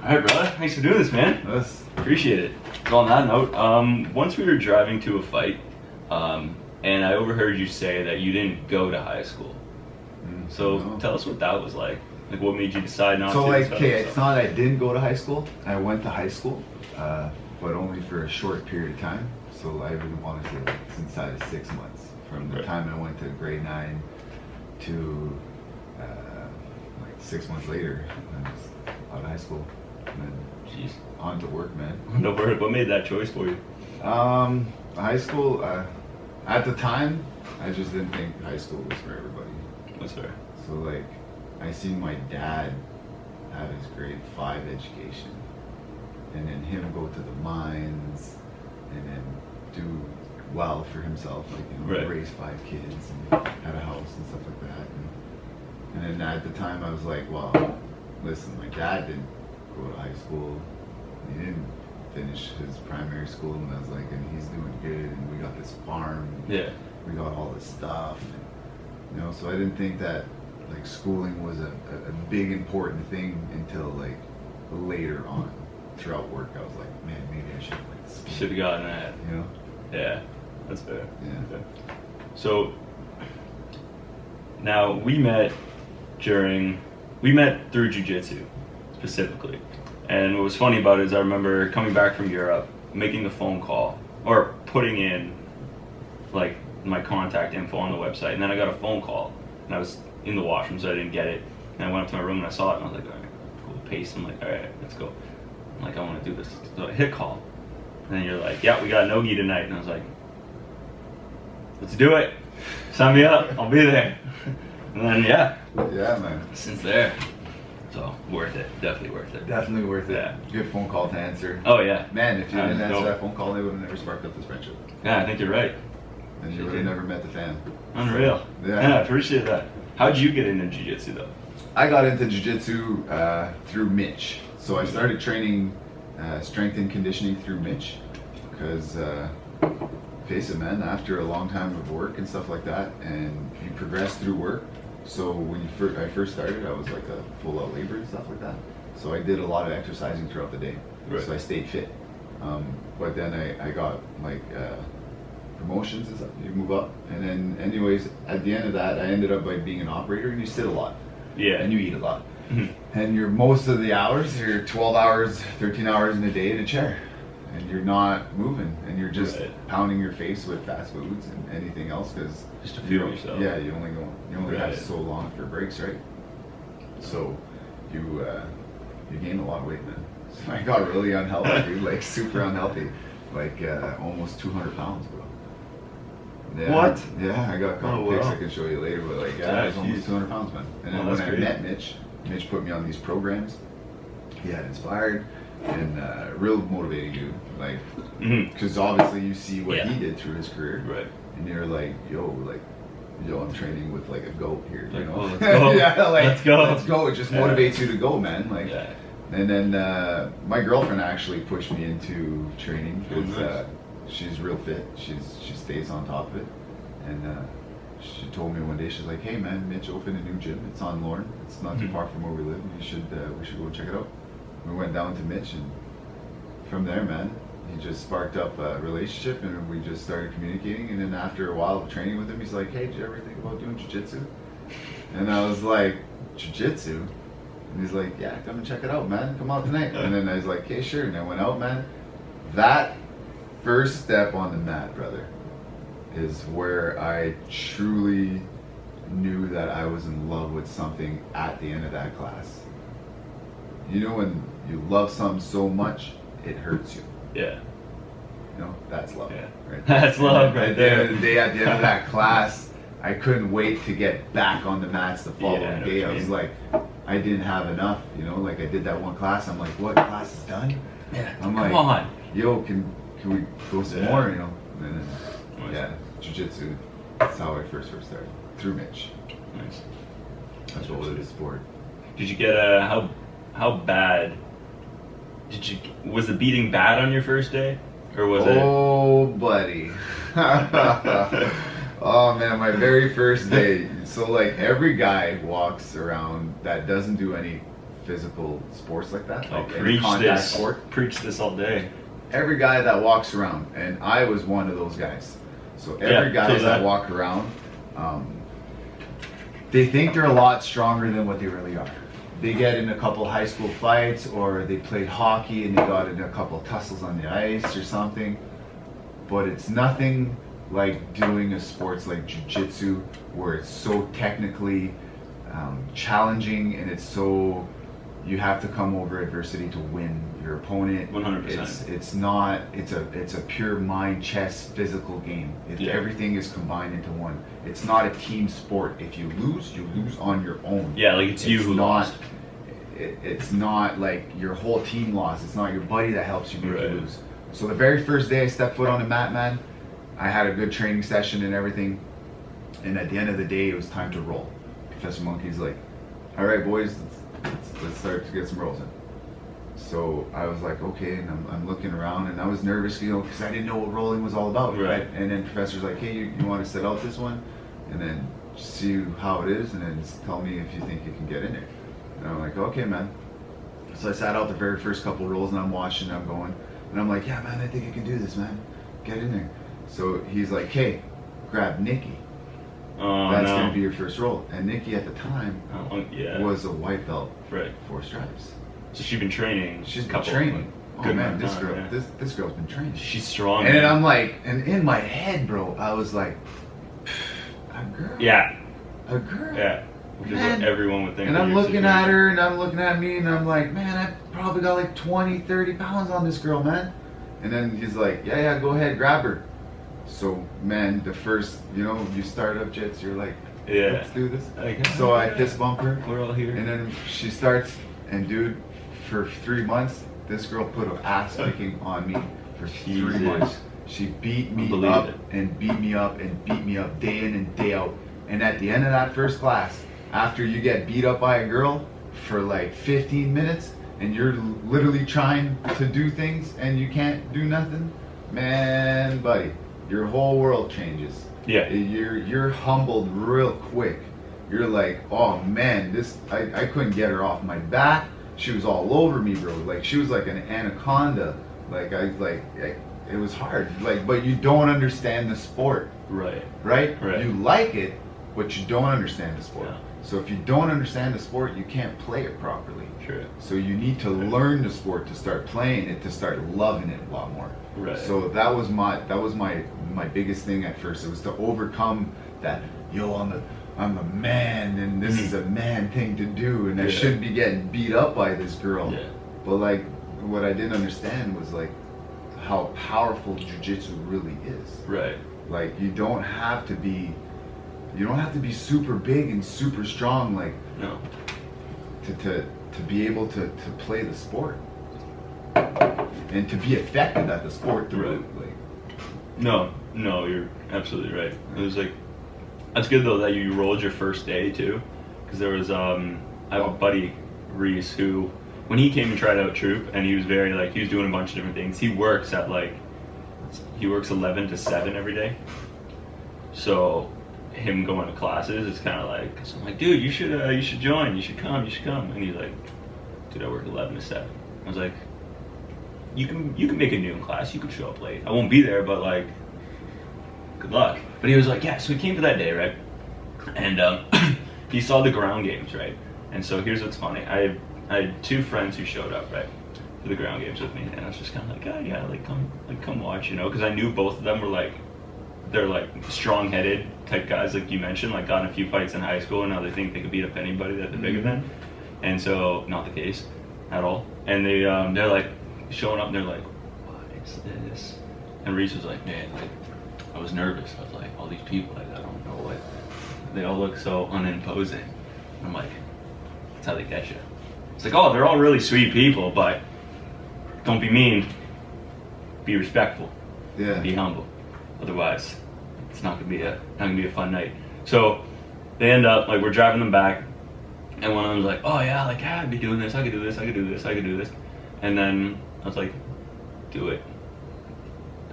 Alright, brother. Thanks for doing this, man. Yes. Appreciate it. So on that note, once we were driving to a fight, and I overheard you say that you didn't go to high school. So No. tell us what that was like. Like, what made you decide not to? So like, stuff okay, and it's stuff? not I didn't go to high school. I went to high school, but only for a short period of time. So I really wanted to, inside of 6 months, from the Right. time I went to grade 9 to like 6 months later, I was out of high school, and then Jeez. on to work, man. No word. What made that choice for you? High school, at the time, I just didn't think high school was for everybody. What's fair? So like, I seen my dad have his grade 5 education, and then him go to the mines, and then do well for himself, like, you know, Right. raise 5 kids and have a house and stuff like that. And then at the time, I was like, well, listen, my dad didn't go to high school. He didn't finish his primary school, and I was like, and he's doing good, and we got this farm. Yeah. We got all this stuff, and, you know, so I didn't think that like schooling was a big important thing until like later on throughout work. I was like, man, maybe I should like school. Should have gotten that. You know? Yeah. That's fair. Yeah. Okay. So now we met through jiu-jitsu specifically. And what was funny about it is I remember coming back from Europe, making a phone call or putting in like my contact info on the website, and then I got a phone call, and I was in the washroom, so I didn't get it. And I went up to my room and I saw it, and I was like, all right, cool, pace. I'm like, all right, let's go. I'm like, I want to do this. So I hit call, and then you're like, yeah, we got no-gi tonight, and I was like, let's do it. Sign me up. I'll be there. And then Yeah, man. since there, so worth it. Definitely worth it. Definitely worth it. Yeah. Good phone call to answer. Oh yeah. Man, if you didn't answer dope. that phone call, they would have never sparked up this friendship. Yeah, I think you're right. And you would have never met the fan. Unreal. Yeah. Yeah, I appreciate that. How'd you get into jiu-jitsu though? I got into jiu-jitsu through Mitch. So I started training strength and conditioning through Mitch because, face it, man, after a long time of work and stuff like that, and you progress through work. So when I first started, I was like a full-out laborer and stuff like that. So I did a lot of exercising throughout the day. Right. So I stayed fit. But then I got like promotions and stuff. You move up, and then anyways, at the end of that, I ended up by being an operator, and you sit a lot. Yeah. And you eat a lot. Mhm. And you're most of the hours, you're 12 hours, 13 hours in a day in a chair. And you're not moving, and you're just Right. pounding your face with fast foods and anything else because Just to fuel yourself. Yeah, you only have Right. so long for breaks, right? So you gain a lot of weight, man. So I got really unhealthy, dude, like super unhealthy, like almost 200 pounds, bro. Yeah, What? Yeah, I got a couple Oh, pics wow. I can show you later, but like, yeah, Yeah, I was almost geez. 200 pounds, man. And then Oh, when that's I great. met Mitch put me on these programs. He had inspired and real motivating dude, like, Mhm. because obviously you see what Yeah. he did through his career, Right. and you're like, yo, I'm training with like a goat here, you Like, know? oh, let's go. Yeah, like, Let's go. let's go. It just Yeah. motivates you to go, man. Like, Yeah. and then my girlfriend actually pushed me into training because Oh, nice. she's real fit. She stays on top of it, and she told me one day, she's like, hey man, Mitch opened a new gym. It's on Lorne. It's not too Mhm. far from where we live. We should go check it out. We went down to Mitch, and from there, man, he just sparked up a relationship, and we just started communicating. And then after a while of training with him, he's like, hey, did you ever think about doing jiu-jitsu? And I was like, jiu-jitsu? And he's like, yeah, come and check it out, man. Come out tonight. And then I was like, okay, sure. And I went out, man. That first step on the mat, brother, is where I truly knew that I was in love with something at the end of that class. You know when you love something so much, it hurts you. Yeah. You know, that's love. Yeah. Right there. That's love right At the end there. of the day, at the end of that class, I couldn't wait to get back on the mats the following Yeah, I know day. what I you was mean. like, I didn't have enough, you know, like I did that one class. I'm like, what, class is done? Yeah. I'm Come like, on. yo, can we go some Yeah. more, you know? And then, Nice. yeah, jiu-jitsu, that's how I first started, through Mitch. Nice. That's what it is sport. Did you get how bad was the beating bad on your first day, or was Oh, buddy. Oh, man, my very first day. So, like, every guy walks around that doesn't do any physical sports like that, Oh, like any preach contact this. sport. Preach this all day. Every guy that walks around, and I was one of those guys. So every Yeah, guy feel that that. walk around, they think they're a lot stronger than what they really are. They get in a couple high school fights, or they played hockey and they got in a couple tussles on the ice or something. But it's nothing like doing a sports like jiu-jitsu, where it's so technically challenging, and it's so, you have to come over adversity to win your opponent. 100%. It's not. It's a pure mind, chess, physical game. Yeah. Everything is combined into one. It's not a team sport. If you lose on your own. Yeah, like it's you who not, lost. It's not like your whole team lost. It's not your buddy that helps you make Right. you lose. So the very first day I stepped foot on the mat, man, I had a good training session and everything. And at the end of the day, it was time to roll. Professor Monkey's like, "All right, boys, let's start to get some rolls in." So I was like, okay, and I'm looking around, and I was nervous, because I didn't know what rolling was all about, Right. right? And then Professor's like, "Hey, you want to set out this one, and then see how it is, and then tell me if you think you can get in there." And I'm like, "Okay, man." So I sat out the very first couple rolls, and I'm watching, I'm going, and I'm like, "Yeah, man, I think I can do this, man. Get in there." So he's like, "Hey, grab Nikki. Oh, That's no. going to be your first roll." And Nikki at the time Yeah. was a white belt, Right. 4 stripes. So she's been training. She's a been couple, training. Oh good man, amount this of time, girl, yeah. this girl's been training. She's strong. And then man. I'm like, and in my head, bro, I was like, a girl, Yeah. a girl. Yeah. Which is Man. what everyone would think. And of I'm your looking at situation. her, and I'm looking at me, and I'm like, man, I probably got like 20, 30 pounds on this girl, man. And then he's like, yeah, go ahead, grab her. So, man, the first, you start up jits, you're like, Yeah. let's do this. Like, So I fist bump her, We're all here. and then she starts, and dude, for 3 months, this girl put her ass kicking on me for 3 Jesus. months. She beat me Believe up it. and beat me up and beat me up day in and day out. And at the end of that first class, after you get beat up by a girl for like 15 minutes and you're literally trying to do things and you can't do nothing, man, buddy, your whole world changes. Yeah. You're humbled real quick. You're like, oh man, I couldn't get her off my back. She was all over me, bro. Like she was like an anaconda. It was hard. But you don't understand the sport, Right. right? Right. You like it, but you don't understand the sport. Yeah. So if you don't understand the sport, you can't play it properly. Sure. So you need to learn the sport to start playing it, to start loving it a lot more. Right. So that was my biggest thing at first. It was to overcome that, I'm a man, and this is a man thing to do, and I Yeah. shouldn't be getting beat up by this girl. Yeah. But like, what I didn't understand was like how powerful jiu-jitsu really is. Right. Like you don't have to be super big and super strong, like No. to be able to play the sport and to be effective at the sport through it. Like, No, you're absolutely right. It was like, that's good though that you rolled your first day too, because there was I have a buddy, Reese, who when he came and tried out troop, and he was very like, he was doing a bunch of different things. He works 11 to 7 every day. So him going to classes, it's kind of like, so I'm like, dude, you should join, you should come. And he's like, dude, I work 11 to 7. I was like, you can make a noon class, you can show up late. I won't be there, but like, good luck. But he was like, yeah, so he came for that day, right? And he saw the ground games, right? And so here's what's funny. I had 2 friends who showed up, right, for the ground games with me, and I was just kind of like, oh yeah, come watch, because I knew both of them were like, they're like strong-headed type guys, like you mentioned, like got in a few fights in high school, and now they think they could beat up anybody that they're bigger than. And so, not the case at all. And they're like showing up, and they're like, what is this? And Reese was like, man, like, I was nervous. I was like, all these people, like, I don't know what, they all look so unimposing. I'm like, that's how they get you. It's like, oh, they're all really sweet people, but don't be mean. Be respectful. yeah. Be humble. Otherwise, it's not gonna be a fun night. So they end up like, we're driving them back, and one of them was like, oh yeah, like, I'd be doing this. I could do this. And then I was like, do it.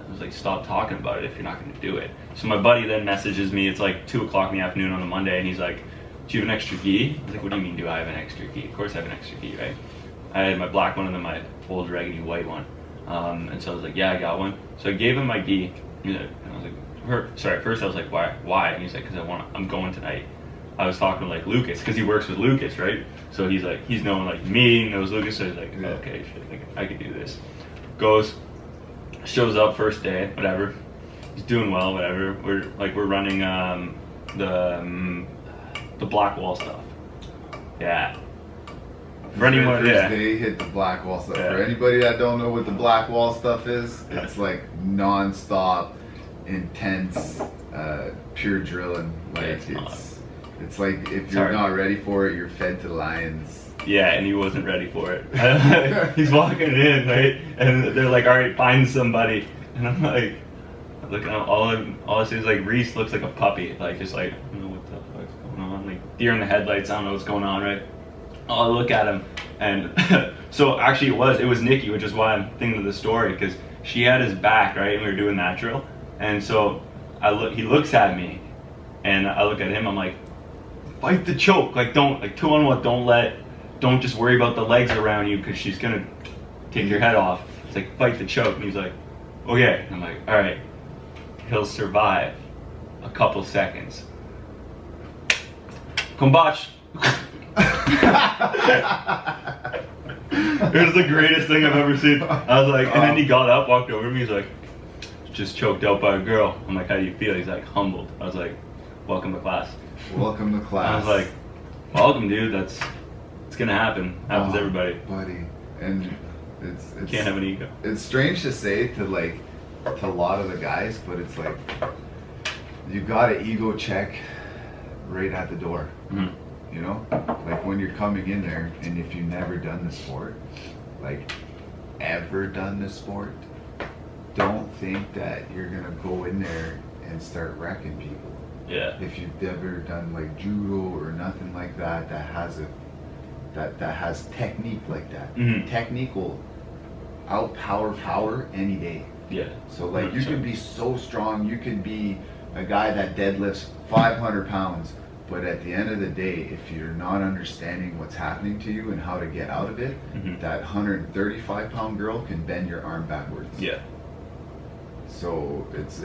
I was like, stop talking about it if you're not gonna do it. So my buddy then messages me. It's like 2:00 in the afternoon on a Monday, and he's like, do you have an extra gi? I was like, what do you mean, do I have an extra gi? Of course I have an extra gi, right? I had my black one and then my old raggedy white one. And so I was like, yeah, I got one. So I gave him my gi. And I was like, sorry, at first I was like, why? And he's like, because I'm going tonight. I was talking to like Lucas, because he works with Lucas, right? So he's like, he's known like me, knows Lucas, so he's like, okay, shit, like, I could do this. Shows up first day, whatever. He's doing well, whatever. We're running the black wall stuff. Yeah. For anyone, they hit the black wall stuff. Yeah. For anybody that don't know what the black wall stuff is, it's like non-stop, intense, pure drilling. Like it's like if you're not ready for it, you're fed to the lions. Yeah, and he wasn't ready for it. He's walking in, right? And they're like, all right, find somebody. And I'm like, looking at all I see is like Reese looks like a puppy, like just like, I don't know what the fuck's going on, like deer in the headlights, I don't know what's going on, right? I look at him, and so actually it was Nikki, which is why I'm thinking of the story, because she had his back, right, and we were doing that drill, and so he looks at me, and I look at him, I'm like, fight the choke, like 2-on-1, don't just worry about the legs around you, because she's gonna take your head off. It's like, fight the choke, and he's like, okay. I'm like, all right, he'll survive a couple seconds. Combach. It was the greatest thing I've ever seen. I was like, and then he got up, walked over to me, he's like, just choked out by a girl. I'm like, how do you feel? He's like, humbled. I was like, welcome to class. Welcome to class. I was like, welcome, dude. It's gonna happen. Happens to everybody. Buddy. And it's can't have an ego. It's strange to say to a lot of the guys, but it's like you got an ego check right at the door. Mm-hmm. You know, like when you're coming in there, and if you've never done the sport, like ever done the sport, don't think that you're gonna go in there and start wrecking people. Yeah. If you've never done like judo or nothing like that, that has technique like that. Mm-hmm. Technique will outpower power any day. Yeah. So like 100%. You can be so strong, you can be a guy that deadlifts 500 pounds. But at the end of the day, if you're not understanding what's happening to you and how to get out of it, mm-hmm. that 135-pound girl can bend your arm backwards. Yeah. So it's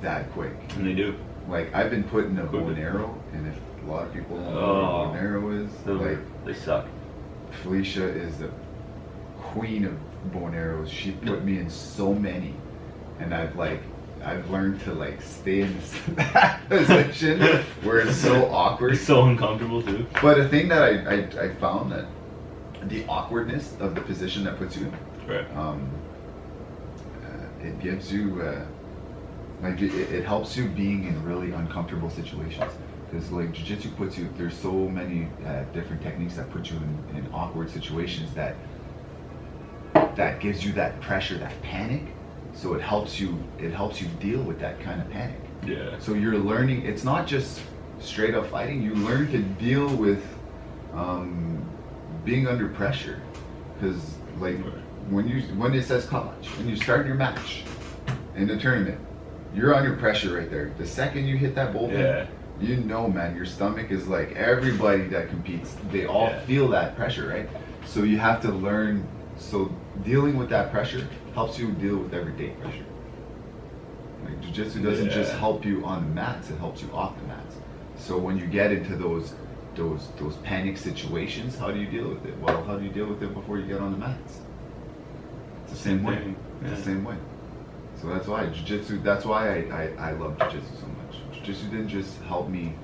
that quick. And they do. Like I've been put in a bow and arrow, and if a lot of people don't know what a bow and arrow is, like they suck. Felicia is the queen of bow and arrows. She put me in so many, and I've learned to like stay in that position where it's so awkward. It's so uncomfortable too. But the thing that I found that the awkwardness of the position that puts you in, right. It gives you, it helps you being in really uncomfortable situations. Because like jiu-jitsu puts you, there's so many different techniques that put you in awkward situations that gives you that pressure, that panic. So it helps you deal with that kind of panic. Yeah. So you're learning, it's not just straight up fighting, you learn to deal with being under pressure. Because like when it says college, when you start your match in the tournament, you're under pressure right there. The second you hit that bullpen, you know, man, your stomach is like, everybody that competes, they all feel that pressure, right? So you have to learn, so dealing with that pressure helps you deal with everyday pressure. Like jiu-jitsu doesn't just help you on the mats, it helps you off the mats. So when you get into those panic situations, how do you deal with it? Well, how do you deal with it before you get on the mats? It's the same way. It's the same way. So that's why jiu-jitsu, that's why I love jiu-jitsu so much. Jiu-jitsu didn't just help me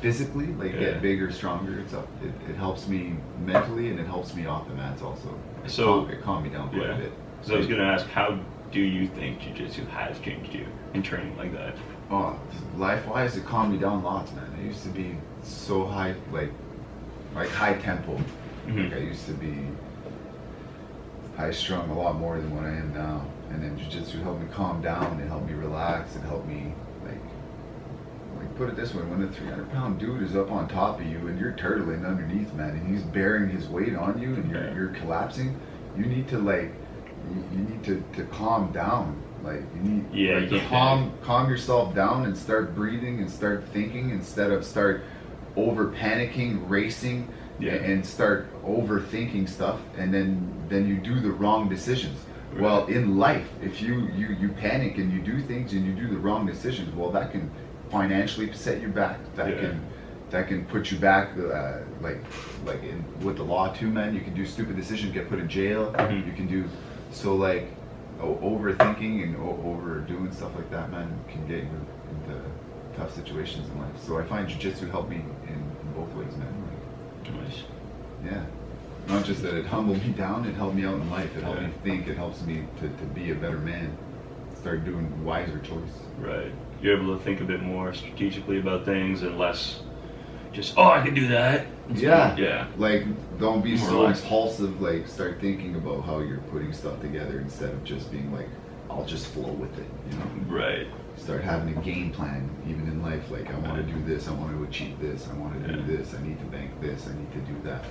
physically, get bigger, stronger. It helps me mentally, and it helps me off the mats also. It calmed me down quite a bit. So I was going to ask, how do you think jiu-jitsu has changed you in training like that? Oh, life-wise, it calmed me down lots, man. I used to be so high, like high tempo. Mm-hmm. Like I used to be high-strung a lot more than what I am now. And then jiu-jitsu helped me calm down. It helped me relax. It helped me like put it this way: when a 300-pound dude is up on top of you and you're turtling underneath, man, and he's bearing his weight on you, and you're collapsing, you need to you need to calm down. Like you need to calm yourself down and start breathing and start thinking instead of start over panicking, racing, and start overthinking stuff, and then you do the wrong decisions. Right. Well, in life, if you panic and you do things and you do the wrong decisions, well, that can financially set you back. That can put you back, with the law too, man. You can do stupid decisions, get put in jail. Mm-hmm. You can do overthinking and overdoing stuff like that, man, can get you into tough situations in life. So I find jiu-jitsu helped me in both ways, man. Nice. Yeah. Not just that it humbled me down, it helped me out in life. It helped me think. It helps me to be a better man. Start doing wiser choices. Right. You're able to think a bit more strategically about things and less just, I can do that. Yeah. Like, don't be More so relaxed. impulsive. Like, start thinking about how you're putting stuff together instead of just being like, I'll just flow with it, you know? Right. Start having a game plan, even in life. Like, I want to do this, I want to achieve this, I want to do this, I need to bank this, I need to do that.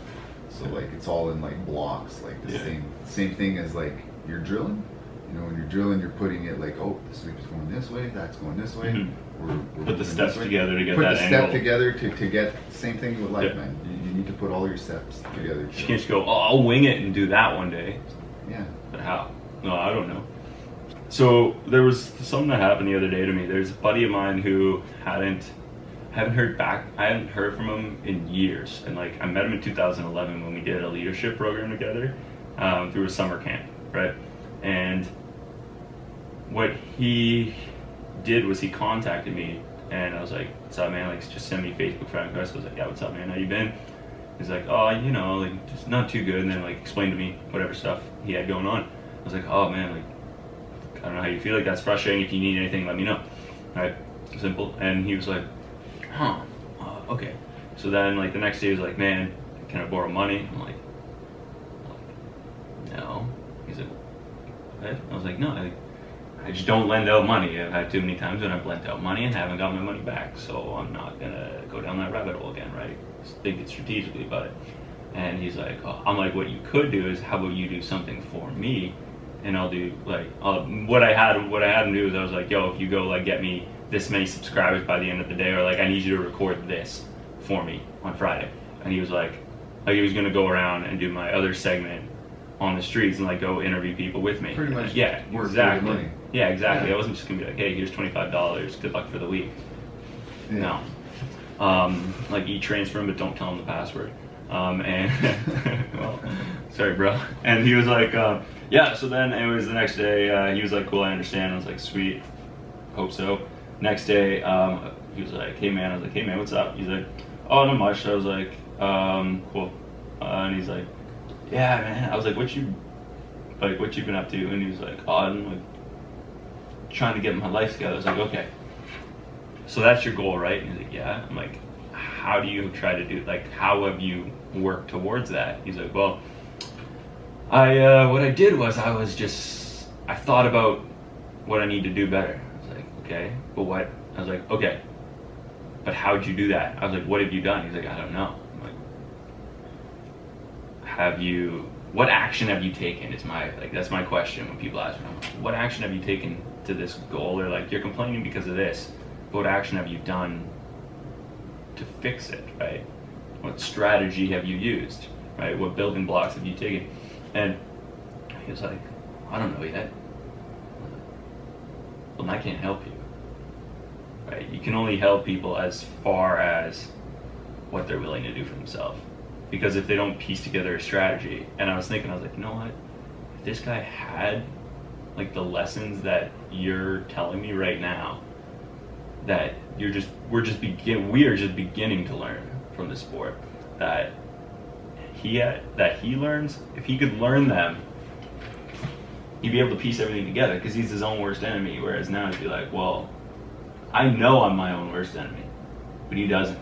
So like, it's all in like blocks, like the same thing as like you're drilling. You know, when you're drilling, you're putting it like, the sweep is going this way, that's going this way. Mm-hmm. We're Put the steps together to get put that the angle. step together to get. Same thing with life, man. You need to put all your steps together. You can't just go, I'll wing it and do that one day. Yeah. But how? No, I don't know. So there was something that happened the other day to me. There's a buddy of mine who I hadn't heard from him in years. And like, I met him in 2011 when we did a leadership program together through a summer camp, right? And what he did was he contacted me, and I was like, what's up, man? Like, just send me Facebook friend request. I was like, yeah, what's up, man? How you been? He's like, like, just not too good. And then like explained to me whatever stuff he had going on. I was like, oh man, like, I don't know how you feel. Like, that's frustrating. If you need anything, let me know. All right, simple. And he was like, okay. So then like the next day he was like, man, can I borrow money? I'm like, no. He's like, what? I was like, no, I just don't lend out money. I've had too many times when I've lent out money and haven't got my money back, so I'm not gonna go down that rabbit hole again, right? Just think strategically about it. And he's like, I'm like, what you could do is, how about you do something for me, and I'll do like what I had him do is I was like, yo, if you go like get me this many subscribers by the end of the day, or like I need you to record this for me on Friday. And he was like he was gonna go around and do my other segment on the streets and like go interview people with me. Pretty much. Yeah, work exactly. for the money. Yeah, exactly. I wasn't just gonna be like, hey, here's $25. Good luck for the week. Yeah. No. Like e-transfer him, but don't tell him the password. And well, sorry, bro. And he was like, yeah. So then it was the next day. He was like, cool, I understand. I was like, sweet, hope so. Next day, he was like, hey man. I was like, hey man, what's up? He's like, oh, not much. I was like, cool. And he's like, yeah, man. I was like, what you been up to? And he was like, I'm like trying to get my life together. I was like, okay. So that's your goal, right? And he's like, yeah. I'm like, how do you try to do, like, how have you worked towards that? He's like, well, what I did was I thought about what I need to do better. I was like, okay, but what? I was like, okay, but how'd you do that? I was like, what have you done? He's like, I don't know. I'm like, what action have you taken? That's my question when people ask me, I'm like, what action have you taken to this goal? Or like, you're complaining because of this. What action have you done to fix it, right? What strategy have you used, right? What building blocks have you taken? And he was like, I don't know yet. Well, I can't help you, right? You can only help people as far as what they're willing to do for themselves. Because if they don't piece together a strategy, and I was like, you know what? If this guy had like the lessons that you're telling me right now, that we are just beginning to learn from the sport, that he learns, if he could learn them, he'd be able to piece everything together because he's his own worst enemy. Whereas now he'd be like, well, I know I'm my own worst enemy, but he doesn't.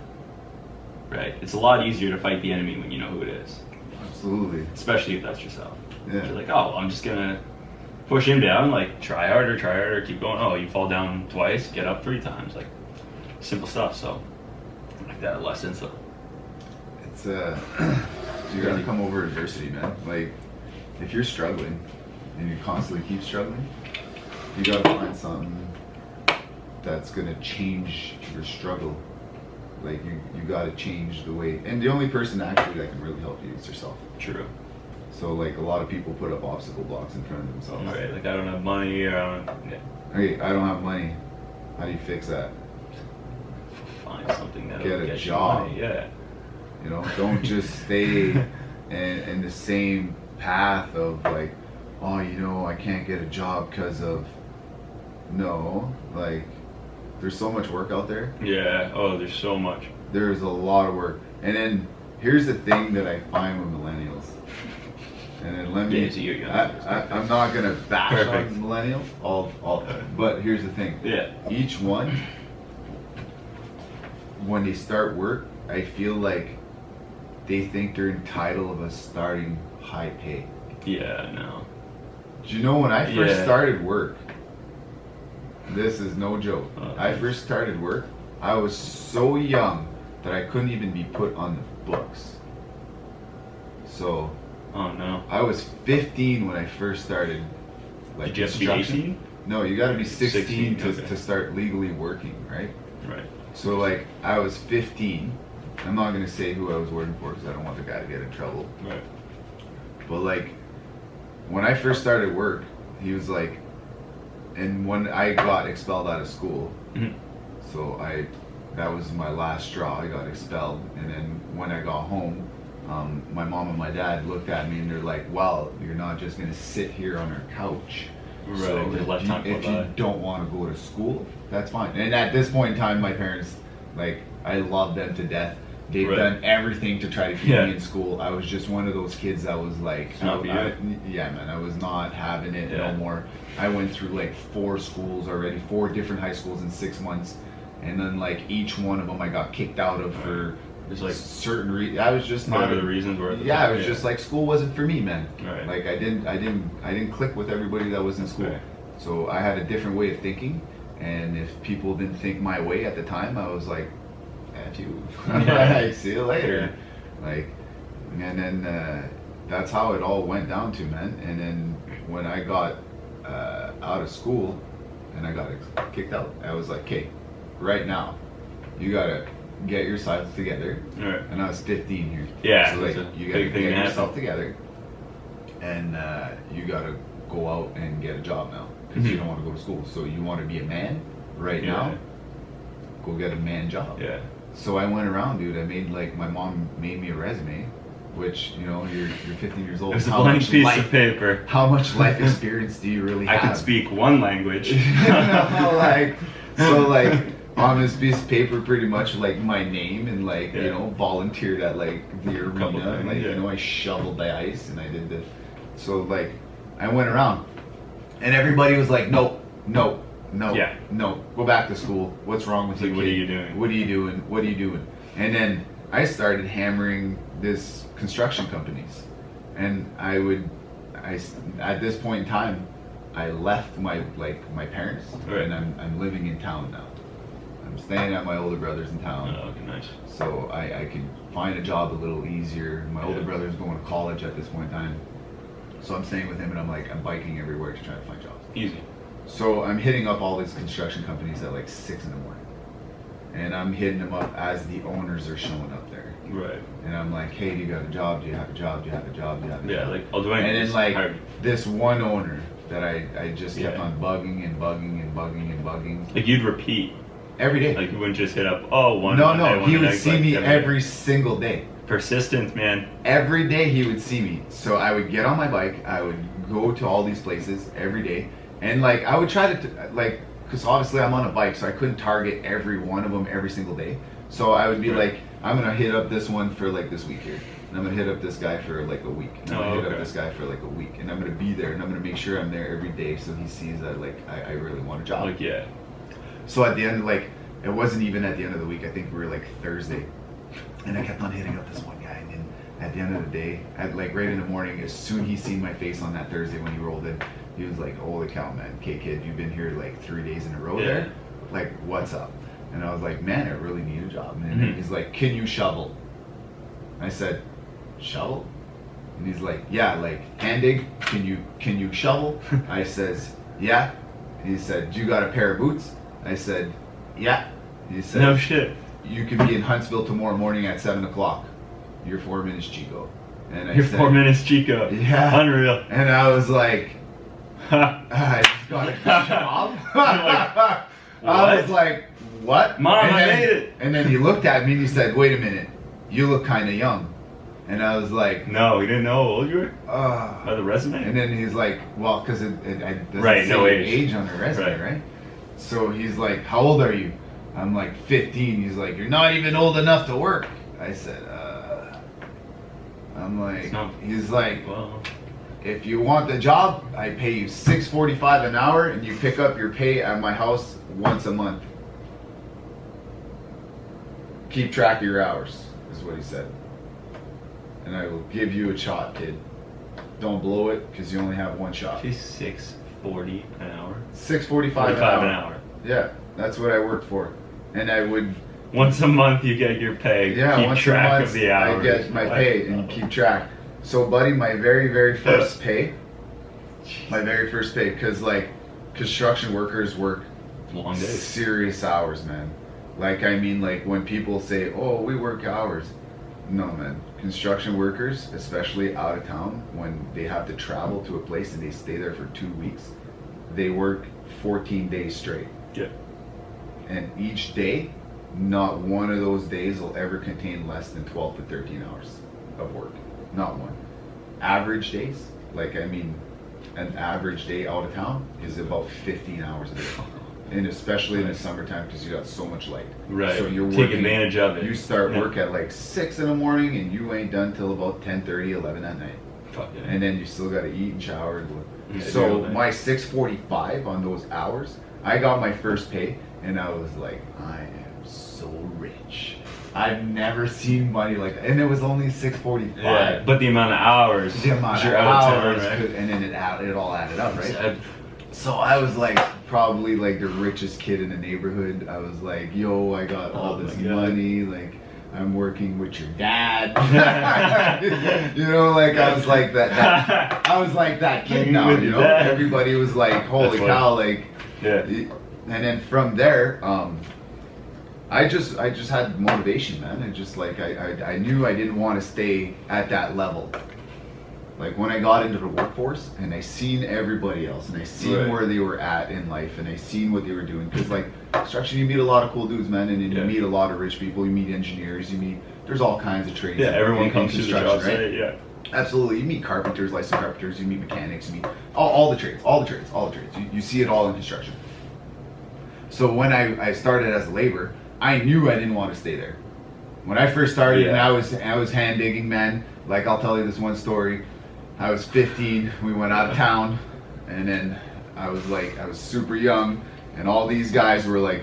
Right? It's a lot easier to fight the enemy when you know who it is. Absolutely. Especially if that's yourself. Yeah. You're like, oh, I'm just gonna push him down, like try harder, keep going. Oh, you fall down twice, get up 3 times, like simple stuff. So like that lesson. So it's you gotta come over adversity, man. Like, if you're struggling and you constantly keep struggling, you gotta find something that's gonna change your struggle Like you got to change the way, and the only person actually that can really help you is yourself. True. So like a lot of people put up obstacle blocks in front of themselves. Right. Like I don't have money, or I don't. Yeah. Hey, I don't have money. How do you fix that? Find something that Get will a get job. you money. Yeah. You know, don't just stay in the same path of like, oh, you know, I can't get a job because of. No, like, there's so much work out there. Yeah. Oh, there's so much. There's a lot of work, and then here's the thing that I find with millennials. And then let me. Yeah, so you're young. I'm not gonna bash Perfect. on millennials. All. But here's the thing. Yeah. Each one, when they start work, I feel like they think they're entitled of a starting high pay. Yeah. No. Do you know when I first Yeah. started work? This is no joke. I Nice. first started work. I was so young that I couldn't even be put on the books. So. Oh no. I was 15 when I first started. Like, Did you have to be construction. 18? No, you got to be 16, 16, to, okay. to start legally working, right? Right. So like I was 15. I'm not gonna say who I was working for because I don't want the guy to get in trouble. Right. But like when I first started work, he was like, and when I got expelled out of school, Mhm. so that was my last straw. I got expelled, and then when I got home, my mom and my dad looked at me and they're like, "Well, you're not just gonna sit here on our couch. Right. So There's less time if for you that. don't want to go to school, that's fine." And at this point in time, my parents, like, I love them to death. They've Right. done everything to try to keep Yeah. me in school. I was just one of those kids that was like, It's not for you. yeah, man, I was not having it Yeah. no more. I went through like 4 schools already, 4 different high schools in 6 months, and then like each one of them I got kicked out of for It's like certain I was just not. whatever the reasons were. At the Yeah, time, it was just like school wasn't for me, man. Right. Like I didn't click with everybody that was in school. Right. So I had a different way of thinking, and if people didn't think my way at the time, I was like, "F you." Yeah. Like, see you later. Like, and then that's how it all went down to, man. And then when I got out of school and I got kicked out, I was like, "Okay, right now, you gotta get yourself together." Right. And I was 15 here. Yeah, So like, it's a you gotta big thing get to happen. yourself together, and you gotta go out and get a job now because you Mhm. don't want to go to school. So you want to be a man right Yeah. now? Go get a man job. Yeah. So I went around, dude. I made like my mom made me a resume, which you're 15 years old. It was a How blank much piece life- of paper. How much life experience do you really I have? could speak one language. like on this piece of paper, pretty much like my name and like Yeah. volunteered at like the Couple arena. things, Like yeah. I shoveled the ice and I did this. So like I went around, and everybody was like, "No, no, no, Yeah. no, go back to school. What's wrong with Like, you? what kid? are you doing? What are you doing? What are you doing?" And then I started hammering this construction companies, and at this point in time, I left my parents, Right. and I'm living in town now. I'm staying at my older brother's in town, Oh, okay, nice. so I can find a job a little easier. My older Yeah. brother's going to college at this point in time, so I'm staying with him, and I'm biking everywhere to try to find jobs. Easy. So I'm hitting up all these construction companies at like 6 in the morning, and I'm hitting them up as the owners are showing up there. Right. And I'm like, "Hey, do you got a job? Do you have a job? Do you have a job? Do you have a Yeah, job?" like I'll do And anything. then like Hard. this one owner that I just kept Yeah. on bugging and bugging and bugging and bugging Like you'd repeat. every day. Like you wouldn't just hit up. Oh, one. No, day, one he would day, see like, me day. every single day. Persistence, man. Every day he would see me. So I would get on my bike. I would go to all these places every day, and like I would try to because obviously I'm on a bike, so I couldn't target every one of them every single day. So I would be Right. like, I'm gonna hit up this one for like this week here, and I'm gonna hit up this guy for like a week, and I'm gonna hit up okay. this guy for like a week, and I'm gonna be there, and I'm gonna make sure I'm there every day, so he sees that like I really want a job. Like yeah. So at the end, like, it wasn't even at the end of the week. I think we were like Thursday, and I kept on hitting up this one guy. And then at the end of the day, at like right in the morning, as soon he seen my face on that Thursday when he rolled in, he was like, "Holy cow, man! Okay, kid, you've been here like 3 days in a row Yeah. there. Like, what's up?" And I was like, "Man, I really need a job." And Mhm. he's like, "Can you shovel?" I said, "Shovel?" And he's like, "Yeah, like hand dig. Can you shovel?" I says, "Yeah." And he said, "Do you got a pair of boots?" I said, "Yeah." He said, No shit. you can be in Huntsville tomorrow morning at 7 o'clock. You're 4 minutes, Chico. And I You're said, 4 minutes, Chico. Yeah. Unreal. And I was like, I just got a job. I was like, what? Mom, and I then, made it. And then he looked at me and he said, wait a minute, you look kind of young. And I was like, No, he didn't know how old you were? By the resume? And then he's like, well, because it doesn't Right, say no age. age on the resume, right? So he's like, how old are you? I'm like, 15. He's like, you're not even old enough to work. I said, I'm like, he's like, Well, if you want the job, I pay you $6.45 an hour, and you pick up your pay at my house once a month. Keep track of your hours, is what he said. And I will give you a shot, kid. Don't blow it, because you only have one shot. she's $6.40 an hour. $6.45 45 an hour. Yeah, that's what I worked for. And I would, Once a month you get your pay. yeah, Keep once track a month of the hours. I get my pay and keep track. So, buddy, my very first pay, because like construction workers work Long days. serious hours, man. Like, I mean, like when people say, oh, we work hours. No, man. Construction workers, especially out of town, when they have to travel to a place and they stay there for 2 weeks, they work 14 days straight. Yeah. And each day, not one of those days will ever contain less than 12 to 13 hours of work. Not one. Average days, like, I mean, an average day out of town is about 15 hours a day. And especially in the summertime, because you got so much light. Right. So you're Take working, advantage of it. You start work at like 6 in the morning and you ain't done till about 10:30, 11 at night. Fuck yeah. And then you still got to eat and shower. Yeah, So yeah. my 6:45 on those hours, I got my first pay, and I was like, I am so rich. I've never seen money like that, and it was only 6:45. Yeah, but the amount of hours. The amount of you're out of hours, town, right? and then it all added up, right? So, So I was like probably like the richest kid in the neighborhood. I was like, yo, I got all Oh this my God. money, like I'm working with your dad. You know, like I was like that I was like that kid Working now, with you your know. dad. Everybody was like, holy That's cow, like yeah. and then from there, I just had motivation, man. And just like I knew I didn't want to stay at that level. Like when I got into the workforce and I seen everybody else and I seen Right. where they were at in life and I seen what they were doing, because like construction, you meet a lot of cool dudes, man, and then Yeah. you meet a lot of rich people. You meet engineers. There's all kinds of trades. Yeah, everyone in comes to the construction, job right? site, yeah. Absolutely. You meet carpenters, licensed carpenters. You meet mechanics. You meet all the trades. You see it all in construction. So when I started as a laborer, I knew I didn't want to stay there. When I first started, and I was hand digging, man. Like, I'll tell you this one story. I was 15. We went out of town, and then I was super young, and all these guys were like,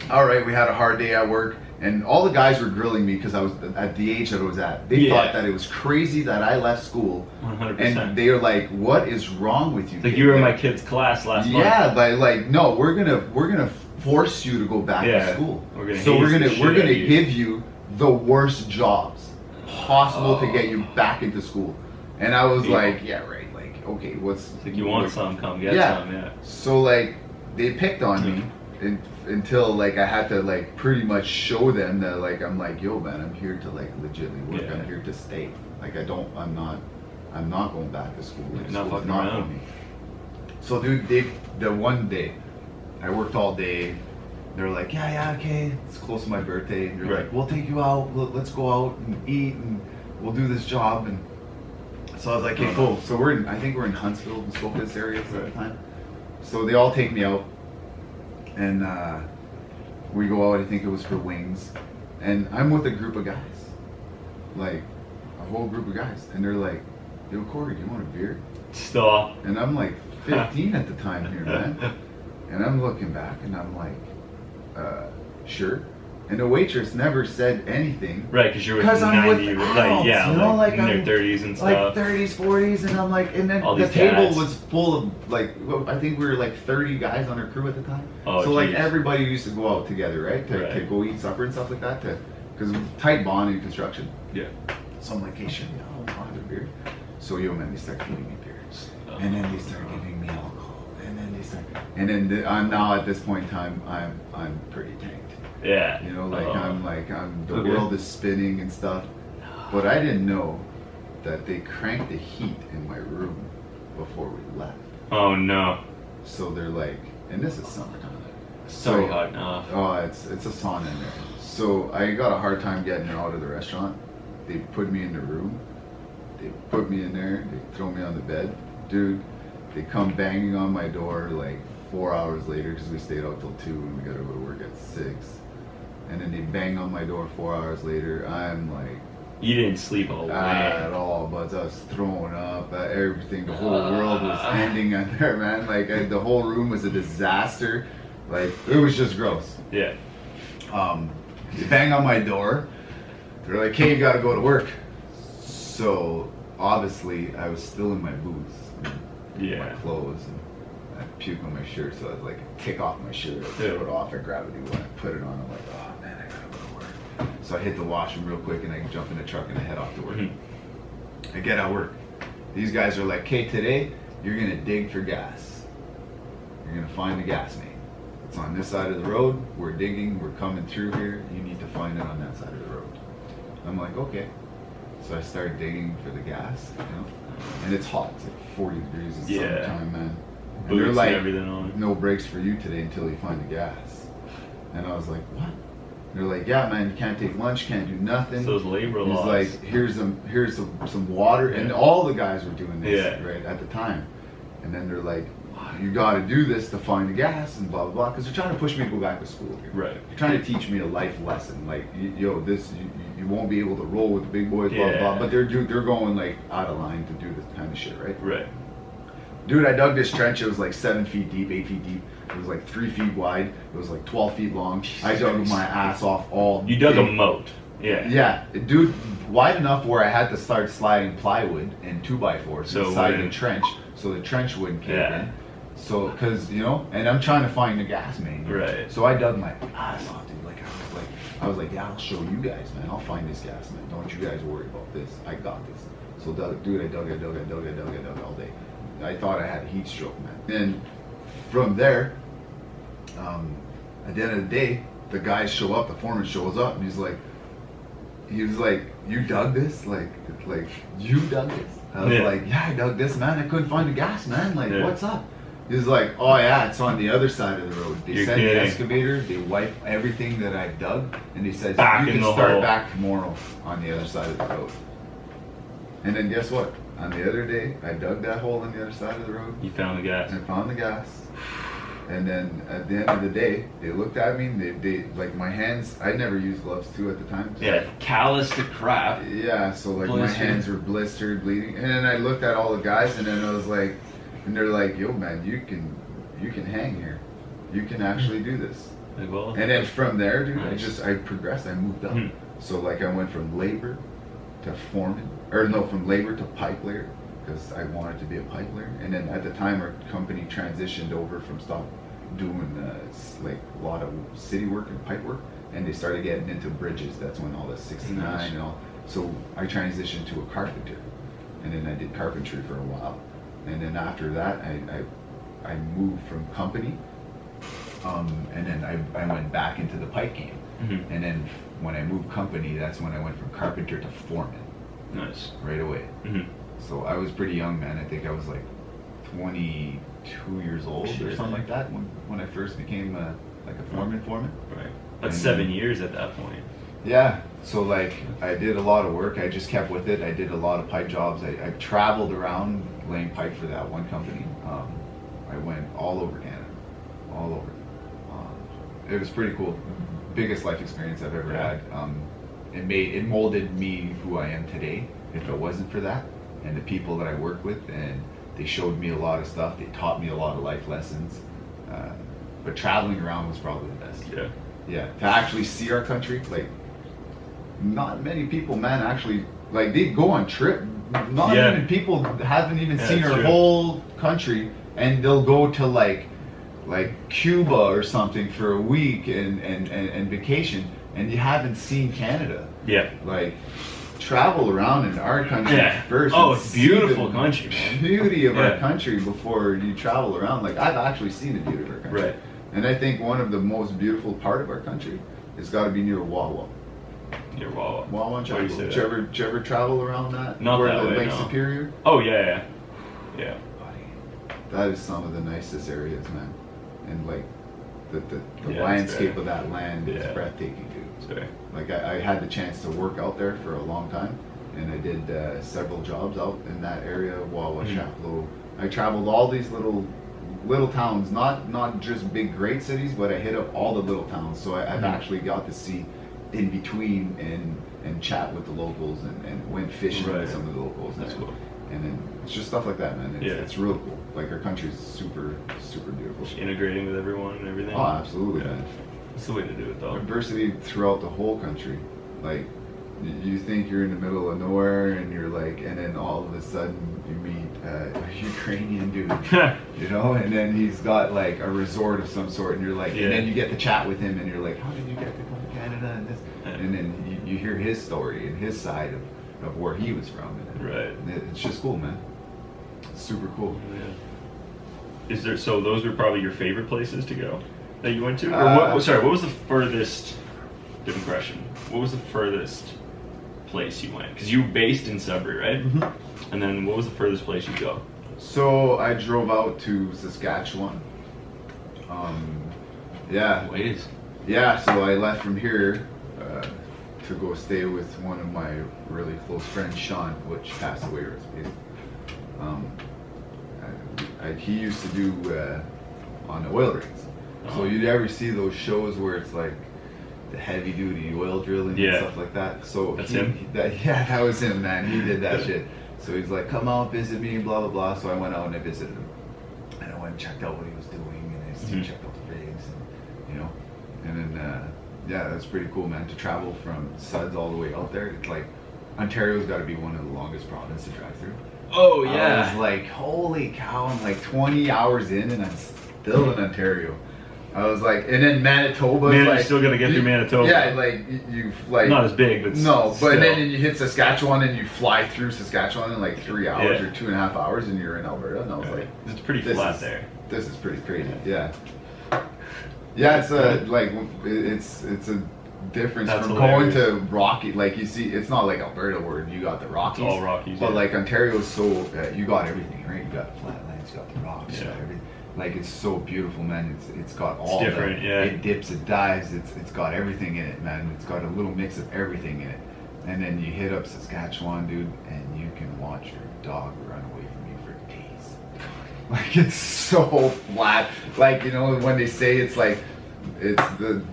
"All right, we had a hard day at work." And all the guys were grilling me because I was at the age that I was at. They thought that it was crazy that I left school. 100%. And they were like, "What is wrong with you?" Like kid?" you were in my kid's class last month. Yeah, but like, no, we're gonna force you to go back to school. We're gonna So we're haze the gonna shit out of you. give you the worst jobs possible to get you back into school. And I was like, yeah, right. Like, okay, what's Like you want some, come get Yeah. some, yeah. So like, they picked on me until like I had to like pretty much show them that like I'm like, yo, man, I'm here to like legitimately work. Yeah. I'm here to stay. Like I'm not going back to school. Like, Not school's fucking not around. for me. So dude, the one day I worked all day. They're like, yeah, okay. It's close to my birthday. And they're Right. like, we'll take you out. Let's go out and eat, and we'll do this job. And so I was like, okay, cool. So I think we're in Huntsville, in Scopus area at the time. So they all take me out, and we go out. I think it was for wings, and I'm with a group of guys, like a whole group of guys, and they're like, yo, Cory, do you want a beer? Stop. And I'm like 15 at the time here, man. And I'm looking back, and I'm like, sure. And the waitress never said anything. Right, because you're with 'Cause I'm with 90, adults, like, yeah, you know, like, like in I'm- their 30s and Like stuff. 30s, 40s, and I'm like, and then All the these table dads. was full of like, I think we were like 30 guys on our crew at the time. Oh, so like geez. everybody used to go out together, right? To Right. go eat supper and stuff like that, because tight bond in construction. Yeah. So I'm like, hey, sure, yeah, I'll have a beer. So yo, man, they start giving me beers, and then they start giving me alcohol, and then they start, and then I'm now at this point in time, I'm pretty tanked. Yeah. You know, like I'm the Okay. world is spinning and stuff. But I didn't know that they cranked the heat in my room before we left. Oh no. So they're like, and this is summertime. So hot now. Oh, it's a sauna in there. So I got a hard time getting out of the restaurant. They put me in the room. They put me in there. They throw me on the bed. Dude, they come banging on my door like 4 hours later because we stayed out till 2 and we got to go to work at 6. And then they bang on my door 4 hours later. I'm like, You didn't sleep all at day. all, but I was throwing up. Everything, the whole world was ending on there, man. Like the whole room was a disaster. Like it was just gross. Yeah. They bang on my door. They're like, "Hey, you gotta go to work." So obviously, I was still in my boots, Yeah. my clothes, and I puke on my shirt. So I was like, kick off my shirt, I throw it off, I grab a new one, I put it on. I'm like, "Oh man, I gotta go to work." So I hit the washroom real quick, and I jump in the truck and I head off to work. I get out of work. These guys are like, "Okay, today you're gonna dig for gas. You're gonna find the gas main. It's on this side of the road. We're digging. We're coming through here. You need to find it on that side of the road." I'm like, "Okay." So I start digging for the gas, you know, and it's hot. It's like 40 degrees. It's summertime, man. And Boots they're and like, everything on. "No breaks for you today until you find the gas." And I was like, "What?" They're like, "Yeah, man. You can't take lunch. Can't do nothing." So those labor He's laws. like, here's some water, and all the guys were doing this Yeah. right at the time. And then they're like, "You got to do this to find the gas," and blah blah blah, because they're trying to push me to go back to school. Here. Right. They're trying to teach me a life lesson, like, yo, this you won't be able to roll with the big boys, blah Yeah. blah. But they're going like out of line to do this kind of shit, right? Right. Dude, I dug this trench. It was like 7 feet deep, 8 feet deep. It was like 3 feet wide. It was like 12 feet long. I dug my ass off all You dug day. a moat. Yeah. Yeah, dude, wide enough where I had to start sliding plywood and 2x4s So inside the when- trench, so the trench wouldn't cave Yeah. in. So, cause you know, and I'm trying to find the gas main. Right. So I dug my ass off, dude. Like I was like, "Yeah, I'll show you guys, man. I'll find this gas, man. Don't you guys worry about this. I got this." So, dude, I dug all day. I thought I had a heat stroke, man. And from there, at the end of the day, the guys show up. The foreman shows up, and he was like, "You dug this? Like you dug this?" I was like, "Yeah, I dug this, man. I couldn't find the gas, man. Like, what's up?" He was like, "Oh yeah, it's on the other side of the road. They You're sent the kidding. excavator. They wipe everything that I dug, and they said Back you in can the start hole." back tomorrow on the other side of the road." And then guess what? On the other day, I dug that hole on the other side of the road You found the gas. and found the gas. And then at the end of the day, they looked at me. And they like my hands. I never used gloves too at the time. Yeah. Callous to crap. Yeah, so like my Blistered. hands were blistered, bleeding, and then I looked at all the guys, and then I was like, and they're like, "Yo, man, you can hang here, you can actually do this." Like, well. And then from there, dude, Nice. I progressed, I moved up. Hmm. So like I went from labor to foreman, or no, from labor to pipe layer, because I wanted to be a pipe layer. And then at the time, our company transitioned over from stop doing like a lot of city work and pipe work, and they started getting into bridges. That's when all the 69 Nice. and all. So I transitioned to a carpenter, and then I did carpentry for a while. And then after that, I moved from company, and then I went back into the pipe game. Mhm. And then when I moved company, that's when I went from carpenter to foreman Nice. right away. Mhm. So I was pretty young, man. I think I was like 22 years old or Shit. something like that when I first became like a foreman. Right. That's And- 7 years at that point. Yeah. So like I did a lot of work. I just kept with it. I did a lot of pipe jobs. I traveled around laying pipe for that one company. I went all over Canada, all over. It was pretty cool. Biggest life experience I've ever had. It molded me who I am today. If it wasn't for that, and the people that I work with, and they showed me a lot of stuff. They taught me a lot of life lessons. But traveling around was probably the best. Yeah. Yeah, to actually see our country, like, not many people, man, actually, like, they go on trip. Not Yeah. even people haven't even Yeah, seen it's our true. whole country, and they'll go to like Cuba or something for a week and vacation, and you haven't seen Canada. Yeah. Like, travel around in our country Yeah. first. Oh, and it's see beautiful the country, man. Beauty of Yeah. our country before you travel around. Like, I've actually seen the beauty of our country. Right. And I think one of the most beautiful part of our country it's got to be near Wawa. Near Wawa. Wawa and Why do you Chapel. say Did you ever travel around that? Not Where that the way, Lake no. Superior? Oh yeah. That is some of the nicest areas, man. And like the Yeah, landscape of that land is Yeah. breathtaking, dude. Sorry. Like I had the chance to work out there for a long time, and I did several jobs out in that area, Wawa, Chapleau. I traveled all these little towns, not just big great cities, but I hit up all the little towns. So I've actually got to see in between and chat with the locals and went fishing with some of the locals. That's cool. And then it's just stuff like that, man. It's real cool. Like our country's super beautiful. Just integrating with everyone and everything. Oh, absolutely, Yeah. man. That's the way to do it, though. Diversity throughout the whole country. Like you think you're in the middle of nowhere, and you're like, and then all of a sudden you meet a Ukrainian dude, you know, and then he's got like a resort of some sort, and you're like, and then you get to chat with him, and you're like, how did you get to come to Canada and this, and then you hear his story and his side of where he was from, and it's just cool, man. It's super cool. Yeah. Is there? So those were probably your favorite places to go that you went to? Or what was the furthest? Different question. What was the furthest place you went? Because you were based in Sudbury, right? Mm-hmm. And then what was the furthest place you go? So I drove out to Saskatchewan. Ways. Yeah, so I left from here to go stay with one of my really close friends, Sean, which passed away recently. He used to do on the oil rigs. So you'd ever see those shows where it's like the heavy duty oil drilling and stuff like that. So that's him? That was him, man. He did that shit. So he's like, come out, visit me, blah, blah, blah. So I went out and I visited him. And I went and checked out what he was doing, and I checked out the rigs, and, you know. And then, that's pretty cool, man, to travel from Suds all the way out there. It's like, Ontario's got to be one of the longest provinces to drive through. Oh, yeah. I was like, holy cow, I'm like 20 hours in, and I'm still in Ontario. I was like, and then Manitoba. Man, like, you're still gonna get through Manitoba. Yeah, like you like not as big, but no. still. But then you hit Saskatchewan and you fly through Saskatchewan in like 3 hours or 2.5 hours, and you're in Alberta. And I was like, it's pretty flat there. This is pretty crazy. Yeah. It's a difference That's from hilarious. going to Rocky. Like you see, it's not like Alberta where you got the Rockies. It's all Rockies. But like Ontario's so you got everything, right? You got the flatlands, you got the rocks, you got everything. Like it's so beautiful, man. It's got all different, It dips, it dives. It's got everything in it, man. It's got a little mix of everything in it. And then you hit up Saskatchewan, dude, and you can watch your dog run away from you for days. Like it's so flat. Like you know when they say it's like it's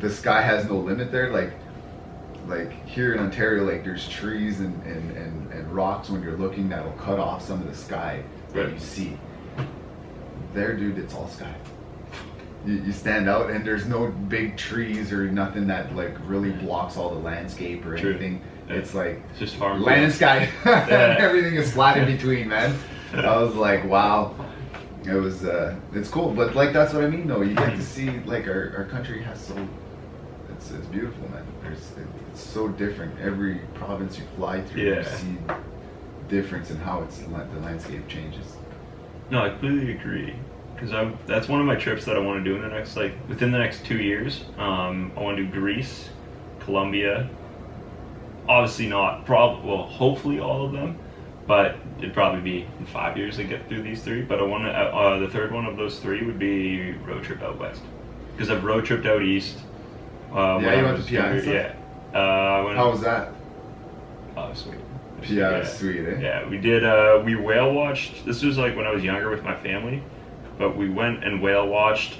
the sky has no limit there. Like here in Ontario, like there's trees and rocks when you're looking that'll cut off some of the sky that you see. There, dude, it's all sky. You stand out and there's no big trees or nothing that like really blocks all the landscape or anything. Yeah. It's like it's just farm land and sky. Everything is flat in between, man. I was like, wow. It was it's cool, but like that's what I mean though. You get to see like our country has so it's beautiful, man. It's so different. Every province you fly through, you see difference in how the landscape changes. No, I completely agree. Because that's one of my trips that I want to do in the next, within the next 2 years. I want to do Greece, Colombia. Obviously not, hopefully all of them. But it'd probably be in 5 years to get through these three. But I want to, the third one of those three would be road trip out west. Because I've road tripped out east. You went to PI. Yeah. How was that? Oh, sweet. PI is sweet, eh? Yeah, we did, we whale watched. This was like when I was younger with my family. But we went and whale watched,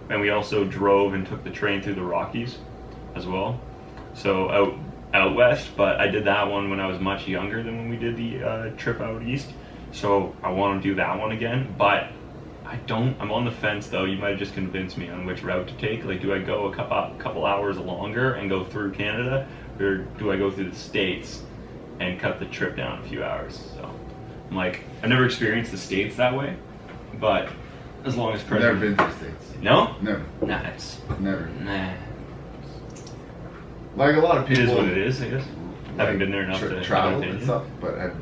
and we also drove and took the train through the Rockies as well. So out west, but I did that one when I was much younger than when we did the trip out east. So I want to do that one again, but I'm on the fence though. You might just convince me on which route to take. Like, do I go a couple hours longer and go through Canada, or do I go through the States and cut the trip down a few hours? So I'm like, I've never experienced the States that way, but as long as Never been to the States. No? Never. Nah, it's never. Nah. Like a lot of people. It is what it is, I guess. Haven't been there enough to travel and stuff, but I've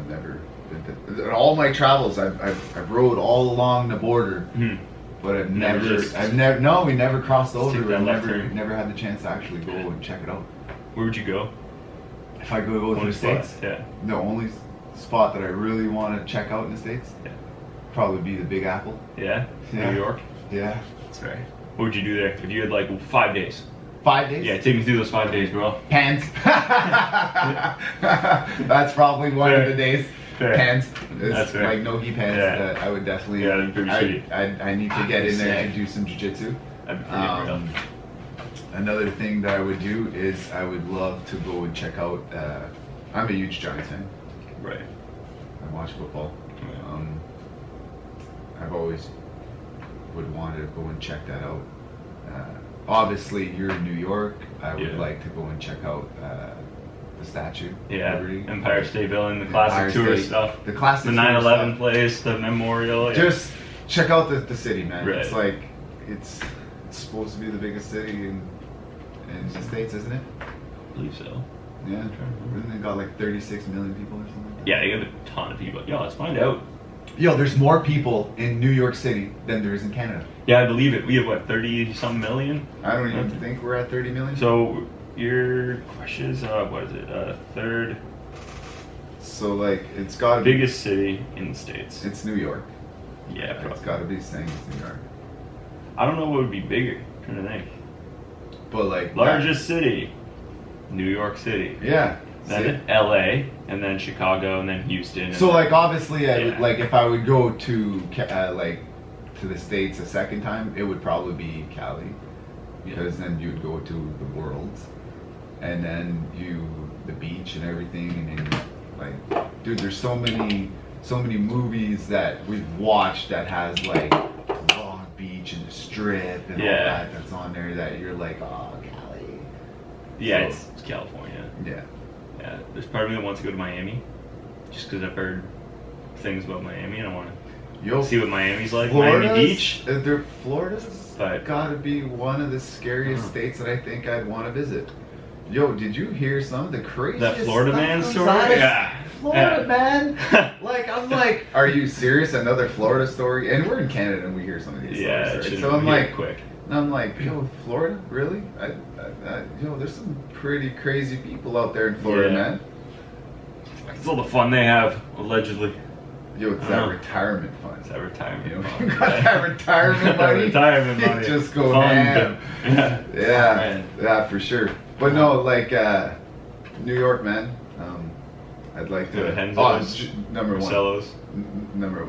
never been to. In all my travels, I've rode all along the border, but we never crossed Just over. take that We left turn. never had the chance to actually go and check it out. Where would you go? If I go to One the spot, States, yeah. the only spot that I really want to check out in the States, Yeah. probably be the Big Apple. Yeah? Yeah. New York? Yeah. That's right. What would you do there if you had like 5 days? 5 days? Yeah, take me through those 5 days, bro. Pants. That's probably one Fair. of the days. Fair. Pants. It's That's fair. like no-gi pants Yeah. that I would definitely. Yeah, that'd be pretty sweet. I need to get in there Sick. to do some jiu-jitsu. That'd be pretty unreal. Another thing that I would do is I would love to go and check out. I'm a huge Giants fan. Right. I watch football. Yeah. I've always would want to go and check that out. Obviously, you're in New York. I would Yeah. like to go and check out the statue. Yeah, Liberty. Empire State Building, the Empire classic tourist State, stuff. The classic The tourist 9/11 stuff. place, the memorial. Yeah. Just check out the city, man. Right. It's like it's supposed to be the biggest city in the States, isn't it? I believe so. Yeah. Isn't it got like 36 million people or something like that? Yeah, they have a ton of people. Yo, let's find out. Yo, there's more people in New York City than there is in Canada. Yeah, I believe it. We have what, 30-some million? I don't even think we're at 30 million. So your question is, what is it? Third So like, it's got to be. biggest city in the States. It's New York. Yeah, It's probably. got to be saying it's New York. I don't know what would be bigger. I'm trying to think. But like Largest city, New York City. Yeah. Then LA, and then Chicago, and then Houston. And So like obviously, I would, Yeah. like if I would go to like to the States a second time, it would probably be Cali, because then you'd go to the Worlds, and then the beach and everything, and then like, dude, there's so many movies that we've watched that has like Long Beach and the Strip and all Yeah. that's on there that you're like, oh, Cali. yeah, So- it's California. Yeah. Yeah, there's part of me that wants to go to Miami, just because I've heard things about Miami, and I want Yo, to see what Miami's like. Miami Beach. Florida's But- gotta be one of the scariest Uh-huh. states that I think I'd want to visit. Yo, did you hear some of the craziest That Florida stuff man comes story? out of Yeah. Florida, Yeah. man. Like, I'm like, are you serious? Another Florida story? And we're in Canada and we hear some of these Yeah, it stories. shouldn't So I'm be like, quick. yo, Florida? Really? Yo, there's some pretty crazy people out there in Florida, Yeah. man. It's all the fun they have, allegedly. Yo, it's I that know. retirement fund. It's that retirement. You know, fund, you got yeah. that retirement money. Retirement You money. just go Fund. ham. Yeah. Yeah, Man. yeah, for sure. But no, like New York, man. I'd like to. Go to Henzo's, number one. Marcello's,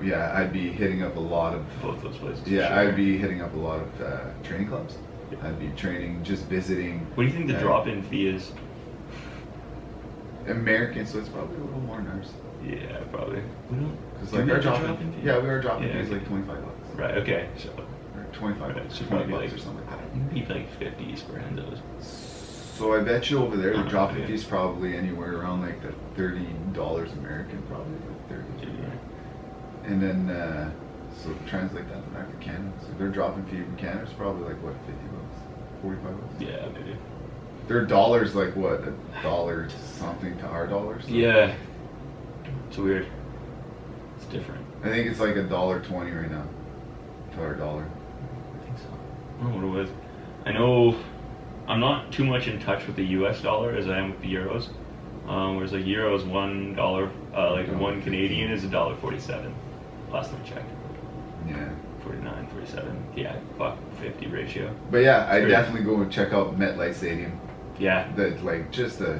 Yeah, I'd be hitting up a lot of. both those places. for Yeah, sure. I'd be hitting up a lot of training clubs. I'd be training, just visiting. What do you think the uh, drop-in fee is? American, so it's probably a little more than ours. Yeah, probably. We don't. Because Do like we our have a drop-in, drop-in fee? yeah, we are dropping Yeah, fees okay. like $25. Right. Okay. So Or 25 Right, bucks, should 20 probably bucks like- or something like that. maybe like 50s for Henzo's. So I bet you over there the drop-in Yeah. fee's probably anywhere around like the $30 American, probably like 30. And then so translate that back to Canada. So their drop-in fee in Canada is probably like what, 50 bucks, 45 bucks. Yeah, maybe. Their dollar's like what, $1 something to our dollars. So Yeah. It's weird. It's different. I think it's like $1.20 right now to our dollar. I think so. I don't know what it was. I know I'm not too much in touch with the U.S. dollar as I am with the euros. Whereas like euros, $1, like one Canadian is $1.47. Last time I checked. Yeah. 49, 47. Yeah, $1.50 ratio. But yeah, I Sure. definitely go and check out MetLife Stadium. Yeah. Like just the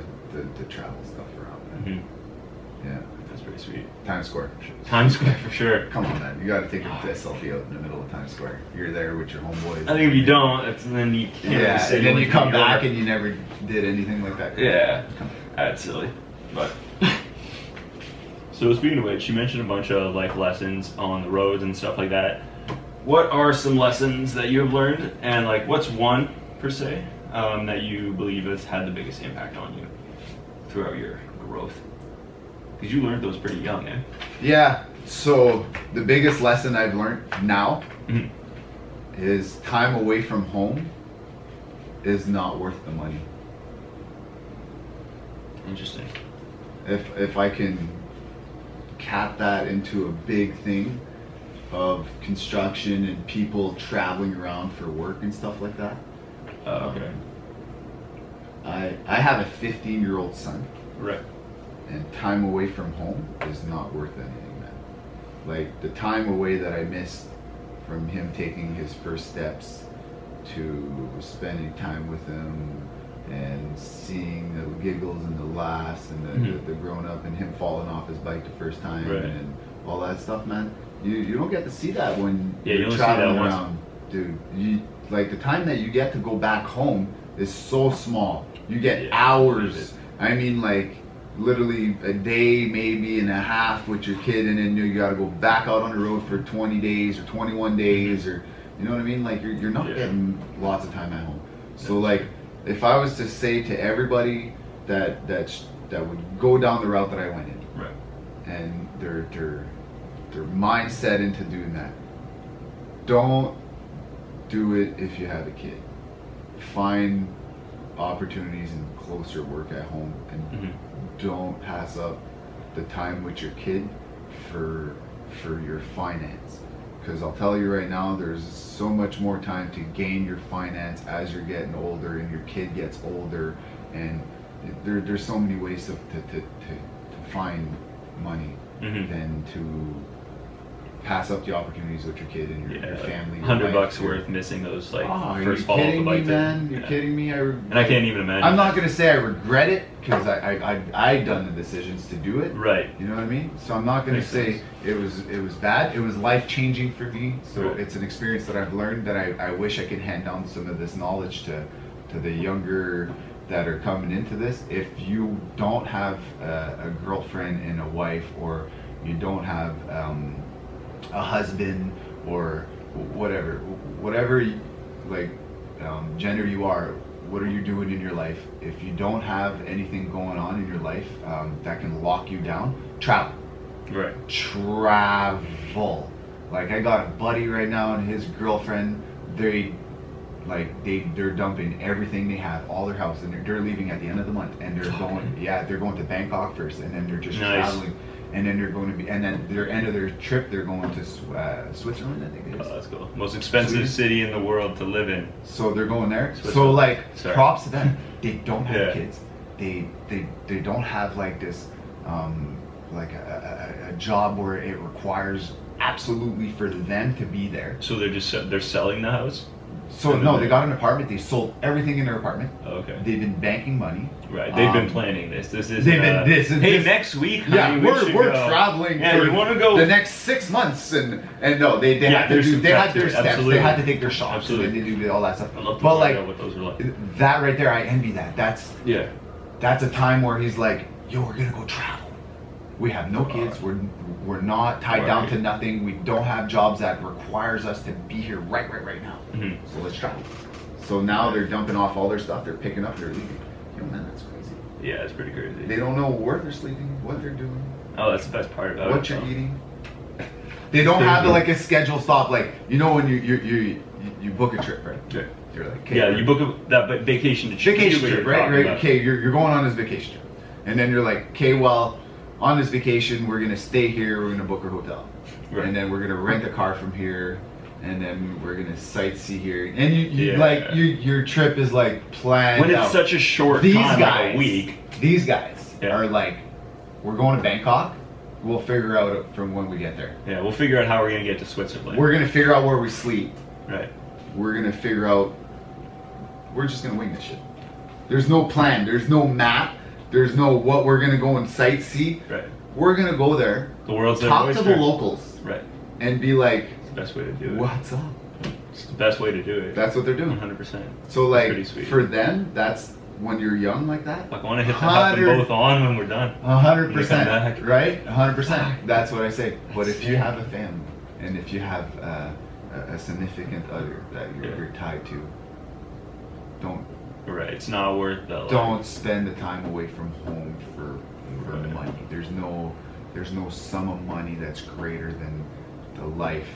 travel stuff around that. Yeah. That's pretty sweet. Times Square. Times Square for sure. Come on, man. You got to take a selfie out in the middle of Times Square. You're there with your homeboys. I think if you don't, then you can't really Yeah, say and then you went come to New York. back and you never did anything like that. Yeah, Come that's silly. But so speaking of which, you mentioned a bunch of life lessons on the roads and stuff like that. What are some lessons that you have learned, and like what's one per se that you believe has had the biggest impact on you throughout your growth? Because you learned those pretty young, eh? Yeah, so the biggest lesson I've learned now Mhm. is time away from home is not worth the money. Interesting. If I can cap that into a big thing, of construction and people traveling around for work and stuff like that. Okay. I have a 15-year-old son. Right. And time away from home is not worth anything, man. Like the time away that I missed from him taking his first steps to spending time with him and seeing the giggles and the laughs and the grown up and him falling off his bike the first time and all that stuff, man. You don't get to see that when you're traveling around, dude. Like the time that you get to go back home is so small. You get hours. I mean, like literally a day, maybe and a half with your kid, and then you got to go back out on the road for 20 days or 21 days, or you know what I mean? Like you're not getting lots of time at home. So like, if I was to say to everybody that would go down the route that I went in, right, and their mindset into doing that, don't do it if you have a kid. Find opportunities and closer work at home, and don't pass up the time with your kid for your finance. Because I'll tell you right now, there's so much more time to gain your finance as you're getting older and your kid gets older, and there's so many ways to find money than to pass up the opportunities with your kid and your family. $100 worth missing those first fall off the bike. You're kidding me? And I can't even imagine. I'm not gonna say I regret it because I done the decisions to do it. Right. You know what I mean? So I'm not gonna say it was bad. It was life changing for me. So it's an experience that I've learned that I wish I could hand down some of this knowledge to the younger that are coming into this. If you don't have a girlfriend and a wife, or you don't have a husband, or whatever gender you are, what are you doing in your life? If you don't have anything going on in your life that can lock you down, travel. Right. Travel. Like I got a buddy right now and his girlfriend, they're dumping everything they have, all their house, and they're leaving at the end of the month, and they're going to Bangkok first, and then they're just traveling. And then they're going to be, and then their end of their trip, they're going to Switzerland, I think it is. Oh, that's cool. Most expensive city in the world to live in. So they're going there. So like, props to them. They don't have kids. They don't have like this, like a job where it requires absolutely for them to be there. So they're selling the house. So no, they got an apartment. They sold everything in their apartment. Okay. They've been banking money. Right. They've been planning this. This is. Hey, next week. Yeah, honey, we're traveling. Yeah, you want to go the next 6 months, and no, they had to do. They had their steps. Absolutely. They had to take their shots. Absolutely. And they do all that stuff. I'd love to but find like out what those are like. that right there, I envy that. That's a time where he's like, yo, we're gonna go travel. We have no kids. We're not tied down to nothing. We don't have jobs that requires us to be here right now. So let's travel. So now they're dumping off all their stuff. They're picking up. They're leaving. Yo, man, that's crazy. Yeah, it's pretty crazy. They don't know where they're sleeping, what they're doing. Oh, that's the best part about it. What you're eating. They don't have like a schedule stop. Like, you know when you book a trip, right? Yeah. You're like, you book that vacation to vacation trip, right? Okay, you're going on this vacation trip, and then you're like, okay, well, on this vacation we're gonna stay here. We're gonna book a hotel, and then we're gonna rent a car from here, and then we're gonna sightsee here. And your trip is like planned when it's out. such a short time, like a week. These guys are like, we're going to Bangkok. We'll figure out from when we get there. Yeah, we'll figure out how we're gonna get to Switzerland. We're gonna figure out where we sleep. Right. We're gonna figure out. We're just gonna wing this shit. There's no plan. There's no map. There's no what we're gonna go and sightsee. Right. We're gonna go there. The world's talk to the locals. Right. And be like, it's the best way to do it. What's up? It's the best way to do it. That's what they're doing. 100%. So like, for them, that's when you're young like that. Like, I want to have them both on when we're done. 100%. Right? 100%. That's what I say. But if you have a family, and if you have a significant other that you're tied to, don't. Right. It's not worth that. Don't spend the time away from home for money. There's no sum of money that's greater than the life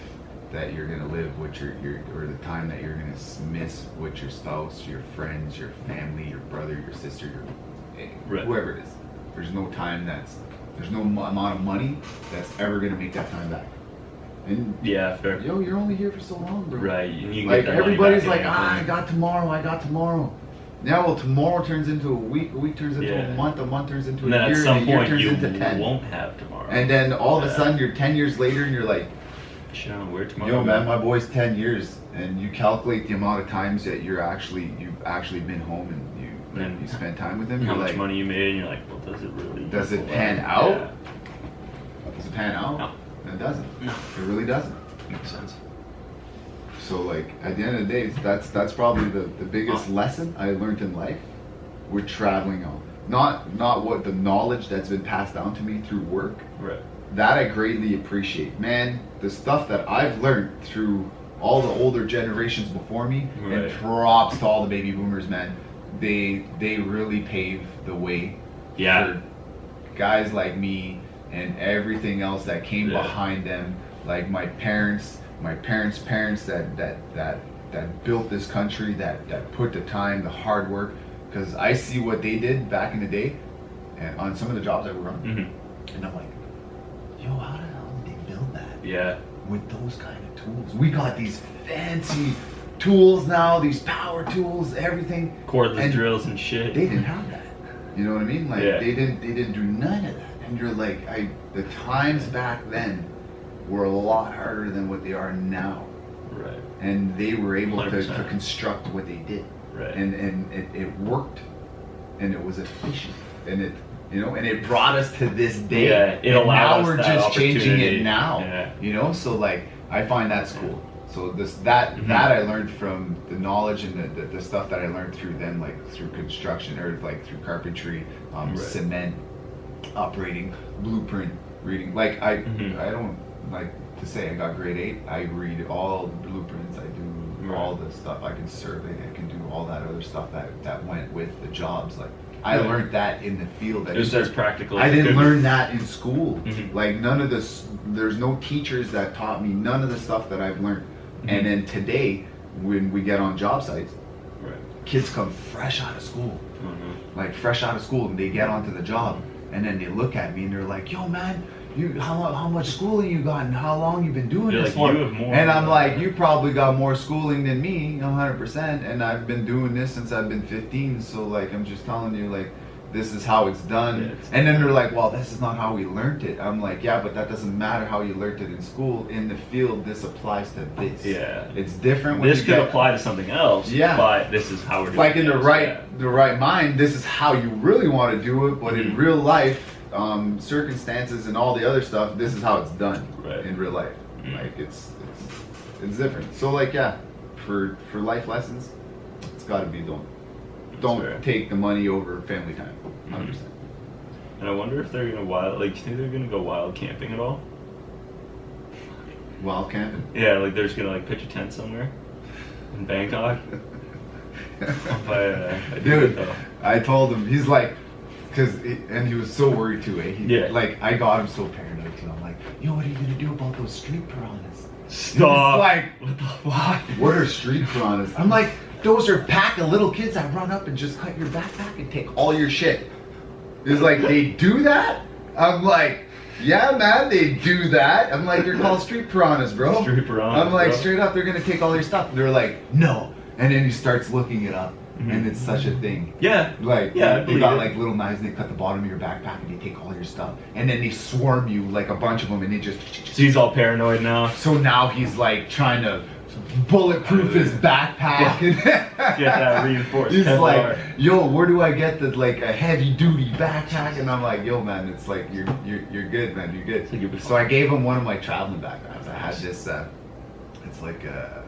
that you're gonna live with or the time that you're gonna miss with your spouse, your friends, your family, your brother, your sister, whoever it is. There's no time there's no amount of money that's ever gonna make that time back. And Yeah, fair. yo, you're only here for so long, bro. Right, and you can Like get that money everybody's back like, in I got tomorrow. Yeah, well, tomorrow turns into a week turns into Yeah. a month turns into And a then year, at some and a year point turns you into 10. won't have tomorrow. And then all of a Yeah. sudden you're 10 years later and you're like, Shit, where tomorrow? yo, man, my boy's 10 years, and you calculate the amount of times that you've actually been home and And you spent time with him. How You're much like, money you made, and you're like, well, does it really? does it equal pan out? out? Yeah. Does it pan out? No. It doesn't. No. It really doesn't. Makes sense. So like at the end of the day, that's probably the biggest lesson I learned in life with traveling on. Not what the knowledge that's been passed down to me through work. Right. That I greatly appreciate. Man, the stuff that I've learned through all the older generations before me, Right. and props to all the baby boomers, man. They really paved the way Yeah. for guys like me and everything else that came Yeah. behind them, like my parents' parents that built this country, that put the time, the hard work. Because I see what they did back in the day, and on some of the jobs I work on, Mm-hmm. and I'm like, yo, how the hell did they build that Yeah. with those kind of tools? We got these fancy tools now, these power tools, everything. Cordless And drills and shit. They didn't have that. You know what I mean? Like Yeah. they didn't do none of that. And you're like, the times back then were a lot harder than what they are now. Right. And they were able to 100%. construct what they did. Right. And it worked, and it was efficient, and it brought us to this day. Yeah, it and allowed now us we're that just changing opportunity. it now. Yeah. So like I find that's cool. So that Mhm. I learned from the knowledge and the stuff that I learned through them, like through construction or like through carpentry, Right. cement, operating, blueprint reading. Like Mhm. I don't like to say I got grade 8. I read all the blueprints. I do Right. all the stuff. I can survey. I can do all that other stuff that went with the jobs. Like I Right. learned that in the field. It was as practical. I as it didn't could be. learn that in school. Mhm. Like none of this. There's no teachers that taught me none of the stuff that I've learned. Mhm. And then today, when we get on job sites, Right. kids come fresh out of school, Mhm. like fresh out of school, and they get onto the job, and then they look at me and they're like, "Yo, man, how much schooling you got, and how long you been doing You're this like, for?" "You have more And I'm than like, that." "You probably got more schooling than me, 100%, and I've been doing this since I've been 15. So like, I'm just telling you, like, this is how it's done." Yeah, it's- And then they're like, "Well, this is not how we learned it." I'm like, "Yeah, but that doesn't matter how you learned it in school. In the field, this applies to this. Yeah. It's different when This you could get, apply to something else. Yeah. But this is how we're doing like in the things, right yeah. the right mind. This is how you really want to do it, but in Mhm. real life, circumstances and all the other stuff, this is how it's done Right. in real life. Mhm. Like it's different. So like yeah, for life lessons, it's got to be fair. don't take the money over family time. 100%. And I wonder if they're gonna do you think they're gonna go wild camping at all? Wild camping. Yeah, like they're just gonna like pitch a tent somewhere in Bangkok. Dude, I told him, he's like, and he was so worried too, eh? Yeah. Like, I got him so paranoid too. I'm like, yo, what are you gonna do about those street piranhas? Stop. He's like, What the fuck? what are street piranhas? I'm like, those are a pack of little kids that run up and just cut your backpack and take all your shit. He's like, they do that? I'm like, yeah, man, they do that. I'm like, they're called street piranhas, bro. Street piranhas, I'm like, bro. straight up, they're gonna take all your stuff. They're like, no. And then he starts looking it up, Mhm. and it's such a thing. Yeah. Like, Yeah, I they believe got it. like little knives and they cut the bottom of your backpack and they take all your stuff. And then they swarm you, like a bunch of them, and they just. So he's all paranoid now. So now he's like trying to bulletproof his backpack. Get that reinforced. He's Kevlar. like, yo, where do I get the like a heavy duty backpack? And I'm like, yo, man, it's like you're good, man, you're good. So you'll be So I fine. gave him one of my traveling backpacks. I had this. It's like a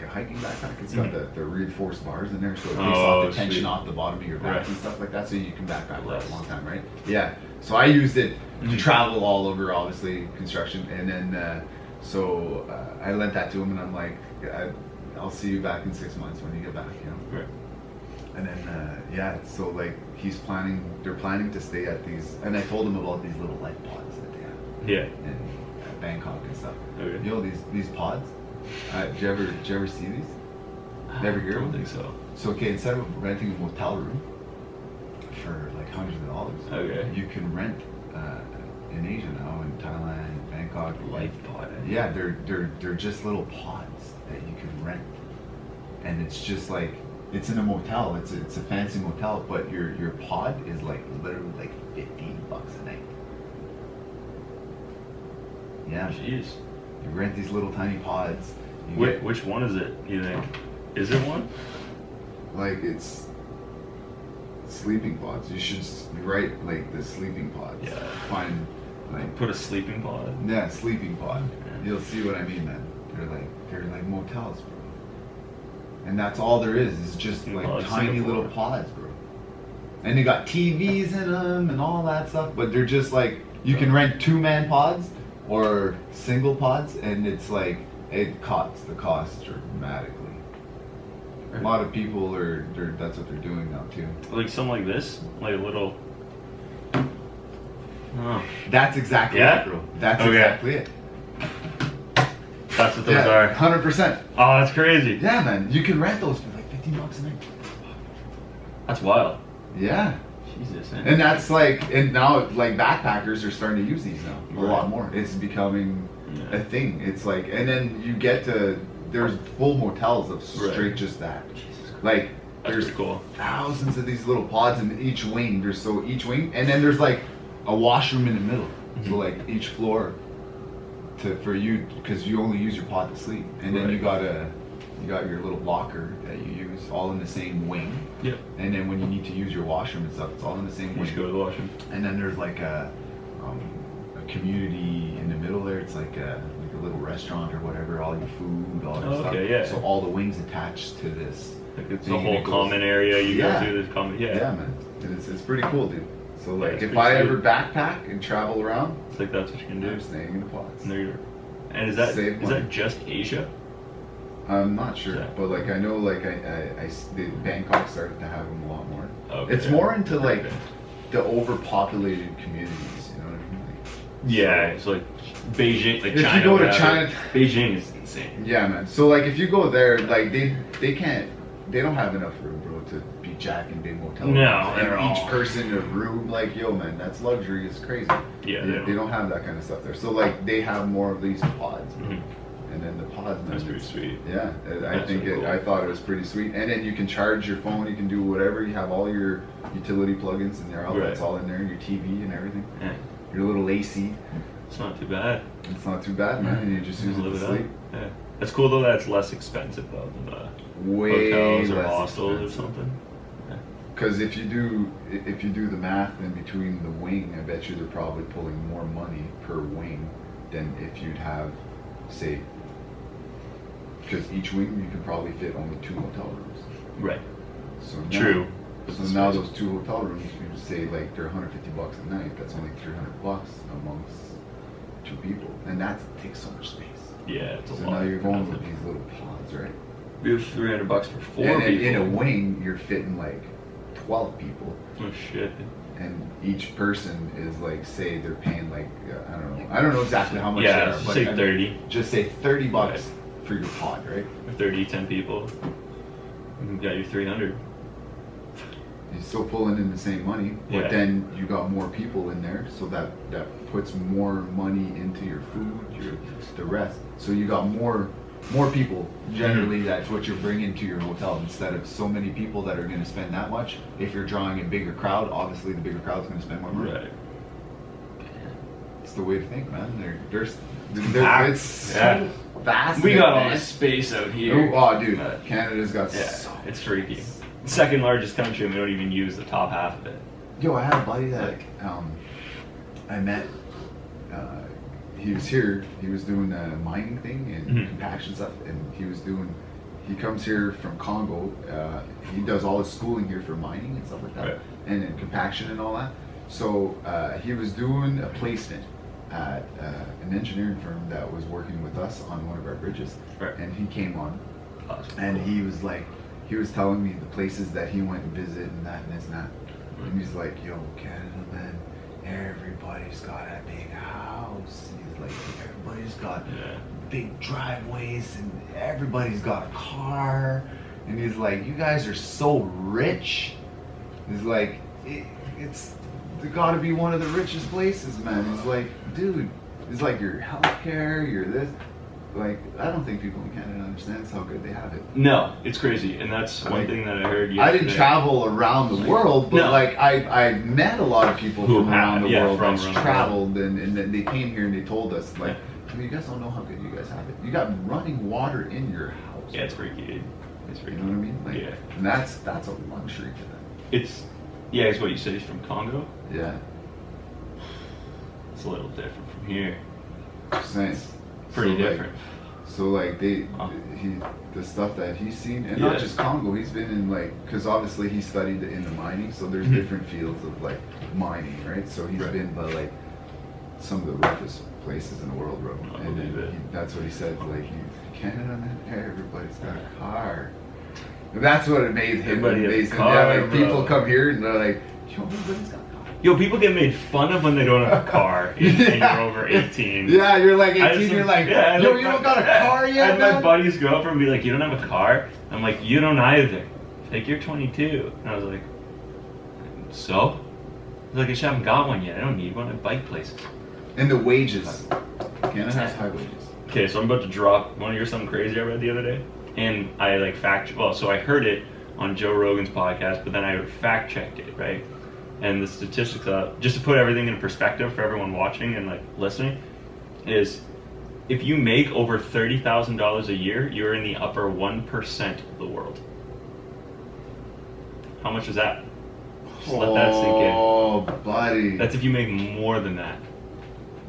hiking backpack. It's got the reinforced bars in there, so it takes Oh, off the tension sweet. off the bottom of your back Right. and stuff like that, so you can backpack for a Less. long time, right? Yeah. So I used it to Mhm. travel all over, obviously construction, and then I lent that to him, and I'm like, I'll see you back in 6 months when you get back, you know. Right. And then so like they're planning to stay at these, and I told him about these little light pods that they have Yeah. in Bangkok and stuff. Okay. You know these pods. Did you ever see these? Never hear I of don't them? think so. So okay, instead of renting a motel room for like hundreds of dollars, Okay. you can rent in Asia now, in Thailand, Bangkok. Bangkok. Life pod. Yeah, they're just little pods that you can rent, and it's just like it's in a motel. It's a fancy motel, but your pod is like literally like $15 a night. Yeah. Jeez. You rent these little tiny pods. Which one is it? You think? Is it one? Like it's sleeping pods. You should write like the sleeping pods. Yeah. Find like Put a sleeping pod. yeah, sleeping pod. Yeah. You'll see what I mean, man. They're like motels, bro. And that's all there is just like Oh, tiny Singapore. little pods, bro. And they got TVs in them and all that stuff, but they're just like you can rent 2-man pods or single pods, and it's like it cuts the cost dramatically. A lot of people that's what they're doing now too. Like something like this, like a little. Oh, That's exactly Yeah? it, bro. That's Okay. exactly it. that's what those are. 100%. Oh, that's crazy. Yeah, man. You can rent those for like $15 a night. That's wild. Yeah. Jesus. Man. And that's like, and now like backpackers are starting to use these now a Right. lot more. It's becoming Yeah. a thing. It's like, and then you get to, there's full motels of straight Right. just that. Jesus. Like, That's there's pretty cool. thousands of these little pods in each wing. Each wing, and then there's like a washroom in the middle. Mhm. So like each floor for you, because you only use your pod to sleep, and then Right. you got your little locker that you use, all in the same wing. Yep. And then when you need to use your washroom and stuff, it's all in the same You wing. should go to the washroom. And then there's like a community in the middle there. It's like a little restaurant or whatever. All your food, all your Oh, stuff. okay, yeah. So all the wings attached to this. Like it's thing, a and whole it goes- common area. You Yeah. go through this common. Yeah. Yeah, man. And it's pretty cool, dude. So Yeah, like it's if pretty I sweet. ever backpack and travel around, It's like that's what you can do. I'm staying in the pods. And, and is that Save is money. that just Asia? I'm not sure, Yeah. but like I know, like Bangkok started to have them a lot more. Okay. It's more into like Okay. the overpopulated communities. You know what I mean? Like, Yeah, it's like Beijing, like If you China. go to would have China- it. Beijing is insane. yeah, man. So like if you go there, like they don't have enough room, bro, to be jacking big motel No, rooms. they're And each all- person a room, like yo, man, that's luxury. It's crazy. Yeah, they don't have that kind of stuff there. So like they have more of these pods, bro. Mhm. And then the pods, man, That's pretty it's- sweet. Yeah, I That's think really cool. I thought it was pretty sweet. And then you can charge your phone. You can do whatever. You have all your utility plugins in there. All that's Right. all in there. Your TV and everything. Yeah, Your little AC. it's not too bad. It's not too bad, man. And you just use it to Live sleep. up. Yeah, it's cool though. That's less expensive though than Way hotels or less hostels expensive. or something. Because if you do the math in between the wing, I bet you they're probably pulling more money per wing than if you'd have, say, because each wing you can probably fit only 2 hotel rooms. Right. So now, True. So now those 2 hotel rooms, you say like they're $150 a night. That's only $300 amongst 2 people, and that takes so much space. Yeah, it's a So lot. now you're going with these little pods, right? We have $300 for 4 And people. in a wing, you're fitting like 12 people. Oh shit. And each person is like, say they're paying like, I don't know exactly how much Yeah, they are, but say I mean, 30. just say $30 Right. for your pod, right? 30, 10 people. You got your 300. You're still pulling in the same money, but Yeah. then you got more people in there, so that puts more money into your food, the rest. So you got more people. Generally, that's what you're bringing to your hotel instead of so many people that are going to spend that much. If you're drawing a bigger crowd, obviously the bigger crowd's going to spend more money. Right. It's the way to think, man. Ah, It's so yeah. vast. We and got all this advanced. space out here. Oh, dude, But- Canada's got Yeah, so. it's freaky. Second largest country, and we don't even use the top half of it. Yo, I had a buddy that I met. He was here. He was doing a mining thing and Mhm. compaction stuff, and he comes here from Congo. He does all his schooling here for mining and stuff like that, Right. and then compaction and all that. So he was doing a placement at an engineering firm that was working with us on one of our bridges, Right. and he came on, Awesome. and he was like, he was telling me the places that he went and visit and that and this and that. And he's like, yo, Canada, man, everybody's got a big house. And he's like, everybody's got Yeah. big driveways and everybody's got a car. And he's like, you guys are so rich. He's like, it's gotta be one of the richest places, man. He's like, dude, It's like your healthcare, your this. Like, I don't think people in Canada understands how good they have it. No, it's crazy, and that's one thing that I heard yesterday. I didn't travel around the world, but like I met a lot of people from around the world that's traveled, and they came here and they told us, like, you guys don't know how good you guys have it. You got running water in your house. Yeah, it's freaky. It's freaky. You know what I mean? Like, yeah. And that's a luxury to them. It's what you said. He's from Congo. Yeah. It's a little different from here. It's nice. Pretty different. So like the stuff that he's seen, and not just Congo, he's been in like, because obviously he studied in the mining, so there's different fields of like mining, right? So he's been by like some of the roughest places in the world, bro. And then that's what he said, like, Canada, man, everybody's got a car. And that's what it made him amazing. Yeah, like people come here and they're like, yo, everybody's got a car. Yo, people get made fun of when they don't have a car and you're over 18. Yeah, you're like 18, you're like, yo, you don't got a car yet, and my buddies go up and be like, you don't have a car? I'm like, you don't either. Like, you're 22. And I was like, so? Like, I just haven't got one yet. I don't need one at bike places. And the wages. Canada has high wages. Okay, so I'm about to drop. Want to hear something crazy I read the other day? And I like so I heard it on Joe Rogan's podcast, but then I fact checked it, right? And the statistics, just to put everything in perspective for everyone watching and like listening, is if you make over $30,000 a year, you're in the upper 1% of the world. How much is that? Just let that sink in. Oh, buddy. That's if you make more than that.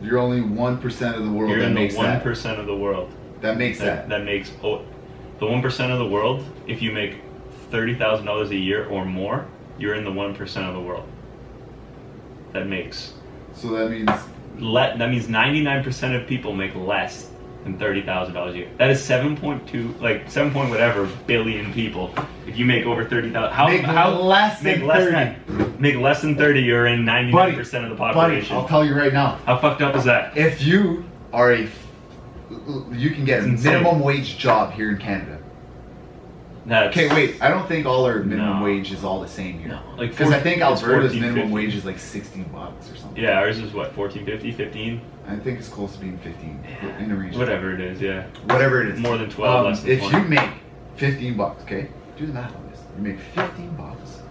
You're only 1% of the world. You're in the 1% of the world. That makes that. That makes the 1% of the world. If you make $30,000 a year or more, you're in the 1% of the world. That makes. So that means. That means 99% of people make less than $30,000 a year. That is 7.2, like 7 point whatever billion people. If you make over 30,000, how less than 30? Make less than 30, you're in 99% of the population. Buddy, I'll tell you right now. How fucked up is that? If you are you can get a minimum wage job here in Canada. Okay, wait. I don't think all our minimum wage is all the same here. No, like because I think Alberta's 14, minimum 15. wage is like $16 or something. Yeah, ours is what, 14.50, 15? I think it's close to being 15 in the region. Whatever it is, yeah. Whatever it is. More than 12, less than 20. If you make $15, okay, do the math on this. You make $15,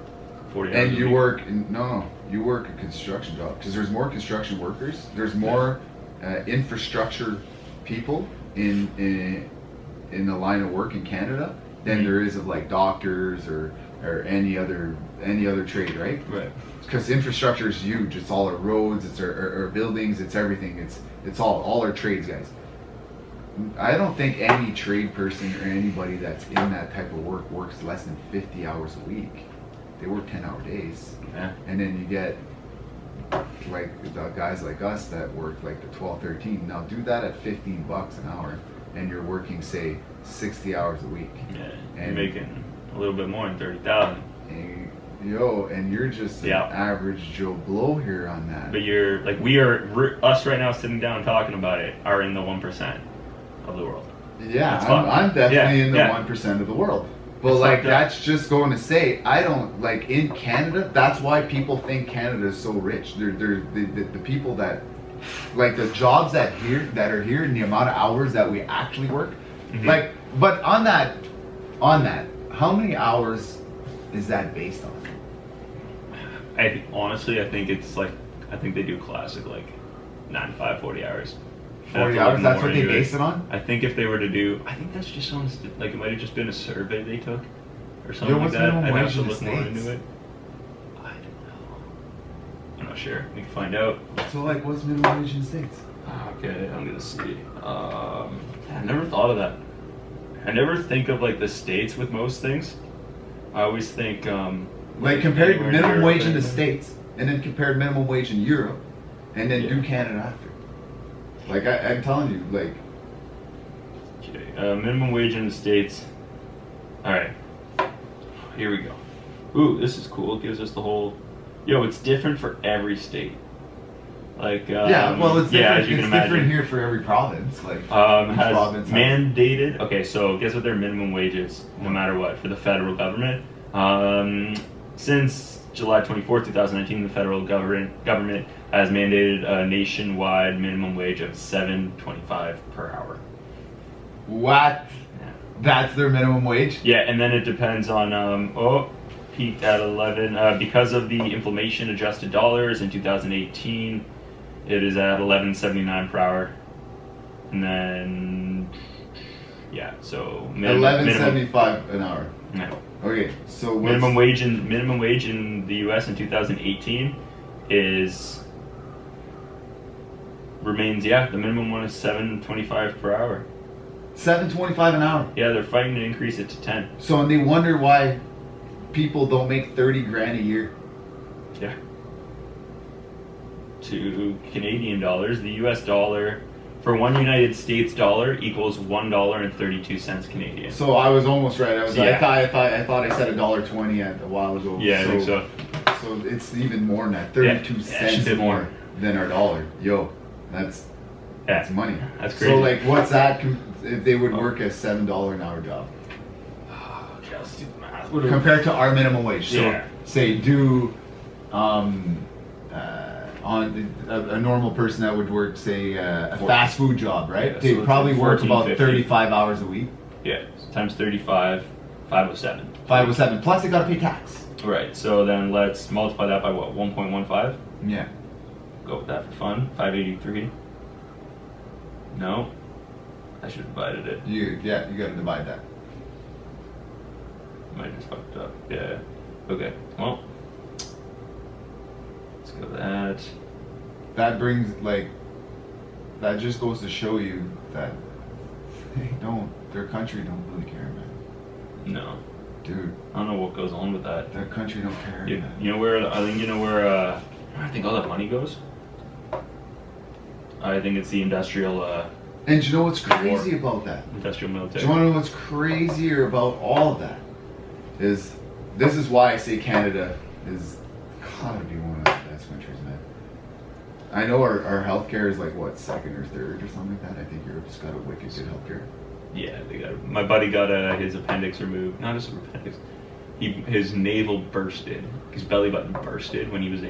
40 hours and you work. You work a construction job because there's more construction workers. There's more infrastructure people in the line of work in Canada than there is of like doctors or any other trade, right? Right. Because infrastructure is huge. It's all our roads, it's our buildings, it's everything. It's all our trades, guys. I don't think any trade person or anybody that's in that type of work works less than 50 hours a week. They work 10-hour days. Yeah. And then you get like the guys like us that work like the 12, 13. Now do that at $15 an hour, and you're working say 60 hours a week. Yeah. And you're making a little bit more than 30,000. And you're just an average Joe Blow here on that. But you're like us right now sitting down talking about it are in the 1% of the world. Yeah, I'm definitely in the 1% of the world. But it's like that's just going to say I don't like in Canada. That's why people think Canada is so rich. They're the people that like the jobs that are here and the amount of hours that we actually work. Mm-hmm. Like, but on that, how many hours is that based on? Honestly, I think they do classic like 9 to 5, 40 hours. 40 hours, that's what they base it on? I think if they were to do, I think that's just on, like it might have just been a survey they took or something like that. I'd have to look more into it. I don't know. I'm not sure. We can find out. So like, what's minimum wage in the States? Okay, I'm gonna see. I never thought of that. I never think of like the States with most things. I always think like compared minimum wage in the States and then compared minimum wage in Europe and then do Canada after. Like I'm telling you, like. Okay, minimum wage in the States. All right, here we go. Ooh, this is cool. It gives us the whole. It's different for every state. Like well, it's different. As you can it's imagine, different here for every province. Like has mandated. Okay, so guess what their minimum wage is, no matter what, for the federal government. Since July 24th, 2019, the federal government has mandated a nationwide minimum wage of $7.25 per hour. What? Yeah. That's their minimum wage? Yeah, and then it depends on, peaked at 11, because of the inflation adjusted dollars in 2018, it is at 11.79 per hour. And then, yeah, so $11.75 an hour. Yeah. Okay, so what's minimum wage in the U.S. in 2018 remains the minimum one is $7.25 per hour. $7.25 an hour. Yeah, they're fighting to increase it to 10. So and they wonder why people don't make 30 grand a year. Yeah. To Canadian dollars, the U.S. dollar for one United States dollar equals $1.32 Canadian. So I was almost right. I thought I said $1.20 a while ago. Yeah, I think so. So it's even more than that. 32 cents a bit more than our dollar. Yo, that's money. That's crazy. So like, what's that if they would work a $7 an hour job? Okay, let's do the math. Compared to our minimum wage. So Yeah. say do on a normal person that would work, say, a fast food job, right? Yeah, They'd so probably it's work about 14.50. 35 hours a week. Yeah, so times 35, 507. 507. Plus they got to pay tax. Right, so then let's multiply that by what, 1.15? Yeah. Go with that for fun. 583. No, I should have divided it. You got to divide that. Might have just fucked up. Yeah. Okay. Well, let's go with that. That brings that just goes to show you that their country don't really care, man. No, Dude, I don't know what goes on with that. their country don't care. You, Man. you know where I think all that money goes. I think it's the industrial And you know what's crazy about that? industrial Do military. you want to know what's crazier about all of that? This is why I say Canada is gotta be one of the best countries, man. I know our healthcare is like what, second or third or something like that. I think Europe's got a wicked good healthcare. Yeah, they got. My buddy got his appendix removed. Not his appendix. His navel bursted. His belly button bursted when he was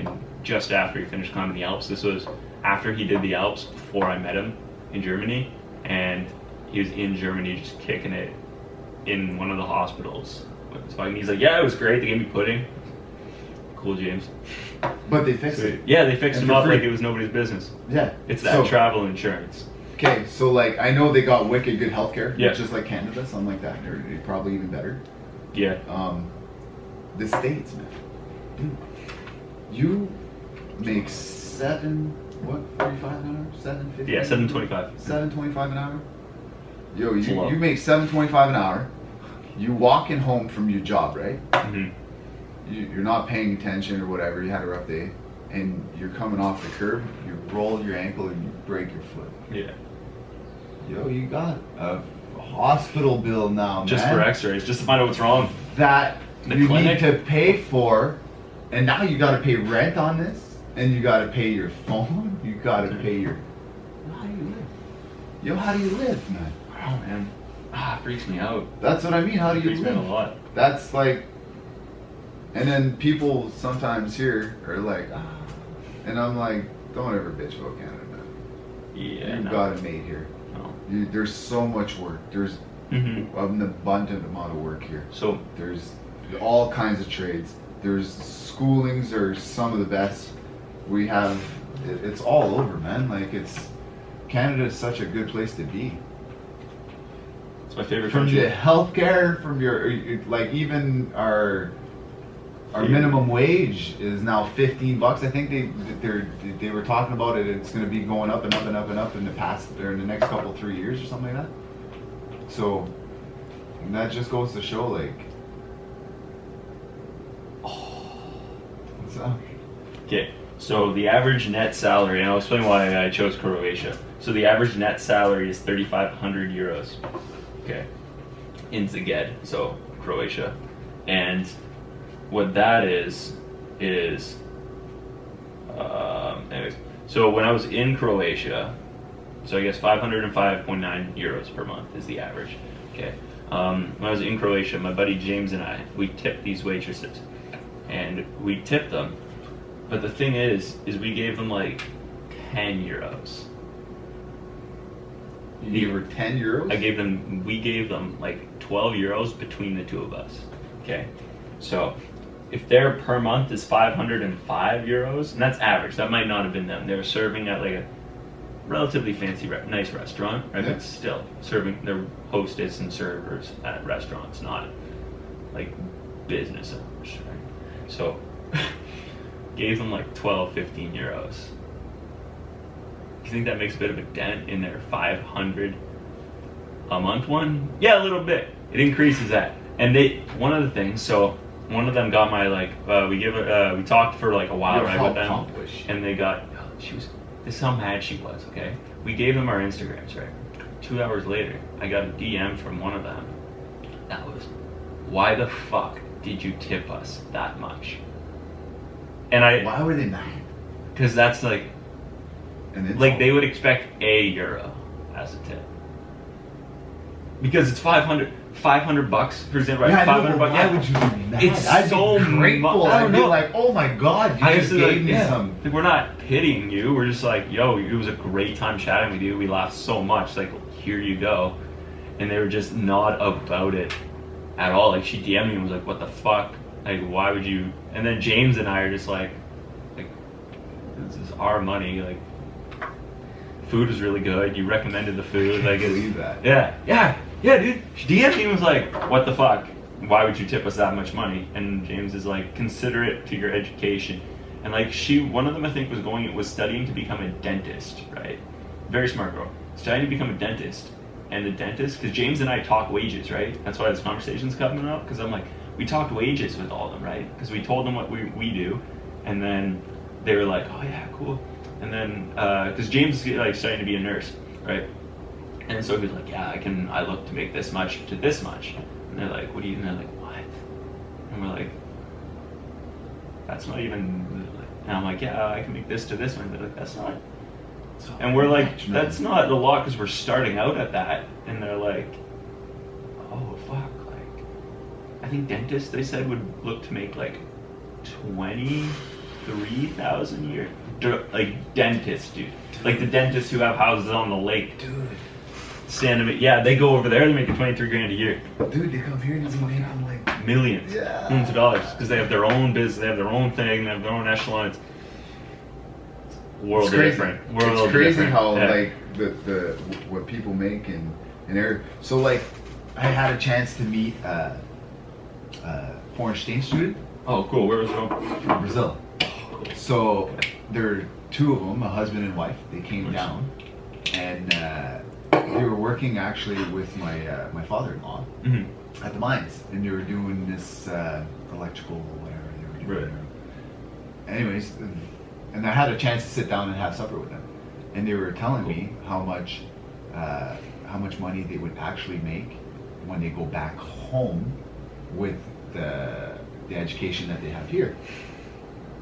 just after he finished climbing the Alps. This was after he did the Alps, before I met him in Germany, and he was in Germany just kicking it in one of the hospitals. He's like, yeah, it was great. They gave me pudding. Cool, James. But they fixed it. Yeah, they fixed And him for up free. like it was nobody's business. Yeah. It's that travel insurance. Okay, so like I know they got wicked good healthcare, Yeah. just like Canada, something like that. Or probably even better. Yeah. The States, man. Dude, you make $45 an hour? $7.50? Yeah, $7.25. $7.25 an hour? Yo, It's low. you make $7.25 an hour. You walking home from your job, right? Mm-hmm. You're not paying attention or whatever. You had a rough day, and you're coming off the curb. You roll your ankle and you break your foot. Yeah. Yo, you got a hospital bill now, Just man. for X-rays, just to find out what's wrong. That The you clinic? need to pay for, and now you got to pay rent on this, and you got to pay your phone. You got to pay your. How do you live? Yo, how do you live, man? Oh man, it freaks me out. That's what I mean. How do you Freaks me out a live? lot. That's like, and then people sometimes here are like, and I'm like, don't ever bitch about Canada, man. Yeah. You've no. got it made here. No. There's so much work. There's Mm-hmm. an abundant amount of work here. So There's all kinds of trades. There's schoolings are some of the best. We have, it's all over, man. Like Canada is such a good place to be. it's my favorite From country. the healthcare, from your, like even our minimum wage is now $15. I think they were talking about it. It's going to be going up and up and up and up in the next couple 3 years or something like that. So, and that just goes to show, like, what's up? Okay, so the average net salary, and I'll explain why I chose Croatia. So the average net salary is 3,500 euros. Okay, in Szeged, so Croatia, and what that is, anyways. So when I was in Croatia, so I guess 505.9 euros per month is the average. Okay. When I was in Croatia, my buddy James and I, we tipped these waitresses. and we tipped them. But the thing is we gave them like 10 euros. You gave her 10 euros? We gave them like 12 euros between the two of us. Okay, so if their per month is 505 euros, and that's average, that might not have been them. They were serving at like a relatively fancy, nice restaurant, right? Yeah. But still serving their hostess and servers at restaurants, not like business owners, right? So gave them like 12, 15 euros. You think that makes a bit of a dent in their 500 a month one? Yeah, a little bit. It increases that. And one of the things, so one of them got my we talked for like a while, right, with them, and they got, this is how mad she was, okay? We gave them our Instagrams, right? 2 hours later, I got a DM from one of them that was, why the fuck did you tip us that much? And why were they mad? Because that's like, like they would expect €1 as a tip. Because it's 500 bucks, for example, right? Yeah, 500 bucks. Why would you be mad? It's I'd so be grateful. I don't know. I'd be like, oh my god, you just gave me some. Like, we're not pitying you. We're just like, yo, it was a great time chatting with you. We laughed so much. Like, here you go. And they were just not about it at all. Like, she DM'd me and was like, what the fuck? Like, why would you? And then James and I are just like, this is our money. Like, food was really good. You recommended the food. Like, believe that. Yeah, dude. She DM'd me and was like, what the fuck? Why would you tip us that much money? And James is like, consider it to your education. And like one of them I think was studying to become a dentist, right? Very smart girl. Studying to become a dentist. And the dentist, because James and I talk wages, right? That's why this conversation's coming up. Because I'm like, we talked wages with all of them, right? Because we told them what we do. And then they were like, oh yeah, cool. And then, because James is like starting to be a nurse, right? And so he was like, yeah, I look to make this much to this much. And they're like, what do you, and they're like, what? And we're like, that's not even, and I'm like, yeah, I can make this to this one. They're like, that's not. And we're like, that's not a lot because we're starting out at that. And they're like, oh, fuck. Like, I think dentists, they said, would look to make like 23,000 a year. Like dentists, dude. Like the dentists who have houses on the lake. Dude. Yeah, they go over there, they're making 23 grand a year. Dude, they come here and they're making like millions of dollars because they have their own business, they have their own thing, they have their own echelon. It's world different. It's crazy how like the what people make and there. So like, I had a chance to meet a foreign exchange student. Oh, cool. Where was it from? From Brazil. So there are two of them, a husband and wife. They came down and. They were working actually with my father-in-law at the mines, and they were doing this electrical whatever they were doing. Right. Anyways, and I had a chance to sit down and have supper with them, and they were telling me how much money they would actually make when they go back home with the education that they have here.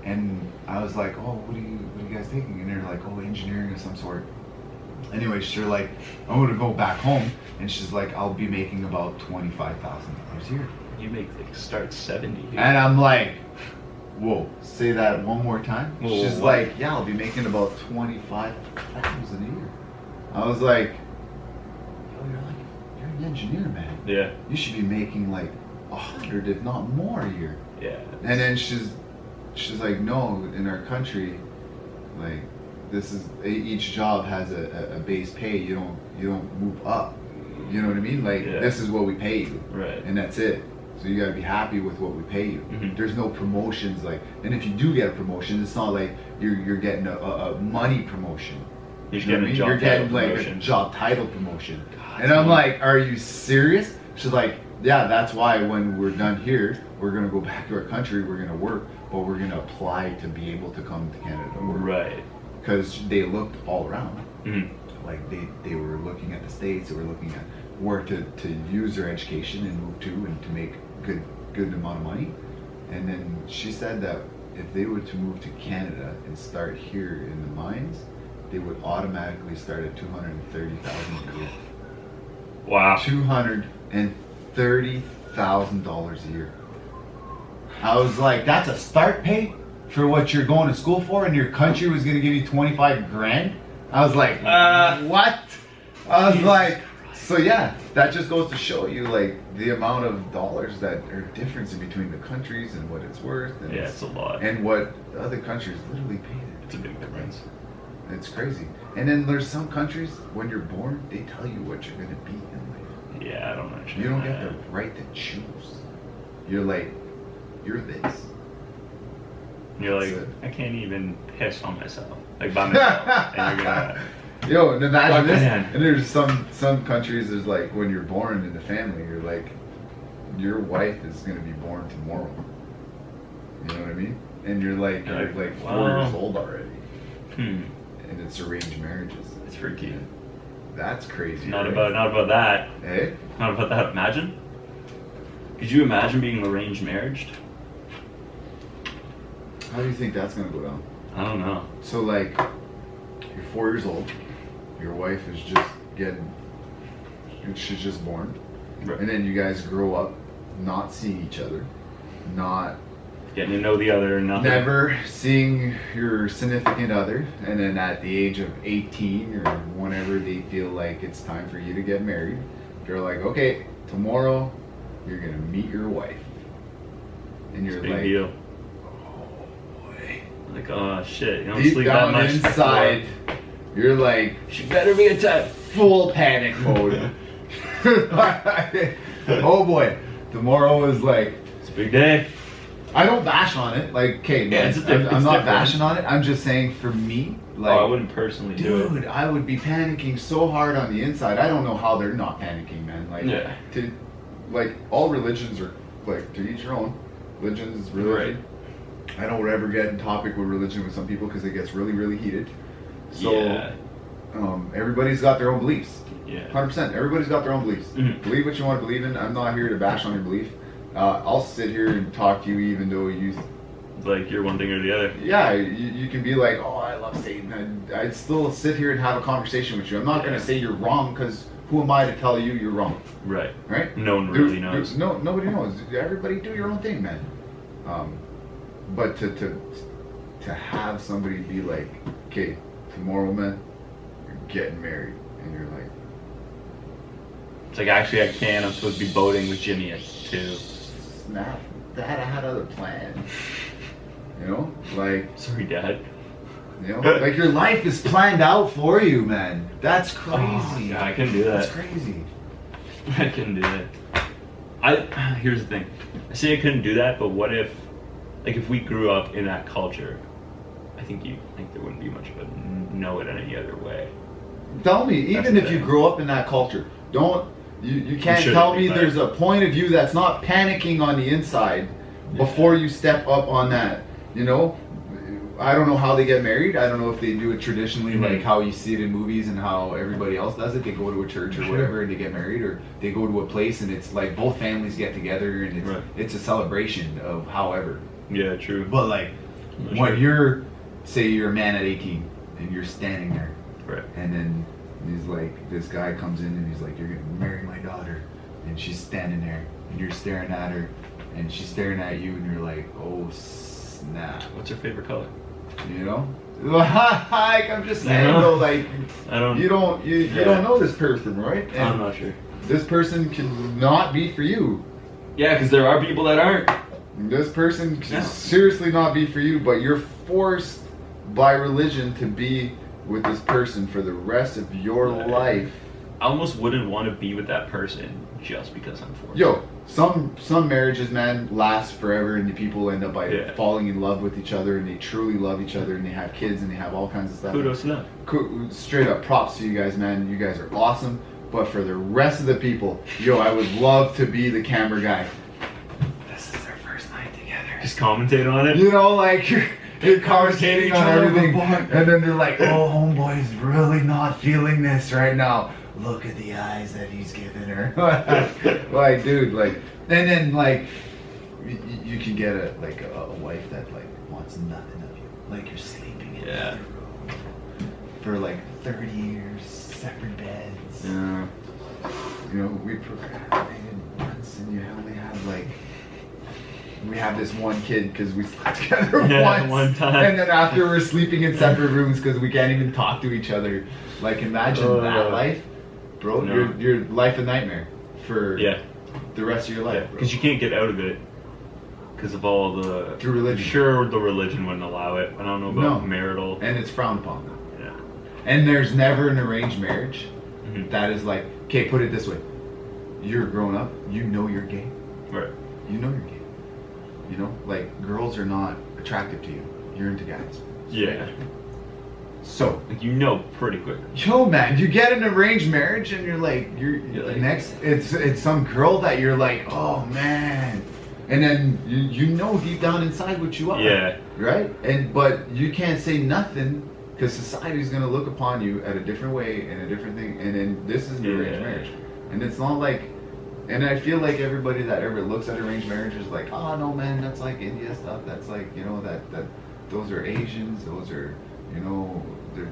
And I was like, oh, what are you guys taking? And they're like, oh, engineering of some sort. Anyway, she's like, I'm going to go back home. And she's like, I'll be making about $25,000 a year. You make like start 70 here. And I'm like, whoa, say that one more time. Whoa, she's like, yeah, I'll be making about $25,000 a year. I was like, yo, you're an engineer, man. Yeah. You should be making like 100, if not more a year. Yeah. And then she's like, no, in our country, like, this is each job has a base pay. You don't move up. You know what I mean? Like this is what we pay you, right? And that's it. So you gotta be happy with what we pay you. Mm-hmm. There's no promotions like, and if you do get a promotion, it's not like you're getting a money promotion. You're getting like a job title promotion. God, and I'm like, are you serious? She's like, yeah, that's why when we're done here, we're gonna go back to our country. We're gonna work, but we're gonna apply to be able to come to Canada to work. Right. Because they looked all around. Mm-hmm. Like they were looking at the States, they were looking at where to use their education and move to and to make good amount of money. And then she said that if they were to move to Canada and start here in the mines, they would automatically start at $230,000 a year. Wow. $230,000 a year. I was like, that's a start pay for what you're going to school for, and your country was going to give you 25 grand? I was like, what? I was like, so yeah, that just goes to show you like the amount of dollars that are difference in between the countries and what it's worth. And Yeah, it's a lot. And what other countries literally paid it. It's a big difference. It's crazy. And then there's some countries, when you're born, they tell you what you're going to be in life. Yeah, I don't understand. You don't that. get the right to choose. You're like, you're this. You're like, That's it. I can't even piss on myself. Like by myself. And you're gonna... Yo, and imagine Fuck, this. man. And there's some countries, there's like, when you're born in the family, you're like, your wife is going to be born tomorrow. You know what I mean? And you're like 4 wow. years old already. Hmm. And it's arranged marriages. It's freaky. That's crazy. Not right? about that. Hey? Not about that. Imagine. Could you imagine being arranged marriage? How do you think that's going to go down? I don't know. So like, you're 4 years old, your wife is just she's just born, Right. and then you guys grow up not seeing each other, not Getting to know the other, nothing. never seeing your significant other, and then at the age of 18 or whenever they feel like it's time for you to get married, they're like, okay, tomorrow you're gonna meet your wife, and you're Big like, deal. oh boy. Like, oh shit, you don't Deep sleep down that much. inside, you're like, She better be a type. full panic mode. Oh boy, tomorrow is like, It's a big day. I don't bash on it. Like, okay, Yeah, man, it's I'm not different. bashing on it. I'm just saying for me, like, Oh, I wouldn't personally do it. dude, I would be panicking so hard on the inside. I don't know how they're not panicking, man. Like, Yeah. like all religions are like to each your own. Religion's religion. I don't ever get in topic with religion with some people because it gets really, really heated. So, Yeah. everybody's got their own beliefs. Yeah. 100%. Everybody's got their own beliefs. Mhm. Believe what you want to believe in. I'm not here to bash on your belief. I'll sit here and talk to you even though you, Like you're one thing or the other. yeah, you can be like, oh, I love Satan. I'd still sit here and have a conversation with you. I'm not going to say you're wrong because who am I to tell you you're wrong? Right. Right? No one really knows. No, nobody knows. Everybody do your own thing, man. But to have somebody be like, okay, tomorrow, man, you're getting married, and you're like, It's like, actually I can. I'm supposed to be boating with Jimmy at 2. snap, Dad, I had other plans. You know, like, Sorry, Dad. you know, like your life is planned out for you, man. That's crazy. Oh, yeah, I can do that. That's crazy. I couldn't do that. Here's the thing. I say I couldn't do that, but what if, like, if we grew up in that culture, I think there wouldn't be much of a know it any other way. Tell me, That's even the if you thing. grow up in that culture, you can't shouldn't tell be, me but- there's a point of view that's not panicking on the inside before you step up on that. You know, I don't know how they get married. I don't know if they do it traditionally, Mhm. like how you see it in movies and how everybody else does it. They go to a church or Sure. whatever and they get married, or they go to a place and it's like both families get together and it's Right. it's a celebration of however. Yeah, true. But like Sure. when you're, say you're a man at 18 and you're standing there, Right. and then he's like, this guy comes in and he's like, you're gonna marry my daughter, and she's standing there and you're staring at her and she's staring at you and you're like, oh snap, What's your favorite color? you know? Like, I'm just saying No. though, like, I don't. you don't know this person, right? And I'm not sure. this person can not be for you. Yeah, because there are people that aren't. This person can Yeah. seriously not be for you, but you're forced by religion to be with this person for the rest of your Right. life. I almost wouldn't want to be with that person just because I'm forced. Yo, some marriages, man, last forever, and the people end up by Yeah. falling in love with each other, and they truly love each other, and they have kids, and they have all kinds of stuff. Kudos to them. Straight up props to you guys, man. You guys are awesome. But for the rest of the people, yo, I would love to be the camera guy. This is their first night together. Just commentate on it. You know, like you're conversating each on other everything, apart. and then they're like, "Oh, homeboy's really not feeling this right now. Look at the eyes that he's giving her." Like, dude, like, and then like, you can get a wife that like wants nothing of you, like you're sleeping in Yeah. your room for like 30 years, separate beds. Yeah. You know, we procrastinated once, and you only have like we have this one kid because we slept together Yeah, once, one time. and then after we're sleeping in separate rooms because we can't even talk to each other. Like imagine that life, bro. No. Your life a nightmare for Yeah. the rest of your life. Because you can't get out of it because of all the... Through religion. I'm sure the religion wouldn't allow it. I don't know about marital... And it's frowned upon. Yeah. And there's never an arranged marriage Mhm. that is like, okay, put it this way. You're grown up, you know you're gay. Right. You know you're gay. You know? Like, girls are not attractive to you. You're into guys. Yeah. So, Like, you know pretty quick. yo, man, you get an arranged marriage and you're like, you're like- next, it's some girl that you're like, oh, man. And then you know deep down inside what you are. Yeah. Right? But you can't say nothing because society's going to look upon you at a different way and a different thing. And then this is an arranged marriage. And it's not like, and I feel like everybody that ever looks at arranged marriage is like, oh, no, man, that's like India stuff. That's like, you know, that those are Asians. Those are, you know, they're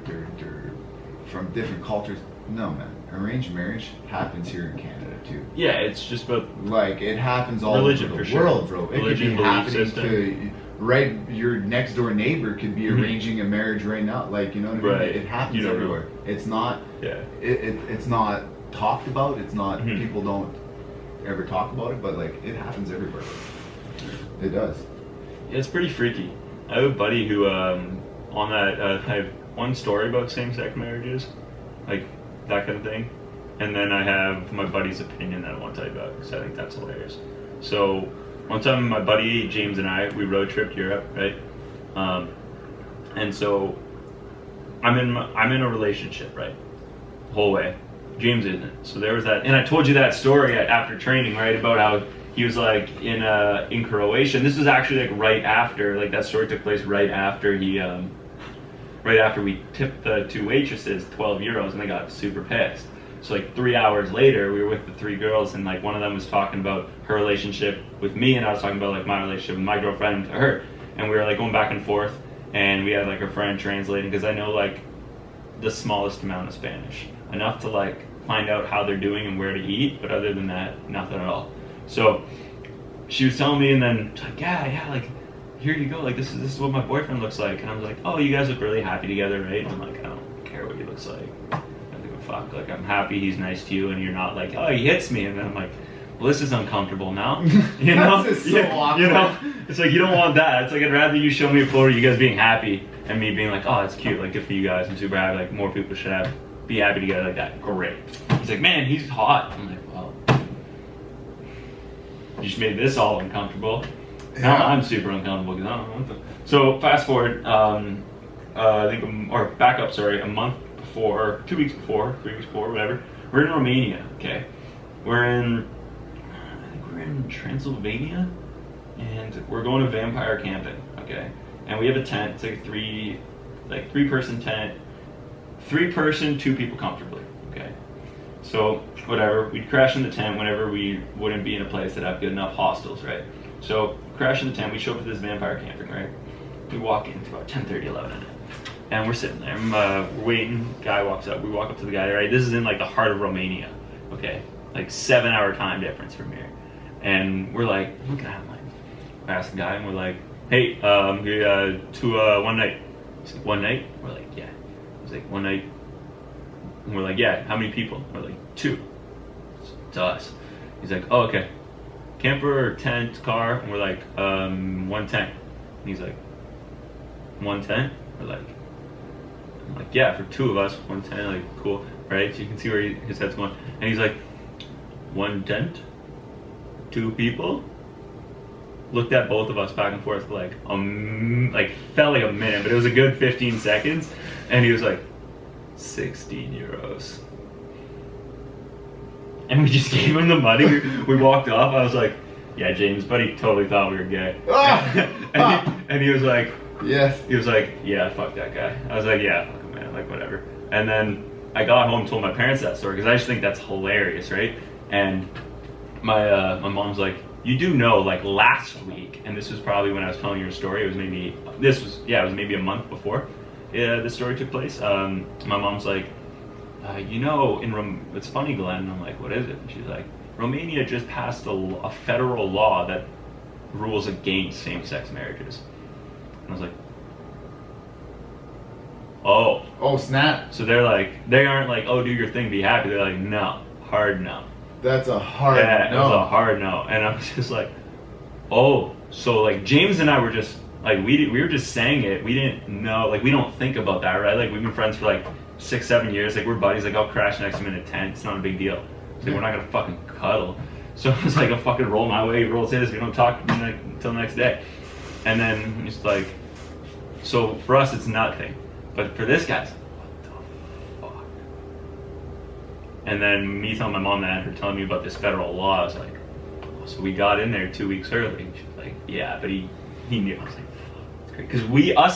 from different cultures. No, man. Arranged marriage happens here in Canada, too. Yeah, it's just about... Like, it happens all Religion, over the for sure. world, bro. It Religion, could be belief happening system. to, right, your next door neighbor could be Mhm. arranging a marriage right now. Like, you know what I mean? Right. It happens You don't know. everywhere. It's not, Yeah. it's not talked about. It's not, Mhm. people don't ever talk about it, but, like, it happens everywhere. It does. Yeah, it's pretty freaky. I have a buddy who, on that, I have one story about same-sex marriages, like that kind of thing, and then I have my buddy's opinion that I want to tell you about because I think that's hilarious. So one time, my buddy James and I, we road tripped Europe, right? And so I'm in a relationship, right, the whole way. James isn't. So there was that, and I told you that story after training, right, about how he was like in Croatia. And this was actually like right after, like that story took place right after he, right after we tipped the two waitresses 12 euros, and they got super pissed. So like 3 hours later, we were with the three girls, and like one of them was talking about her relationship with me, and I was talking about like my relationship with my girlfriend to her, and we were like going back and forth, and we had like a friend translating because I know like the smallest amount of Spanish, enough to like find out how they're doing and where to eat, but other than that, nothing at all. So she was telling me, and then she's like, yeah, like here you go, like this is what my boyfriend looks like, and I was like, oh, you guys look really happy together, right? And I'm like, I don't care what he looks like. I don't give a fuck. Like I'm happy he's nice to you, and you're not like, oh, he hits me, and then I'm like, well, this is uncomfortable now. You know, This is so awkward. You know, it's like you don't want that. It's like I'd rather you show me a photo of you guys being happy, and me being like, oh, it's cute, like good for you guys. I'm super happy. Like more people should be happy together like that. Great. He's like, man, he's hot. I'm like, well, you just made this all uncomfortable. Now I'm super uncomfortable because I don't know what the... So fast forward, I think, or back up, sorry, a month before, or 2 weeks before, 3 weeks before, whatever. We're in Romania, okay? I think we're in Transylvania, and we're going to vampire camping, okay? And we have a tent. It's like a three-person tent, 3-person, 2 people comfortably, okay? So whatever, we'd crash in the tent whenever we wouldn't be in a place that have good enough hostels, right? So crash in the tent, we show up for this vampire camping, right? We walk in, it's about 10:30, 11 at night. And we're sitting there, we're waiting, guy walks up, we walk up to the guy, right? This is in like the heart of Romania, okay? Like 7-hour time difference from here. And we're like, looking at him like, we ask the guy and we're like, hey, one night. He's like, one night? We're like, yeah. He's like, one night. And we're like, yeah, how many people? We're like, 2. It's us. He's like, oh, okay. Camper, tent, car? And we're like, 110. And he's like, 110? We're like, I'm like, yeah, for 2 of us, 110, like, cool, right? So you can see where his head's going. And he's like, 1 tent? 2 people? Looked at both of us back and forth like felt like a minute, but it was a good 15 seconds. And he was like, 16 euros. And we just gave him the money. We walked off. I was like, yeah, James, buddy totally thought we were gay. And he was like, yes. He was like, yeah, fuck that guy. I was like, yeah, fuck him, man, like whatever. And then I got home and told my parents that story because I just think that's hilarious, right? And my mom's like, you do know, like last week, and this was probably when I was telling your story. It was maybe a month before this story took place. My mom's like, it's funny, Glenn. And I'm like, what is it? And she's like, Romania just passed a federal law that rules against same-sex marriages. And I was like, oh. Oh, snap. So they're like, they aren't like, oh, do your thing, be happy. They're like, no, hard no. That's a hard yeah, no. it was a hard no. And I was just like, oh. So like James and I were just like, we were just saying it. We didn't know, like we don't think about that, right? Like we've been friends for like 6-7 years. Like we're buddies. Like I'll crash next to him in a tent. It's not a big deal. So we're not gonna fucking cuddle. So it was like a fucking roll my way, rolls his. We don't talk until the next day. And then he's like, so for us it's nothing, but for this guy, it's like, what the fuck? And then me telling my mom that, her telling me about this federal law, I was like, oh, so we got in there 2 weeks early. She's like, yeah, but he knew. I was like, because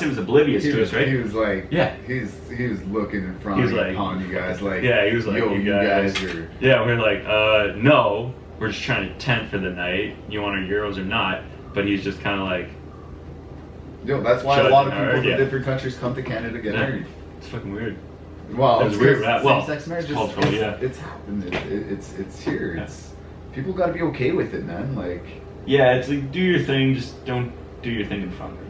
it was oblivious to us, right? He was like, yeah, he was looking in front of like, on you guys, like, yeah, he was like, yo, you guys are, yeah, we're like, no, we're just trying to tent for the night. You want our euros or not? But he's just kind of like, yo, that's why a lot of people from different countries come to Canada to get married. It's fucking weird. Well, it's weird. Well, same-sex marriage, culturally, it's happened. It's here. Yeah. People got to be okay with it, man. Like, yeah, it's like do your thing, just don't do your thing in front of me.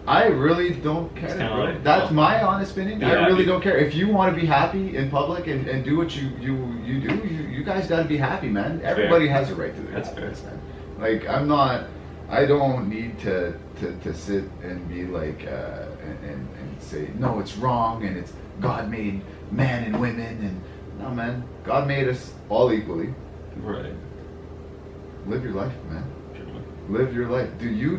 I really don't care. Like, that's my honest opinion. Yeah, I really don't care. If you want to be happy in public and do what you do, you guys got to be happy, man. Everybody has a right to their happiness, man. Like I don't need to sit and be like and say no, it's wrong and it's God made man and women and no, man. God made us all equally. Right. Live your life, man. Live your life. Do you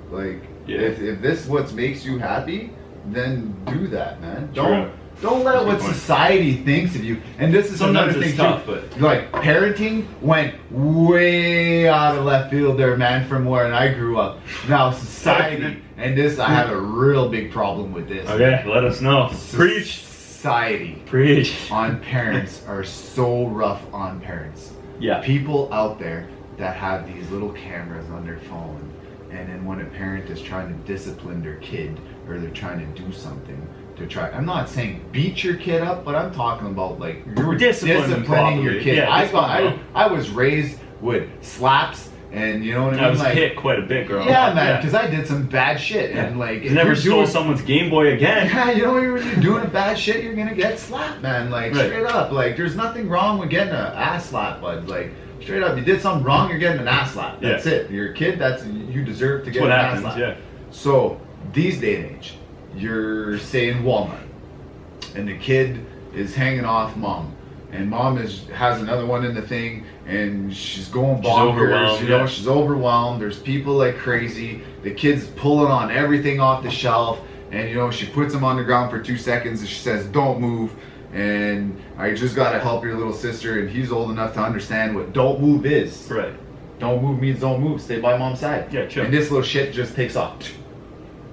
like? Yeah. If this what makes you happy, then do that, man. Don't let what society thinks of you. And this is sometimes another thing tough, too. but like parenting went way out of left field there, man, from where I grew up. Now society, and this I have a real big problem with this. Okay, let us know. Preach. Society. Preach. On parents are so rough on parents. Yeah. People out there that have these little cameras on their phone. And then when a parent is trying to discipline their kid or they're trying to do something to try, I'm not saying beat your kid up, but I'm talking about like you're disciplining your kid. Yeah, I was raised with slaps and you know what I mean? I was like, hit quite a bit growing up. Yeah, man, because I did some bad shit. Yeah. And like, never stole someone's Game Boy again. Yeah, you know, when you're doing bad shit, you're going to get slapped, man. Like, straight up. Like, there's nothing wrong with getting an ass slap, bud. Like, straight up, you did something wrong, you're getting an ass slap. That's it. You're a kid, you deserve to get an ass slap. Yeah. So, these day and age, you're, say, in Walmart, and the kid is hanging off mom, and mom has another one in the thing, and she's going bonkers, you know, she's overwhelmed, there's people like crazy, the kid's pulling on everything off the shelf, and you know, she puts him on the ground for 2 seconds, and she says, don't move, and I just gotta help your little sister, and he's old enough to understand what don't move is. Right. Don't move means don't move, stay by mom's side. Yeah, chill. And this little shit just takes off.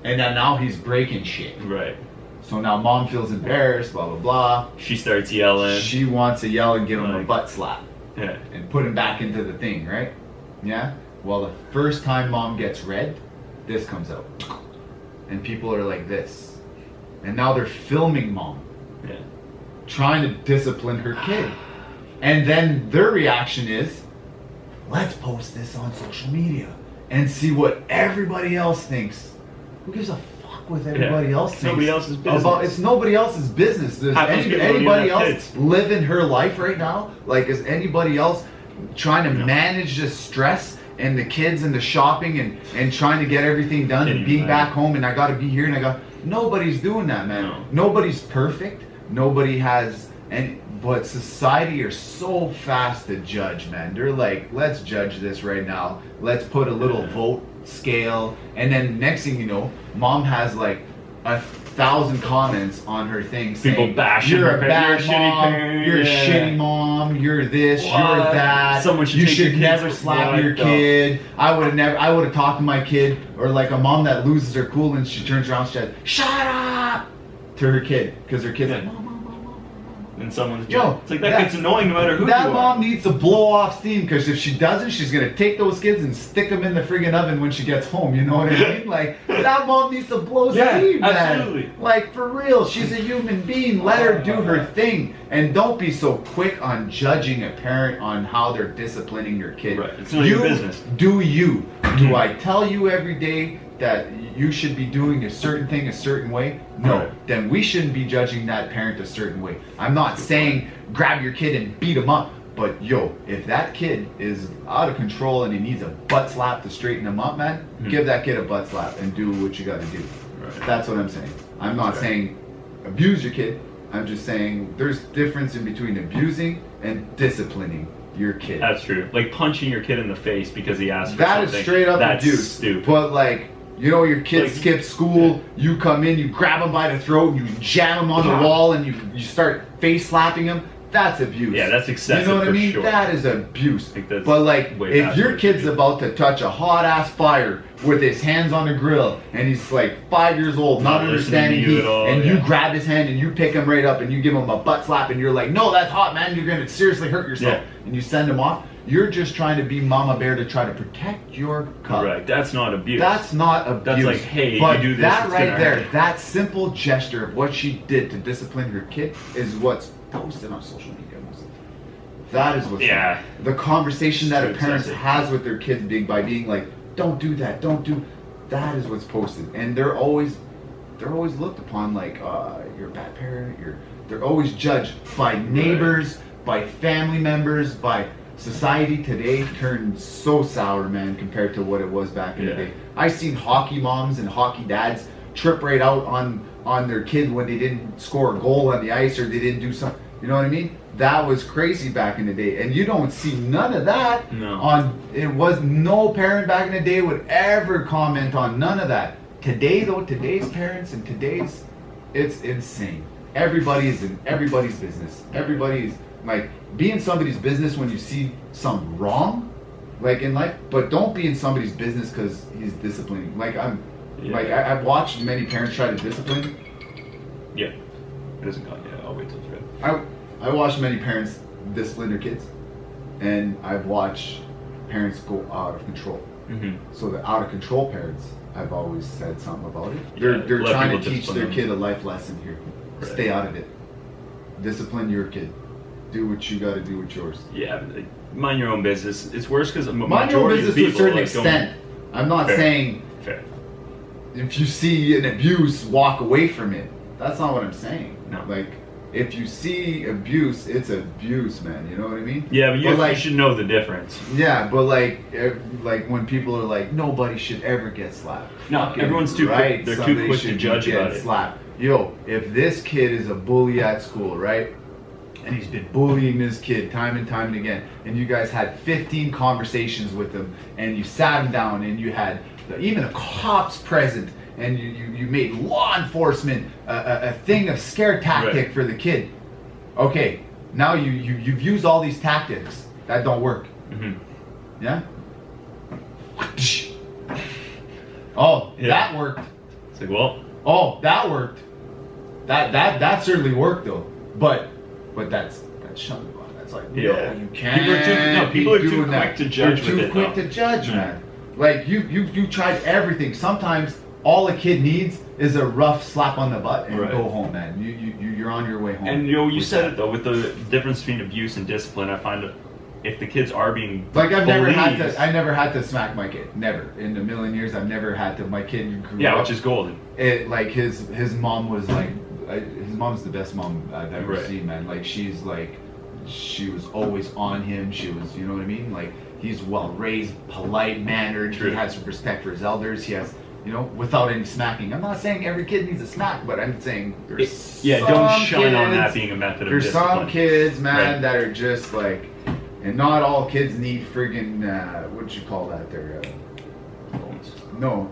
And then now he's breaking shit. Right. So now mom feels embarrassed, blah, blah, blah. She starts yelling. She wants to yell and give him a butt slap. Yeah. And put him back into the thing, right? Yeah? Well, the first time mom gets red, this comes out. And people are like this. And now they're filming mom. Yeah. Trying to discipline her kid. And then their reaction is, let's post this on social media and see what everybody else thinks. Who gives a fuck what everybody else thinks? Nobody else's business. It's nobody else's business. Does anybody else living her life right now? Like, is anybody else trying to manage the stress and the kids and the shopping and trying to get everything done and being back home and I gotta be here and I got... Nobody's doing that, man. No. Nobody's perfect. Nobody has... But society are so fast to judge, man. They're like, let's judge this right now. Let's put a little vote scale. And then next thing you know, mom has like 1,000 comments on her thing saying, people bashing you're her, a bad you're a mom, shitty parent, you're a shitty mom, you're this, you're that. Someone should you should never slap your kid. I would have talked to my kid. Or like a mom that loses her cool and she turns around and she says, shut up to her kid. Because her kid's like, mom. and someone's Yo, it's like that kid's annoying no matter who that you mom are. needs to blow off steam, because if she doesn't, she's gonna take those kids and stick them in the friggin' oven when she gets home. You know what I mean? Like, that mom needs to blow steam, man. Absolutely. Like, for real, she's a human being. Let her do her thing, and don't be so quick on judging a parent on how they're disciplining your kid. Right. It's not your business. Do you? Do I tell you every day that you should be doing a certain thing a certain way? No. Right. Then we shouldn't be judging that parent a certain way. I'm not saying grab your kid and beat him up, but yo, if that kid is out of control and he needs a butt slap to straighten him up, man, give that kid a butt slap and do what you got to do. Right. That's what I'm saying. I'm not saying abuse your kid. I'm just saying there's difference in between abusing and disciplining your kid. That's true. Like punching your kid in the face because he asked for That something. is straight up That's abuse. stupid. But like, you know, your kid Like, skips school, you come in, you grab him by the throat, and you jam him on the wall, and you start face slapping him. That's abuse. Yeah, that's excessive. You know what I for mean? Sure. That is abuse. think that's But like, way if past your what it kid's should be. about to touch a hot ass fire with his hands on the grill, and he's like 5 years old, not Not listening understanding to you heat, at all, and you yeah. grab his hand and you pick him right up and you give him a butt slap, and you're like, no, that's hot, man. You're gonna seriously hurt yourself, Yeah. and you send him off. You're just trying to be mama bear to try to protect your cub. Right. That's not abuse. That's not abuse. That's like, hey, but you do this, that it's right gonna there, hurt. that simple gesture of what she did to discipline her kid is what's posted on social media. That is what's Yeah. the conversation that a Too parent excessive. has with their kids by being like, don't do that, don't do. That is what's posted, and they're always looked upon like you're a bad parent. They're always judged by neighbors, by family members, by society. Today turned so sour, man, compared to what it was back in the day. I seen hockey moms and hockey dads trip right out on their kid when they didn't score a goal on the ice or they didn't do something. You know what I mean? That was crazy back in the day, and you don't see none of that. No. It was no parent back in the day would ever comment on none of that. Today though, today's parents and it's insane. Everybody is in everybody's business. Everybody's like, be in somebody's business when you see something wrong, like in life, but don't be in somebody's business because he's disciplining. Like I've watched many parents try to discipline. Yeah. It doesn't count. Yeah, I'll wait till it's ready. I watched many parents discipline their kids, and I've watched parents go out of control. Mm-hmm. So the out of control parents, I've always said something about it. Yeah, They're let trying to people teach discipline their them. kid a life lesson here. Right. Stay out of it. Discipline your kid. Do what you got to do with yours. Yeah, but, like, mind your own business. It's worse because Mind your own business to a certain extent. I'm not Fair. saying Fair. if you see an abuse, walk away from it. That's not what I'm saying. No. Like, if you see abuse, it's abuse, man. You know what I mean? Yeah, but you like, should know the difference. yeah, but like when people are like, nobody should ever get slapped. No, Fucking everyone's too quick- right, they're too somebody quick to should judge get about it. slapped. Yo, if this kid is a bully at school, right? And he's been bullying this kid time and time and again, and you guys had 15 conversations with him, and you sat him down, and you had even a cops present, and you made law enforcement a thing of scare tactic for the kid. Okay, now you've used all these tactics that don't work. Mm-hmm. Yeah. Oh, Yeah. that worked. It's like, well, Oh, that worked. That certainly worked though. But that's shunning. That's like, no, Yeah. you can't. People are too doing quick that. to judge They're with too it, quick though. to judge, Yeah. man. Like you tried everything. Sometimes all a kid needs is a rough slap on the butt and Right. go home, man. You're on your way home. and you with said that. it though, with the difference between abuse and discipline, I find that if the kids are being Like I never had bullied- to smack my kid. Never in a million years. I've never had to. My kid grew yeah, up. which is golden. It like his mom was like his mom's the best mom I've ever Right. seen, man. Like she was always on him. She was, you know what I mean? Like he's well raised, polite mannered. True. He has respect for his elders. He has, you know, without any smacking. I'm not saying every kid needs a smack, but I'm saying there's Don't some shine on that kids- being a method of There's discipline. some kids, man, Right. that are just like, and not all kids need friggin' what'd you call that there? Phones. No,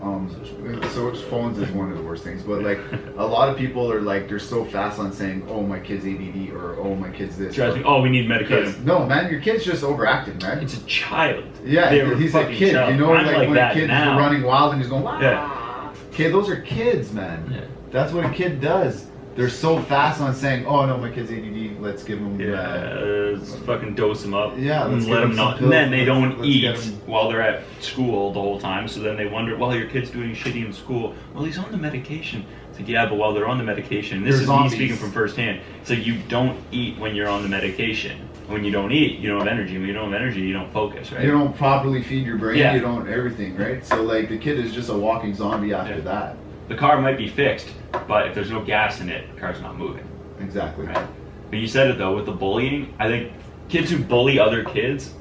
so phones is one of the worst things, but like a lot of people are like, they're so fast on saying, oh, my kid's ADD or oh, my kid's this. Drives me- oh, we need medication. No, man, your kid's just overacting, man. It's a child. Yeah, They're he's a fucking kid. child. You know, I'm like when a that kid's now. running wild and he's going, wah. Yeah. Okay, those are kids, man. Yeah. That's what a kid does. They're so fast on saying, "Oh no, my kid's ADD. Let's give him." Let's fucking dose them up. Yeah, let's and let give them them not. some And then pills. they don't Let's eat get 'em- while they're at school the whole time. So then they wonder, well, your kid's doing shitty in school. Well, he's on the medication. It's like, yeah, but while they're on the medication, this They're is zombies. me speaking from firsthand. So you don't eat when you're on the medication. When you don't eat, you don't have energy. When you don't have energy, you don't focus, right? You don't properly feed your brain. Yeah. You don't everything, right? So like the kid is just a walking zombie after that. The car might be fixed, but if there's no gas in it, the car's not moving. Exactly. Right? But you said it though, with the bullying, I think kids who bully other kids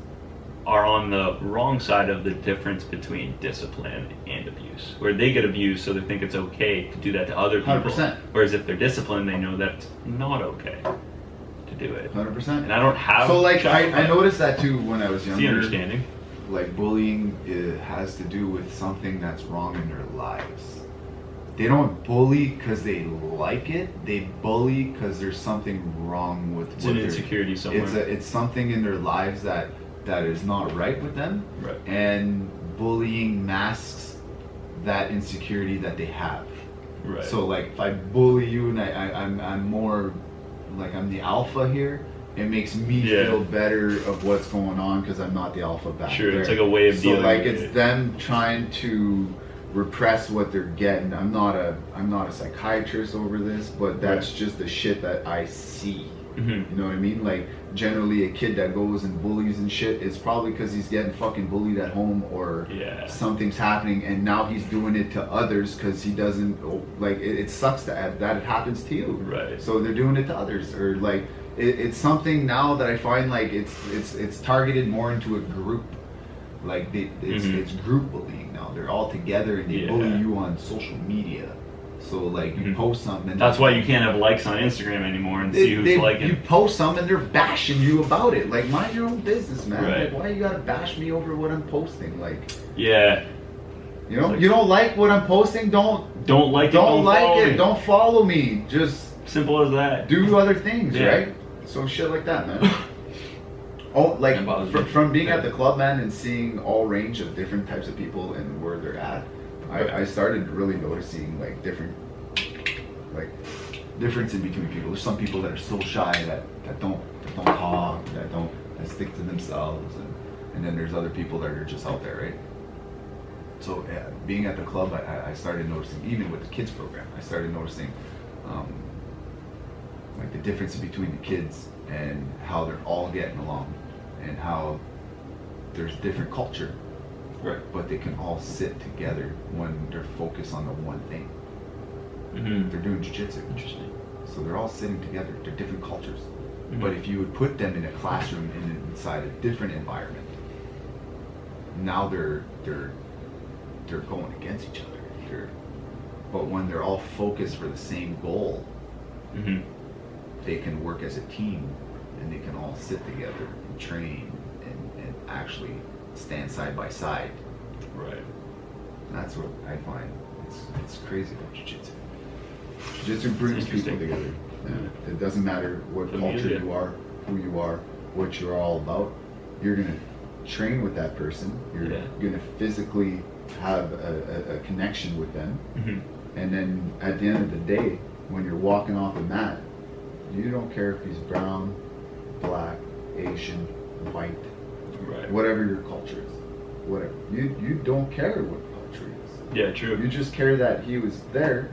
are on the wrong side of the difference between discipline and abuse. Where they get abused, so they think it's okay to do that to other people. 100%. Whereas if they're disciplined, they know that it's not okay to do it. 100%. And I don't have. So like child I noticed that too when I was It's the younger. understanding. Like bullying has to do with something that's wrong in their lives. They don't bully because they like it. They bully because there's something wrong with It's what an they're- insecurity somewhere. It's something in their lives that is not right with them. Right. And bullying masks that insecurity that they have. Right. So like if I bully you and I'm more like I'm the alpha here, it makes me Yeah. feel better of what's going on because I'm not the alpha back Sure, there. it's like a way of so dealing like with it's it. them trying to repress what they're getting. I'm not a psychiatrist over this, but that's just the shit that I see. Mhm. You know what I mean? Like generally a kid that goes and bullies and shit is probably because he's getting fucking bullied at home or Yeah. something's happening and now he's doing it to others because he doesn't like it sucks that it happens to you. Right. So they're doing it to others or like it's something now that I find like it's targeted more into a group. Like it's group bullying now. They're all together and they bully you on social media. So like you post something and That's why you can't have likes on Instagram anymore and see who's liking. you post something and they're bashing you about it. Like mind your own business, man. Right. Like why you gotta bash me over what I'm posting? Like Yeah. you know, Like- you don't like what I'm posting, don't Don't like follow it, me. don't follow me. Just Simple as that. do other things, Yeah. right? So shit like that, man. Oh, like That bothers me. from being at the club, man, and seeing all range of different types of people and where they're at, I started really noticing like difference in between people. There's some people that are so shy that don't talk, that stick to themselves, and then there's other people that are just out there, right? So being at the club, I started noticing, even with the kids program, I started noticing like the difference between the kids and how they're all getting along and how there's different culture, Right. but they can all sit together when they're focused on the one thing. Mm-hmm. They're doing jiu-jitsu. Interesting. So they're all sitting together. They're different cultures. Mhm. But if you would put them in a classroom inside a different environment, now they're going against each other. But when they're all focused for the same goal, Mm-hmm. they can work as a team and they can all sit together and train and actually stand side by side. Right. And that's what I find. It's crazy about jiu-jitsu. Jiu-jitsu brings people Interesting. together. Yeah. It doesn't matter what culture Familia. you are, who you are, what you're all about. You're gonna train with that person. You're gonna physically have a connection with them. Mm-hmm. And then at the end of the day, when you're walking off the mat, you don't care if he's brown, black, Asian, white, Right. whatever your culture is. Whatever. You don't care what culture he is. Yeah, true. You just care that he was there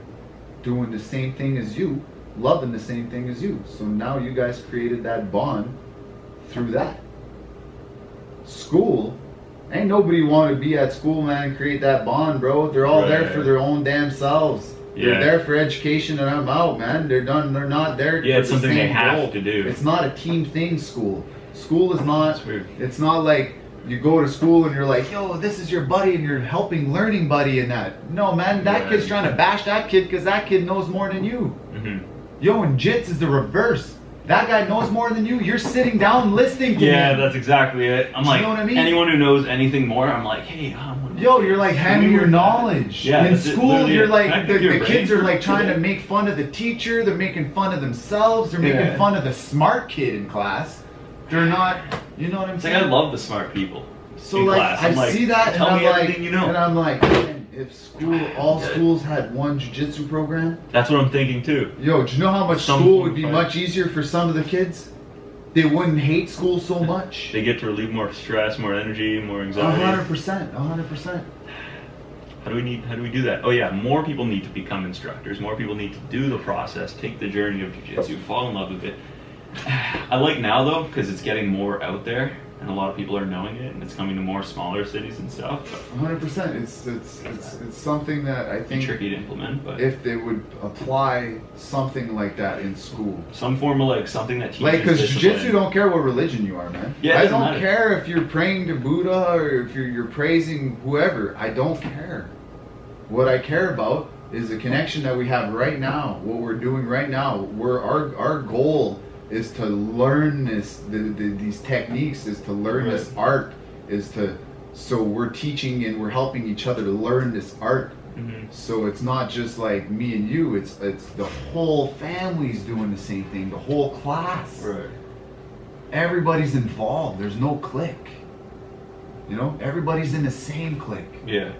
doing the same thing as you, loving the same thing as you. So now you guys created that bond through that. School, ain't nobody want to be at school, man, and create that bond, bro. They're all there Right. for their own damn selves. Yeah. They're there for education and I'm out, man. They're done. They're not there Yeah, for it's the something they same have goal. to do. It's not a team thing, school. School is not, That's weird. it's not like you go to school and you're like, yo, this is your buddy and you're helping learning buddy and that. No, man, that kid's trying to bash that kid because that kid knows more than you. Mm-hmm. Yo, and Jits is the reverse. That guy knows more than you. You're sitting down listening to Yeah, him. that's exactly it. I'm Do you like, know what I mean? anyone who knows anything more, I'm like, hey, Yo, you're like handing your knowledge. Yeah, In that's it, school, literally you're it. like, Can I the pick your kids brain are like for trying to today? make fun of the teacher. They're making fun of themselves. They're Yeah. making fun of the smart kid in class. They're not, you know what I'm It's like saying? I love the smart people. So in like class. I I'm like, see that and tell I'm me like, everything you know. and I'm like, man, if all schools had one jiu-jitsu program, That's what I'm thinking too. yo, do you know how much Some school would be fight. much easier for some of the kids? They wouldn't hate school so much. They get to relieve more stress, more energy, more anxiety. 100%. How do we do that? Oh yeah, more people need to become instructors. More people need to do the process, take the journey of jiu-jitsu, fall in love with it. I like now though, because it's getting more out there, and a lot of people are knowing it, and it's coming to more smaller cities and stuff. 100%. It's something that I think It's tricky to implement, but if they would apply something like that in school. some form of like something that teaches Like, because discipline. jiu-jitsu don't care what religion you are, man. Yeah, it I doesn't don't matter. care if you're praying to Buddha or if you're praising whoever. I don't care. What I care about is the connection that we have right now. What we're doing right now. Our goal is to learn these techniques. Is to learn Right. this art. So we're teaching and we're helping each other to learn this art. Mhm. So it's not just like me and you. It's the whole family's doing the same thing. The whole class. Right. Everybody's involved. There's no clique. You know, everybody's in the same clique. Yeah.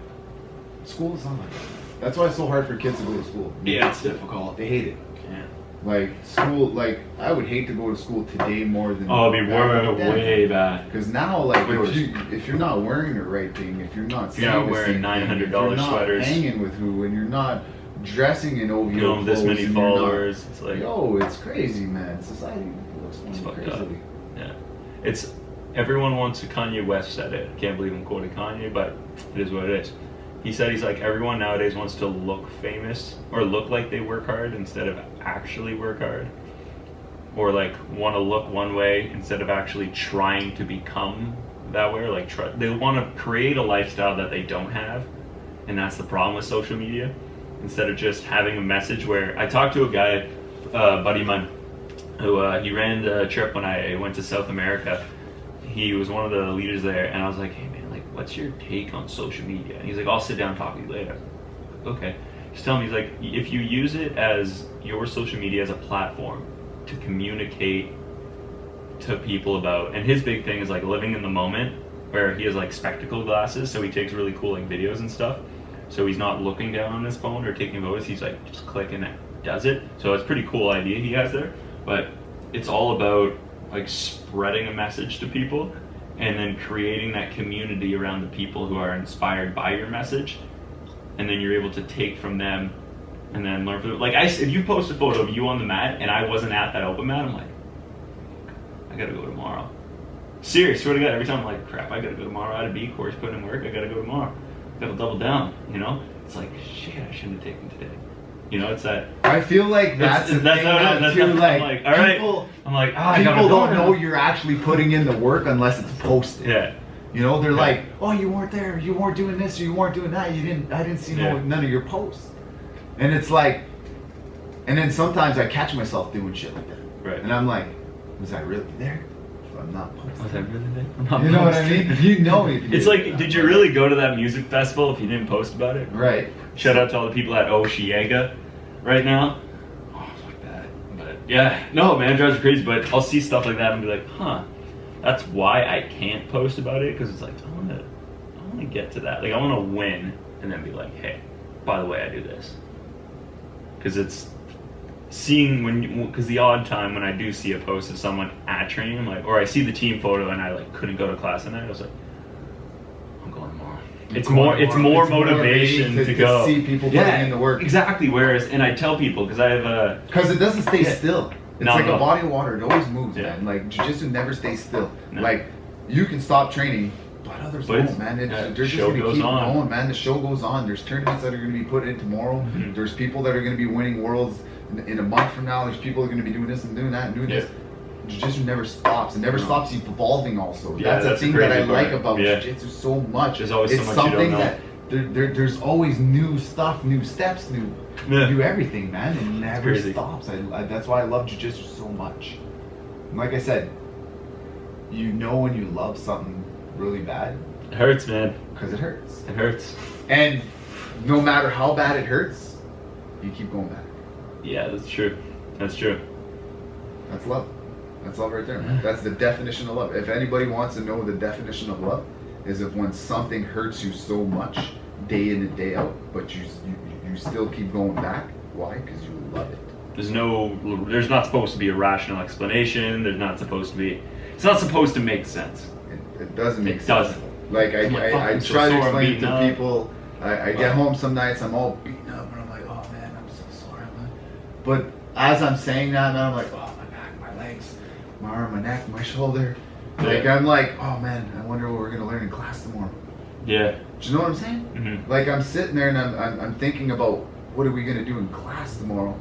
School is not like that. That's why it's so hard for kids to go to school. Yeah, it's difficult. They hate it. Yeah. Like school, like I would hate to go to school today more than. Oh, it'd be way bad. Because now, like, Worse. if you're not wearing the right thing, if you're not, You're not saying the wearing same thing, $900 if you're not sweaters. hanging with who, and you're not dressing in OVO You know, this clothes, many and you're not- followers. It's like Yo, it's crazy, man. Society looks It's fucked crazy. up. Yeah. It's everyone wants to. Kanye West said it. I can't believe I'm quoting Kanye, but it is what it is. He said he's like everyone nowadays wants to look famous or look like they work hard instead of actually work hard. Or like want to look one way instead of actually trying to become that way. Or like they want to create a lifestyle that they don't have, and that's the problem with social media. Instead of just having a message where I talked to a guy, buddy of mine, who he ran the trip when I went to South America. He was one of the leaders there, and I was like, hey man, like what's your take on social media? And he's like, I'll sit down and talk to you later. Okay. Just tell me, he's like, if you use it as your social media as a platform to communicate to people about, and his big thing is like living in the moment, where he has like spectacle glasses, so he takes really cool like videos and stuff, so he's not looking down on his phone or taking photos, he's like just clicking and does it. So it's a pretty cool idea he has there, but it's all about like spreading a message to people and then creating that community around the people who are inspired by your message, and then you're able to take from them and then learn from it. Like if you post a photo of you on the mat and I wasn't at that open mat, I'm like, I gotta go tomorrow. Serious, swear to God, every time I'm like, crap, I gotta go tomorrow. I had to be, Cory's putting in work, I gotta go tomorrow. Gotta double down, you know? It's like, shit, I shouldn't have taken today. You know, it's that. I feel like that's the thing how it is. that too. I'm Like, all right. people, I'm like, I gotta people go don't now. know you're actually putting in the work unless it's posted. Yeah. You know, they're Yeah. like, oh, you weren't there, you weren't doing this, or you weren't doing that, I didn't see Yeah. none of your posts. And it's like, and then sometimes I catch myself doing shit like that. Right. And I'm like, was I really there? If I'm not posting. Was I really there? I'm not You know what I posting. mean? You know if you It's like, did you really go to that music festival if you didn't post about it? Right. Shout out to all the people at Oshiega right now. Oh, fuck that. But yeah, no, man, it drives me crazy. But I'll see stuff like that and be like, huh, that's why I can't post about it, because it's like, I want to get to that. Like, I want to win and then be like, hey, by the way, I do this. Because it's seeing because the odd time when I do see a post of someone at training, I'm like, or I see the team photo and I like couldn't go to class tonight, I was like, I'm going tomorrow. It's more motivation to go. See people putting in the work. Exactly. Whereas, and I tell people, because I have Because it doesn't stay Yeah. still. It's No, like no. a body of water. It always moves, Yeah. man. Like, jiu-jitsu never stays still. No. Like, you can stop training, but others But don't, man. yeah, They're just show going to goes keep on. going, man. The show goes on. There's tournaments that are going to be put in tomorrow. Mhm. There's people that are going to be winning worlds in a month from now. There's people that are going to be doing this and doing that and doing Yeah. this. Jiu-jitsu never stops. It never No. stops evolving also. Yeah, that's the that's the thing that I crazy like part. about Yeah. jiu-jitsu so much. There's always so it's much you don't something know. that there's always new stuff, new steps, Yeah. new everything, man. It never crazy. stops. I that's why I love jiu-jitsu so much. And like I said, you know when you love something really bad it hurts, man. because it hurts. It hurts. And no matter how bad it hurts, you keep going back. Yeah, that's true. That's true. That's love. That's love right there, man. That's the definition of love. If anybody wants to know the definition of love, is if when something hurts you so much day in and day out, but you still keep going back. Why? Because you love it. There's not supposed to be a rational explanation. It's not supposed to make sense. It doesn't make It sense. doesn't. Like I I'm so try to sore, I'm explain beaten to up. people. I get home some nights, I'm all beaten up, and I'm like, oh man, I'm so sore. But as I'm saying that, man, I'm like, oh, my back, my legs, my arm, my neck, my shoulder. Like, I'm like, oh man, I wonder what we're gonna learn in class tomorrow. Yeah. Do you know what I'm saying? Mm-hmm. Like, I'm sitting there and I'm thinking about what are we gonna do in class tomorrow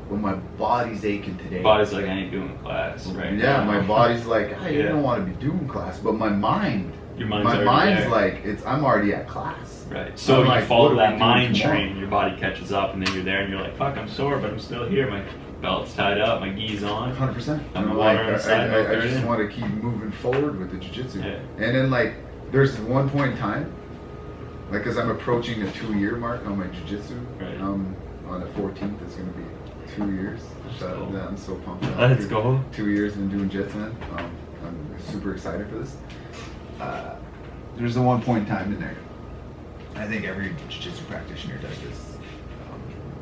when my body's aching today. Body's like, I ain't doing class, right? Yeah, now. my body's like, hey, you Yeah. don't want to be doing class, but my mind. Your mind's My already mind's there. like, I'm already at class. Right. So I'm you like, follow what are we that doing mind tomorrow? train, your body catches up, and then you're there, and you're like, "Fuck, I'm sore, but I'm still here. My belt's tied up, my gi's on." 100%. I'm And water like, on the side, I milk just in. want to keep moving forward with the jiu-jitsu. Yeah. And then like, there's one point in time, like, as I'm approaching the 2-year mark on my jiu-jitsu, Right. on the 14th, it's going to be 2 years. Shout out to that. I'm so pumped. Let's go. 2 years in doing jits, man. I'm super excited for this. There's the one point in time in there. I think every jiu-jitsu practitioner does this.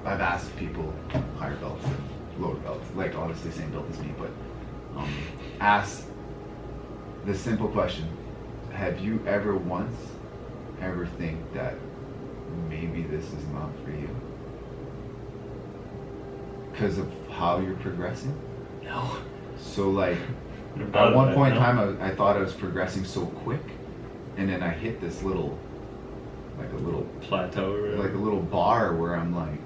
I've asked people, higher belts and lower belts, like obviously same belt as me, but ask the simple question: have you ever once think that maybe this is not for you because of how you're progressing? No. So like, About at one it, point in no. time, I thought I was progressing so quick, and then I hit this little Plateau. Or like a little bar where I'm like,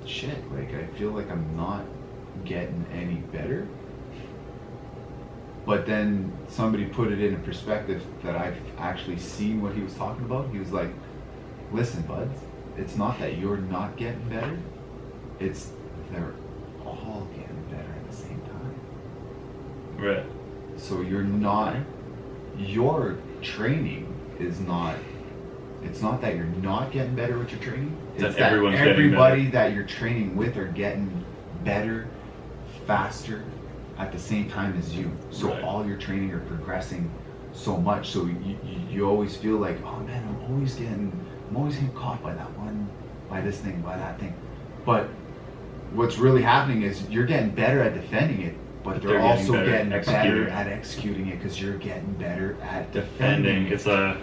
shit, like I feel like I'm not getting any better. But then somebody put it in a perspective that I've actually seen what he was talking about. He was like, listen, buds, it's not that you're not getting better, it's they're all getting better at the same time. Right. So you're not, your training is not, it's not that you're not getting better with your training. It's That that everyone's getting everybody better. that you're training with are getting better, faster, at the same time as you. So Right. all your training are progressing so much. So you always feel like, oh man, I'm always getting caught by that one, by this thing, by that thing. But what's really happening is you're getting better at defending it, but they're getting also better getting at better executing. at executing it because you're getting better at Defending. defending. It's a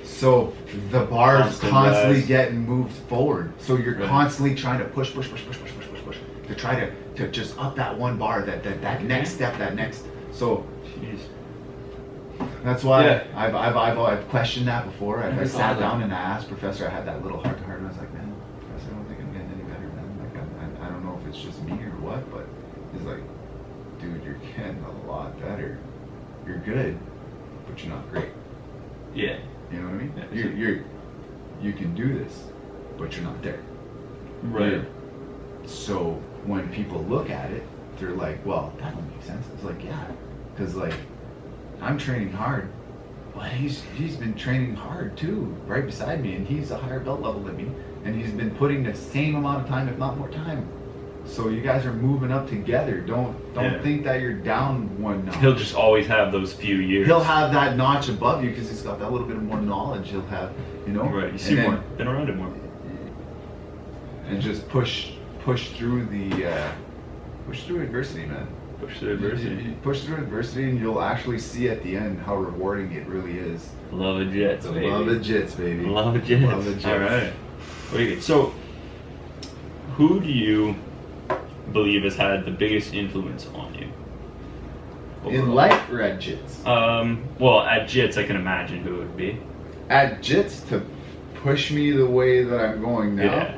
So the bar is Constant constantly rise. getting moved forward. So you're Right. constantly trying to push to try to just up that one bar, that next step, that next. So jeez. that's why Yeah. I've questioned that before. I Never sat thought of down that. and I asked Professor. I had that little heart to heart, and I was like, man, Professor, I don't think I'm getting any better, man. Like I don't know if it's just me or what, but he's like, dude, you're getting a lot better. You're good, but you're not great. Yeah. You know what I mean? Yeah, You can do this, but you're not there. Right. So when people look at it, they're like, well, that don't make sense. It's like, yeah, because like I'm training hard, but he's been training hard too, right beside me, and he's a higher belt level than me, and he's been putting the same amount of time, if not more time. So you guys are moving up together. Don't Yeah. think that you're down one notch. He'll just always have those few years. He'll have that notch above you because he's got that little bit more knowledge. He'll have, you know. Right. You see and then- more. Been around it more. and just push through the push through adversity, man. Push through adversity. You push through adversity, and you'll actually see at the end how rewarding it really is. Love of jits, baby. Love the jits, baby. Love of jits. Love the jits. All right. Wait, so, who do you believe has had the biggest influence on you? In overall? life or at jits? Well, at jits, I can imagine who it would be. At jits to push me the way that I'm going now. Yeah.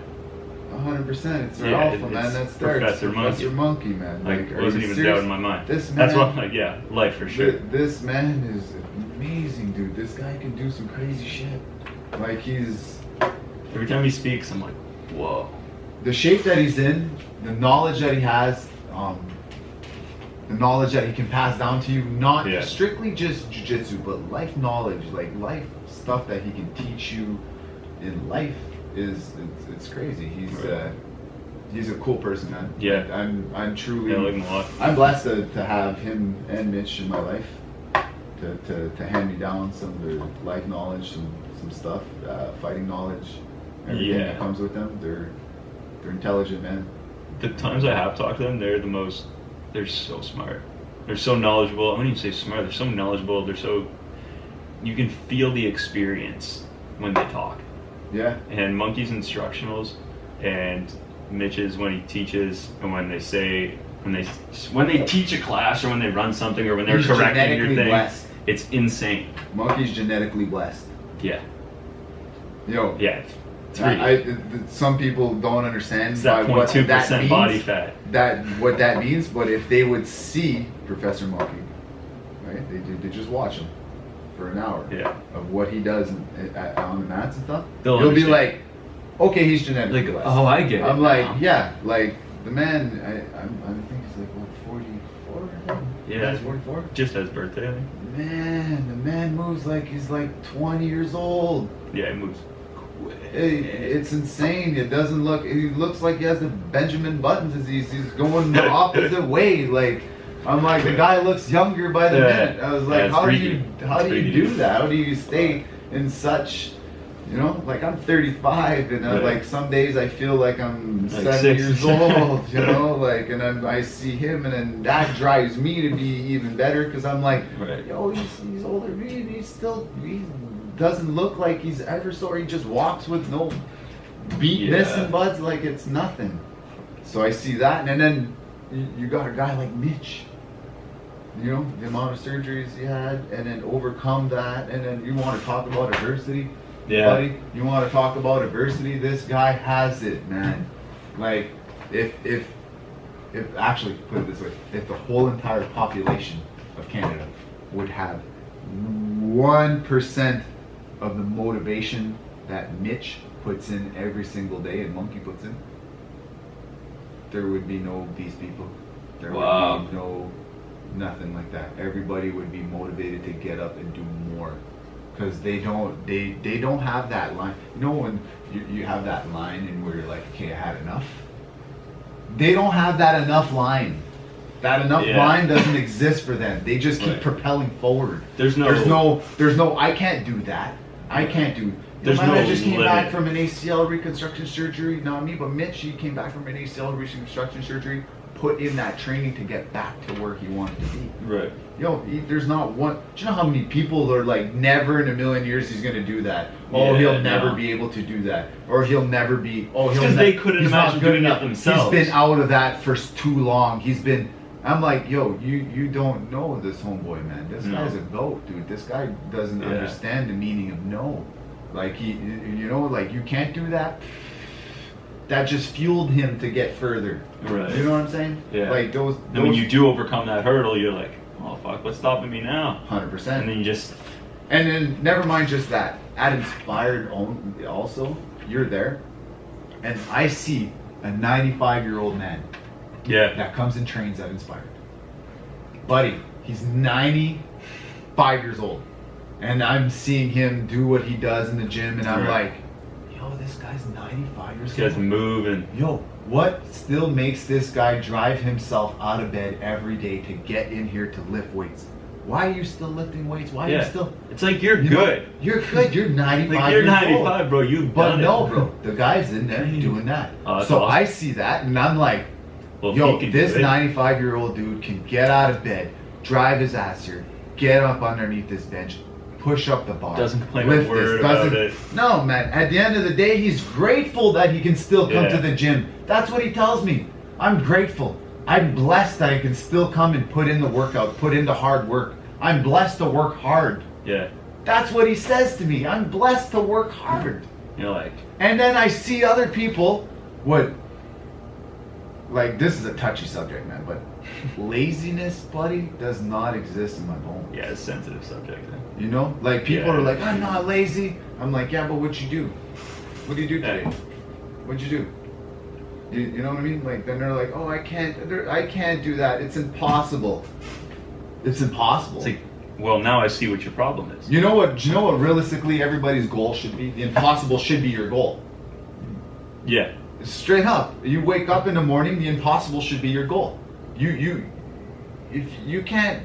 100%. It's their Yeah, alpha, man. it's That's their Professor Professor Monkey. Monkey, man. Like, are wasn't you even serious? doubting my mind. This That's man- what, like, yeah, life for sure. This man is amazing, dude. This guy can do some crazy shit. Like, he's Every time he speaks, I'm like, whoa. the shape that he's in, the knowledge that he has, the knowledge that he can pass down to you, not Yeah. strictly just jiu-jitsu, but life knowledge, like life stuff that he can teach you in life it's crazy. He's a cool person, man. Yeah. I'm truly Yeah, I like him a lot. I'm blessed to have him and Mitch in my life. to hand me down some of their life knowledge, some stuff, fighting knowledge, everything that comes with them. They're intelligent, man. The times I have talked to them, they're so smart. They're so knowledgeable. I wouldn't even say smart. They're so knowledgeable. You can feel the experience when they talk. Yeah. And Monkey's instructionals and Mitch's when he teaches and when they teach a class or when they run something or when they're correcting your thing, blessed. It's insane. Monkey's genetically blessed. Yeah. Yo. Yeah. Some people don't understand it's that 0.2% body fat. What that means, but if they would see Professor Monkey, right? They just watch him for an hour of what he does on the mats and stuff. They'll be like, okay, he's genetically blessed. Oh, I get it. I'm like, yeah, like the man. I think he's like what, 44 or something? Yeah, he's 44. Just had his birthday, I think. Man, the man moves like he's like 20 years old. Yeah, he moves. It's insane. It doesn't look. He looks like he has the Benjamin Buttons. As he's going the opposite way. Like I'm like the guy looks younger by the minute. I was like, how do you do that? How do you stay in such? You know, like I'm 35, and like some days I feel like I'm like 70 years old. You know, like, and then I see him, and then that drives me to be even better because I'm like, yo, he's older than me, and he doesn't look like he's ever so. Or he just walks with no beat missing buds, like it's nothing. So I see that, and then you got a guy like Mitch. You know, the amount of surgeries he had, and then overcome that, and then you want to talk about adversity. Yeah. Buddy, you want to talk about adversity? This guy has it, man. Like, if actually, put it this way, if the whole entire population of Canada would have 1% of the motivation that Mitch puts in every single day and Monkey puts in, there would be no these people. There would be no nothing like that. Everybody would be motivated to get up and do more. Because they don't have that line. You know when you have that line and where you're like, okay, I had enough? They don't have that enough line. That enough line doesn't exist for them. They just keep propelling forward. There's no I can't do that. I can't do. There's I no just came limit. back from an ACL reconstruction surgery. Not me, but Mitch, he came back from an ACL reconstruction surgery, put in that training to get back to where he wanted to be. Right. Yo, there's not one. Do you know how many people are like, never in a million years he's gonna do that? Oh, he'll never be able to do that, or he'll never be. Oh, he'll. Because they couldn't imagine doing it themselves. He's been out of that for too long. He's been. I'm like, yo, you don't know this homeboy, man. This guy's a goat, dude. This guy doesn't understand the meaning of no. Like like you can't do that. That just fueled him to get further. Right. You know what I'm saying? Yeah. Like those. And when you do overcome that hurdle, you're like, oh fuck, what's stopping me now? 100%. And then you just. And then never mind just that. At Inspired also, you're there, and I see a 95-year-old man. Yeah. That comes and trains at Inspired. Buddy, he's 95 years old, and I'm seeing him do what he does in the gym, and I'm like, yo, this guy's 95 years old. He has moving. Yo, what still makes this guy drive himself out of bed every day to get in here to lift weights? Why are you still lifting weights? Why are you still? It's like you're good. You're good. You're 95 like you're years 95, old. Bro. You've but done no, it. Bro. The guy's in there doing that. So awesome. I see that, and I'm like, yo, this 95-year-old dude can get out of bed, drive his ass here, get up underneath this bench, push up the bar. Doesn't complain a word about it. No, man. At the end of the day, he's grateful that he can still come to the gym. That's what he tells me. I'm grateful. I'm blessed that I can still come and put in the workout, put in the hard work. I'm blessed to work hard. Yeah. That's what he says to me. I'm blessed to work hard. You're like. And then I see other people like, this is a touchy subject, man, but laziness, buddy, does not exist in my bones. Yeah, it's a sensitive subject. You know? Like, people are like, I'm not lazy. I'm like, yeah, but what'd you do? What did you do today? What'd you do? You know what I mean? Like, then they're like, oh, I can't do that. It's impossible. It's impossible. It's like, well, now I see what your problem is. Do you know what realistically everybody's goal should be? The impossible should be your goal. Yeah. Straight up. You wake up in the morning, the impossible should be your goal. If you can't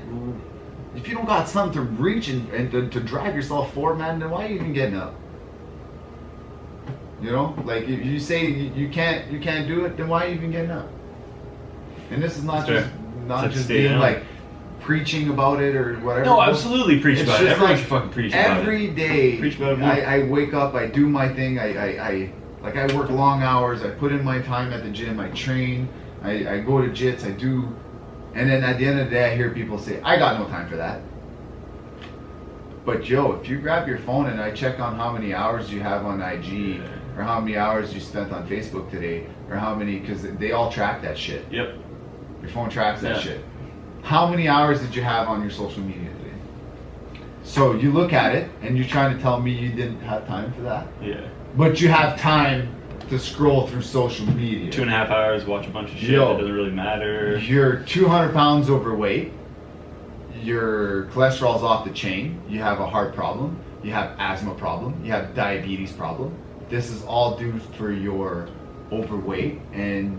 if you don't got something to reach and to drive yourself forward, man, then why are you even getting up? You know, like if you say you can't do it, then why are you even getting up? And this is not just being like preaching about it or whatever. No, absolutely preach it's about it. just Everyone like should fucking preach about it. Every day, Preach about it more. I wake up, I do my thing, I work long hours, I put in my time at the gym, I train, I go to jits, I do, and then at the end of the day I hear people say, I got no time for that. But yo, if you grab your phone and I check on how many hours you have on IG, or how many hours you spent on Facebook today, or how many, because they all track that shit. Yep. Your phone tracks that shit. How many hours did you have on your social media today? So you look at it and you're trying to tell me you didn't have time for that? Yeah. But you have time to scroll through social media. 2.5 hours, watch a bunch of shit that doesn't really matter. You're 200 pounds overweight. Your cholesterol's off the chain. You have a heart problem. You have asthma problem. You have diabetes problem. This is all due for your overweight and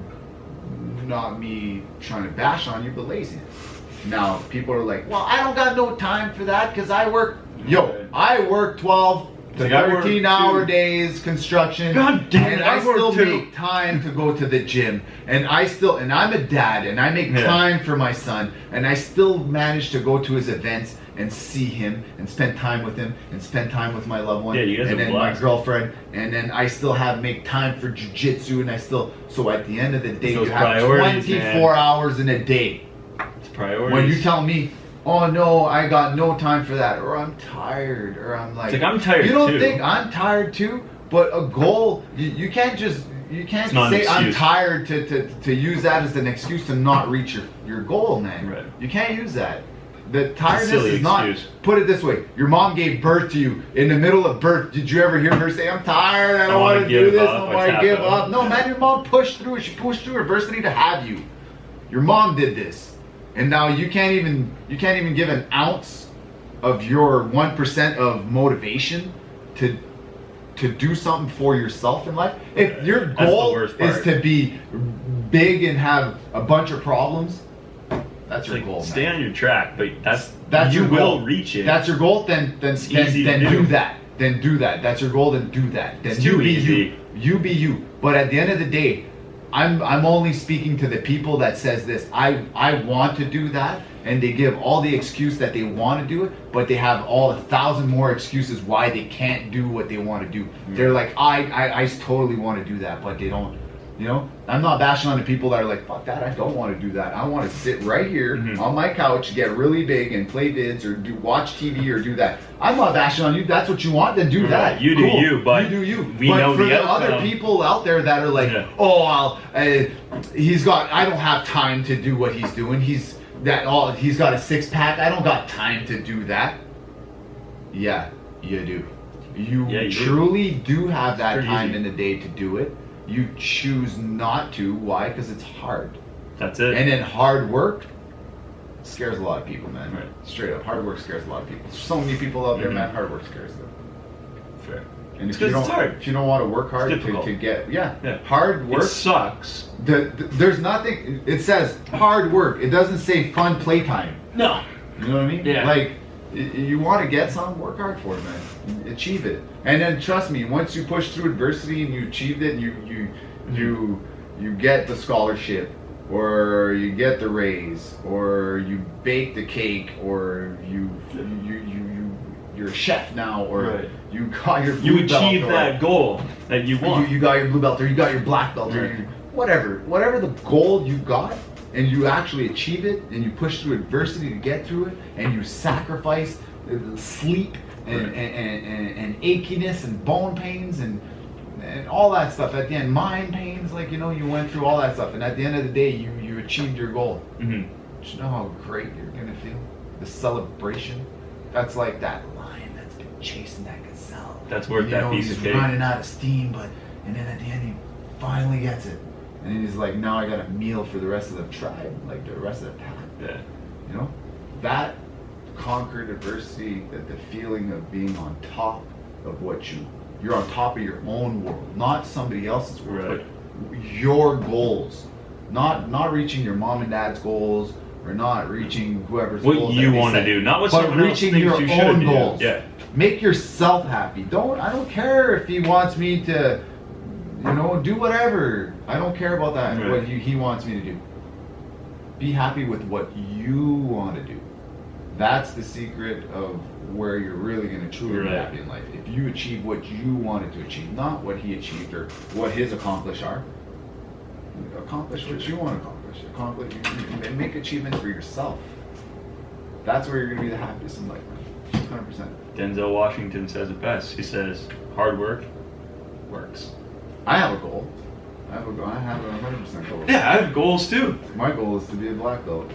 not me trying to bash on you, but laziness. Now, people are like, well, I don't got no time for that because I work. Yo, I work 12 to 13-hour days construction. God damn it, and I still too. make time to go to the gym. And I'm a dad and I make time for my son. And I still manage to go to his events and see him and spend time with him and spend time with my loved one. Yeah, you guys and are then blessed. my girlfriend. And then I still make time for jiu-jitsu and so at the end of the day, you have 24 hours in a day. It's priorities. When you tell me, oh no, I got no time for that, or I'm tired, or I'm like, it's like I'm tired too. You don't think I'm tired too? But a goal, you can't say I'm tired to use that as an excuse to not reach your goal, man. Right. You can't use that. The tiredness is not, excuse. put it this way, your mom gave birth to you. In the middle of birth, did you ever hear her say, I'm tired, I don't want to do this, I don't want to give up? No, man, your mom pushed through it. She pushed through adversity to have you. Your mom did this. And now you can't even give an ounce of your 1% of motivation to do something for yourself in life. If your goal is to be big and have a bunch of problems, that's your goal. Stay on your track, but that's your goal. Will reach it. That's your goal. Then do that. Then do that. That's your goal. Then do that. Then it's you too be easy. you. You be you. But at the end of the day, I'm only speaking to the people that says this. I want to do that, and they give all the excuse that they want to do it, but they have all 1,000 more excuses why they can't do what they want to do. Mm-hmm. They're like, I totally want to do that, but they don't. You know, I'm not bashing on the people that are like, fuck that, I don't want to do that. I want to sit right here on my couch, get really big, and play vids or watch TV or do that. I'm not bashing on you. That's what you want, then do that. You do you, but you do you. We know for the other people out there that are like, I don't have time to do what he's doing. He's got a 6-pack. I don't got time to do that. Yeah, you do. You truly do have that time in the day to do it. You choose not to. Why? Because it's hard. That's it. And then hard work scares a lot of people, man. Right. Straight up, hard work scares a lot of people. There's so many people out there, man. Hard work scares them. Fair. And it's hard. If you don't want to work hard to get, hard work. It sucks. There's nothing. It says hard work. It doesn't say fun playtime. No. You know what I mean? Yeah. Like, you want to get something, work hard for it, man. Achieve it. And then trust me, once you push through adversity and you achieved it, and you get the scholarship, or you get the raise, or you bake the cake, or you're a chef now, or you got your blue belt. You achieve that goal that you want. You got your blue belt, or you got your black belt, or whatever the goal you got, and you actually achieve it, and you push through adversity to get through it, and you sacrifice sleep and achiness and bone pains and all that stuff. At the end, mind pains, like, you went through all that stuff, and at the end of the day, you achieved your goal. Mm-hmm. Do you know how great you're gonna feel? The celebration. That's like that lion that's been chasing that gazelle. That's worth that piece of cake. He's running out of steam, and then at the end he finally gets it. And then he's like, now I got a meal for the rest of the tribe, like the rest of the pack. Yeah. That conquered adversity, the feeling of being on top of you're on top of your own world, not somebody else's world, but your goals. Not reaching your mom and dad's goals, We're not reaching whoever's What goals you that want to set. do, not what but someone else reaching thinks your you should own do. goals. Yeah. Make yourself happy. I don't care if he wants me to, do whatever. I don't care about that. Right. What he wants me to do. Be happy with what you want to do. That's the secret of where you're really going to truly be Right. happy in life. If you achieve what you wanted to achieve, not what he achieved or what his accomplishments are. Accomplish what you want to accomplish. Make achievements for yourself. That's where you're going to be the happiest in life, man. 100%. Denzel Washington says it best. He says, hard work works. I have a goal. I have a 100% goal. Yeah, I have goals too. My goal is to be a black belt.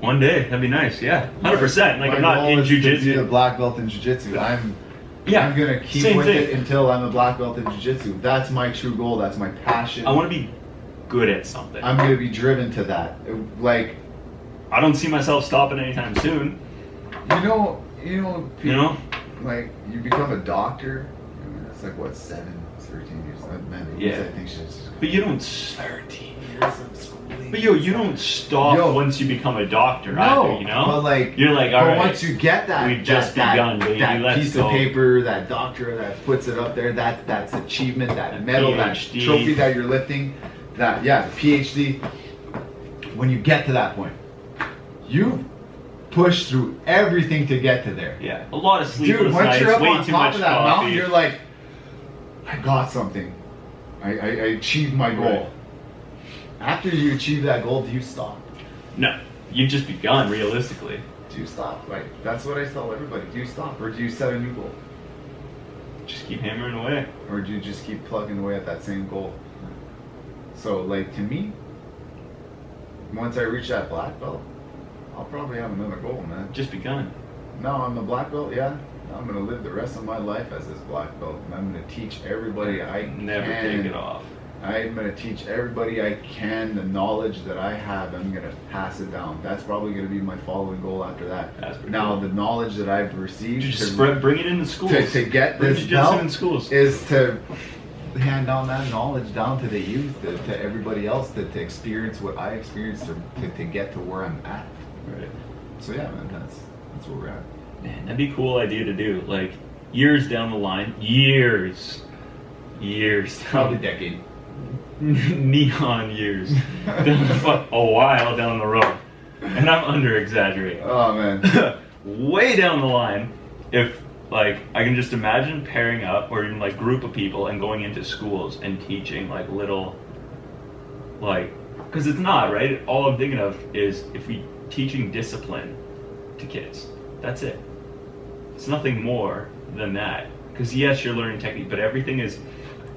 One day, that'd be nice. Yeah, 100%. Like, My I'm not goal in is to be a jiu-jitsu. black belt in jiu-jitsu. I'm gonna keep same with thing. it until I'm a black belt in jiu-jitsu. That's my true goal. That's my passion. I want to be good at something. I'm gonna be driven to that. Like, I don't see myself stopping anytime soon. people, like, you become a doctor. That's like what, 13 years. Man, Yeah. I think she's But you don't. 13 years of schooling. But you don't stop once you become a doctor either, But like, you're like, all right. once you get that, we've just begun, baby. that Let's piece go. of paper, that doctor that puts it up there, that's achievement, that medal, that PhD. trophy that you're lifting, the PhD. When you get to that point, you push through everything to get to there. Yeah, a lot of sleepless Dude, once nights, you're up way on too top much of that coffee. mountain, you're like, I got something. I achieved my goal. Right. After you achieve that goal, do you stop? No, you've just begun, realistically. Do you stop? Like, that's what I tell everybody. Do you stop, or do you set a new goal, Just keep hammering away. or do you just keep plugging away at that same goal? So, like, to me, once I reach that black belt, I'll probably have another goal, man. Just begun. Now I'm a black belt, yeah. Now I'm gonna live the rest of my life as this black belt, and I'm gonna teach everybody I Never can. take it off. I'm gonna teach everybody I can the knowledge that I have. I'm gonna pass it down. That's probably gonna be my following goal after that. That's pretty Now cool. the knowledge that I've received Just to, bring it into schools. to get Bring this jiu-jitsu belt in schools. is to hand down that knowledge down to the youth, to everybody else, to experience what I experienced, to get to where I'm at. Right. So yeah, man, that's where we're at. Man, that'd be a cool idea to do. Like, years down the line, years Probably decade. neon years, a while down the road, and I'm under exaggerating. Oh man. Way down the line, if like I can just imagine pairing up or even like group of people and going into schools and teaching like little, like, because it's not right. All I'm thinking of is if we teaching discipline to kids. That's it. It's nothing more than that. Because yes, you're learning technique, but everything is.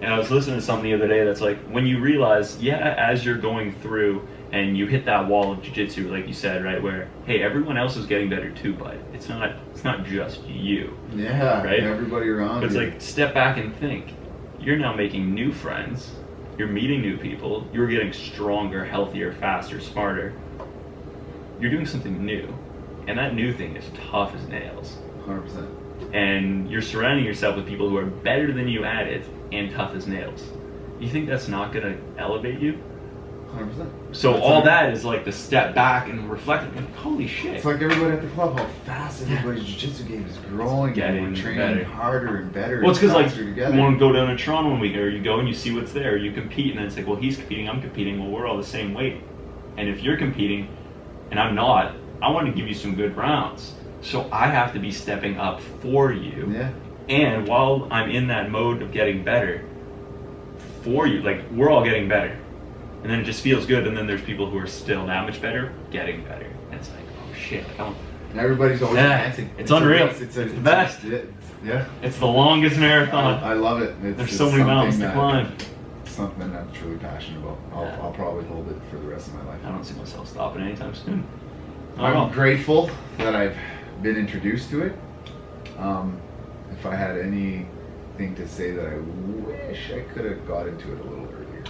And I was listening to something the other day that's like, when you realize, as you're going through and you hit that wall of jiu-jitsu, like you said, right, where, hey, everyone else is getting better too, bud. It's not just you. Yeah. Right? Everybody around. It's you. like, step back and think. You're now making new friends. You're meeting new people. You're getting stronger, healthier, faster, smarter. You're doing something new. And that new thing is tough as nails. 100%. And you're surrounding yourself with people who are better than you at it and tough as nails. You think that's not going to elevate you? 100%. So That's all right. that is like the step back and reflecting. Like, holy shit! It's like everybody at the club, how fast everybody's jiu-jitsu game is growing. Getting and we're training better. harder and better. Well, it's because and like faster you together. want to go down to Toronto one week, or you go and you see what's there. You compete, and then it's like, well, he's competing, I'm competing. Well, we're all the same weight. And if you're competing, and I'm not, I want to give you some good rounds. So I have to be stepping up for you. Yeah. And while I'm in that mode of getting better for you, like we're all getting better. And then it just feels good. And then there's people who are still that much better, getting better. And it's like, oh shit. Like, And everybody's always Yeah, dancing. it's unreal. It's the best. Yeah. It's the longest marathon. I love it. There's so many mountains to climb. Something I'm truly passionate about. I'll probably hold it for the rest of my life. I don't see myself stopping anytime soon. I'm grateful that I've been introduced to it. If I had anything to say that I wish I could have got into it a little earlier.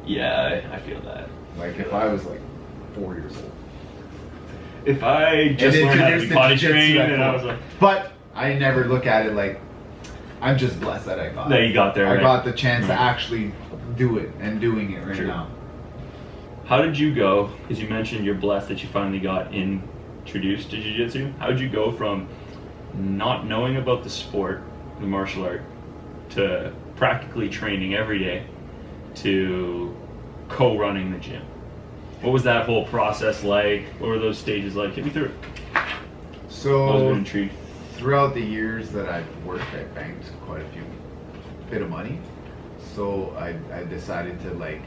Yeah, I feel that. Like if I was like 4 years old. If I just learned how to be potty trained and I was like, But I never look at it like I'm just blessed that I got. that you got there. I right? got the chance to Right. actually do it and doing it right True. now. How did you go? Because you mentioned you're blessed that you finally got introduced to jiu-jitsu. How did you go from not knowing about the sport, the martial art, to practically training every day, to co-running the gym? What was that whole process like? What were those stages like? Get me through it. I was So intrigued. throughout the years that I've worked, I banked quite a bit of money. So I decided to like,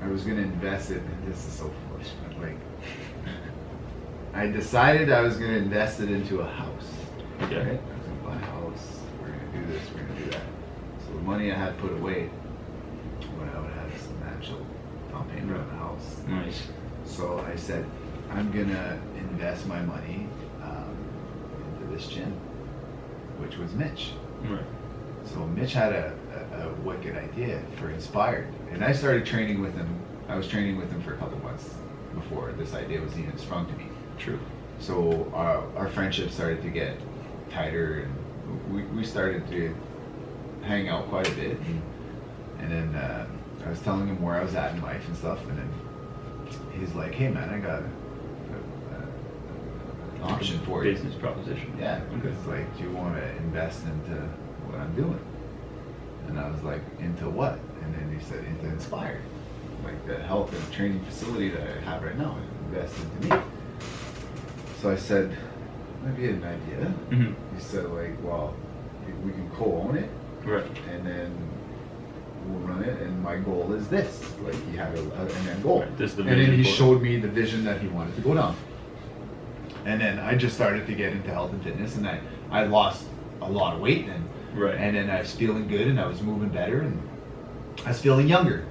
I was gonna invest it, and this is so foolish, but like, I decided I was gonna invest it into a house. Okay. Right? I was gonna buy a house. We're gonna do this. We're gonna do that. So the money I had put away, when I would have some actual down payment on the house. Nice. So I said, I'm gonna invest my money into this gym, which was Mitch. Right. So Mitch had a wicked idea for Inspired, and I started training with him. I was training with him for a couple months before this idea was even sprung to me. True. So our friendship started to get tighter, and we started to hang out quite a bit. And then I was telling him where I was at in life and stuff, and then he's like, "Hey man, I got an option for you." Business proposition. Yeah, Okay. it's like, do you want to invest into what I'm doing? And I was like, into what? And then he said, into Inspired, like the health and training facility that I have right now. Invest into me. So I said, might be an idea. Mm-hmm. He said, like, well, we can co-own it, Right. and then we'll run it. And my goal is this. Like, he had an end goal. Right, this is the and then vision he for it. showed me the vision that he wanted to go down. And then I just started to get into health and fitness, and I lost a lot of weight then. Right. And then I was feeling good, and I was moving better, and I was feeling younger.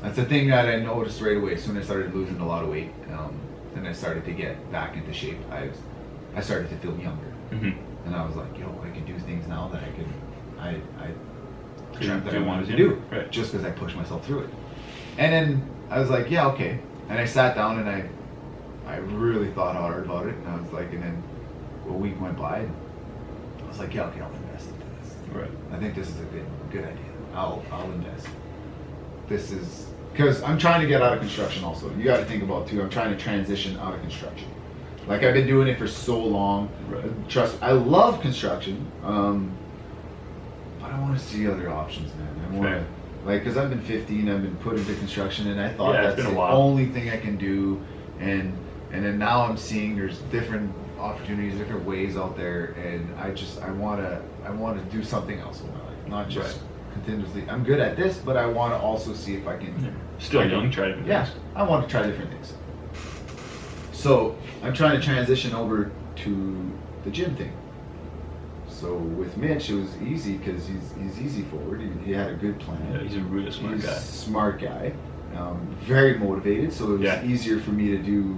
That's the thing that I noticed right away. As soon as I started losing a lot of weight, and I started to get back into shape, I started to feel younger. Mm-hmm. And I was like, yo, I can do things now that I Do- dreamt that do I wanted to ones, do, yeah. Right. just because I pushed myself through it. And then I was like, yeah, okay. And I sat down, and I really thought hard about it, and I was like, and then a week went by, and I was like, yeah, okay, I'll invest into this. Right. I think this is a good idea. I'll invest. This is because I'm trying to get out of construction. Also, you got to think about too. I'm trying to transition out of construction. Like, I've been doing it for so long. Right. Trust. I love construction, but I want to see other options, man. I want Fair. to, like, because I've been 15. I've been put into construction, and I thought Yeah, it's that's been a the while. only thing I can do. And then now I'm seeing there's different opportunities, different ways out there, and I want to do something else in my life, not just Right. continuously. I'm good at this, but I want to also see if I can. Yeah. Still I can- young, try different Yeah, things. I want to try different things. So I'm trying to transition over to the gym thing. So with Mitch, it was easy because he's easy forward. He had a good plan. Yeah, he's a really smart He's guy. a smart guy, very motivated. So it was Yeah. easier for me to do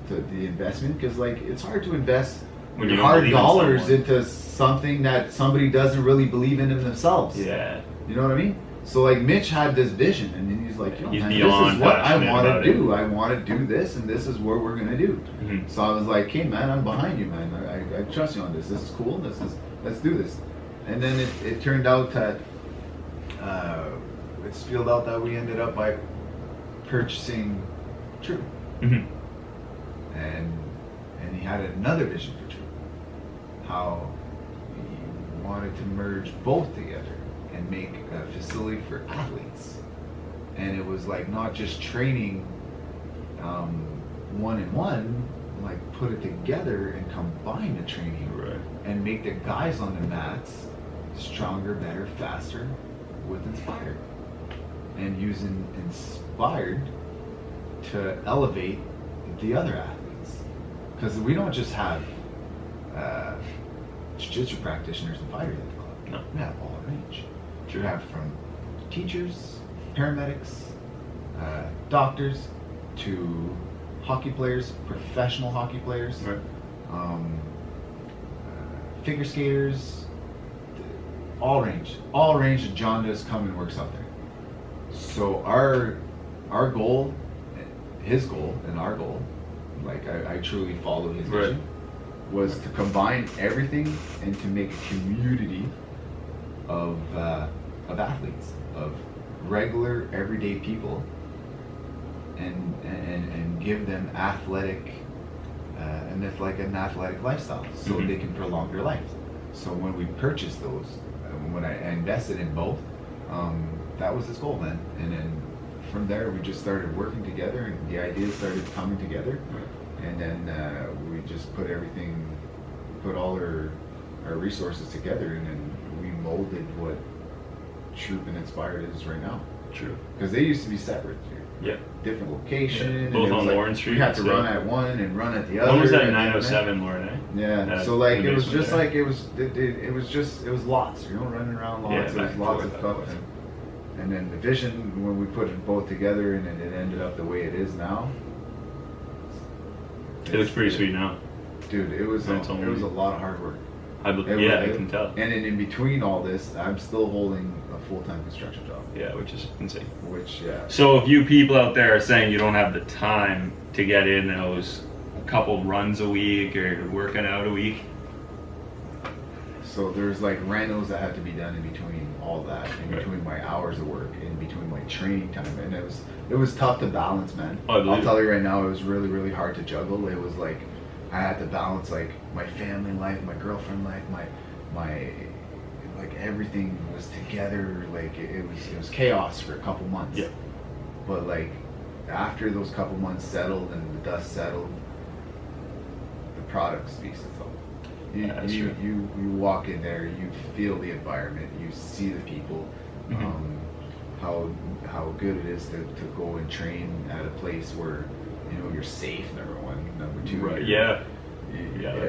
the investment, because like, it's hard to invest When you your don't hard believe in dollars someone. into something that somebody doesn't really believe in themselves. Yeah. You know what I mean? So like, Mitch had this vision, and then he's like, yo, He's man, this beyond is what I passionate want about to it. do. I want to do this, and this is what we're gonna do. Mhm. So I was like, hey man, I'm behind you, man. I trust you on this. This is cool. Let's do this. And then it turned out that it spilled out that we ended up by purchasing True, Mhm. and he had another vision for True, how he wanted to merge both together and make a facility for athletes. And it was like, not just training one-on-one, like put it together and combine the training Right. and make the guys on the mats stronger, better, faster with Inspired, and using Inspired to elevate the other athletes. Because we don't just have jiu-jitsu practitioners and fighters at the club. No. We have all range. We have from teachers, paramedics, doctors, to hockey players, professional hockey players, Right. figure skaters, all range. All range that John does come and works out there. So our goal, his goal, and our goal, like I truly follow his Right. vision, was to combine everything and to make a community of athletes, of regular, everyday people and give them athletic and it's like an athletic lifestyle, so they can prolong their lives. So when we purchased those, when I invested in both, that was his goal, man. And then from there, we just started working together, and the ideas started coming together. And then we just put all our resources together, and then we molded what Troop and Inspired is right now. True. Because they used to be separate. Yeah. Different location. Yeah. And Both it was on like, Lawrence Street. We had to run at one and run at the other. When was that? and 907 Lauren, eh? Yeah. So like it was just like it was lots. You know, running around lots. Yeah, There was lots of stuff. And then the vision, when we put it both together, and then it ended up the way it is now. It looks pretty sweet now. Dude, it was a lot of hard work. I can tell. And in between all this, I'm still holding a full-time construction job. Yeah, which is insane. So if you people out there are saying you don't have the time to get in those couple runs a week or working out a week. So there's like rentals that had to be done in between all that, in between my hours of work, in between my training time, and it was tough to balance, man. I'll tell you right now, it was really, really hard to juggle. It was like I had to balance like my family life, my girlfriend life, my like everything was together. Like it was chaos for a couple months. Yeah. But like after those couple months settled and the dust settled, the product speaks itself. You walk in there, you feel the environment, you see the people, how good it is to go and train at a place where you're safe. Number one, number two, right?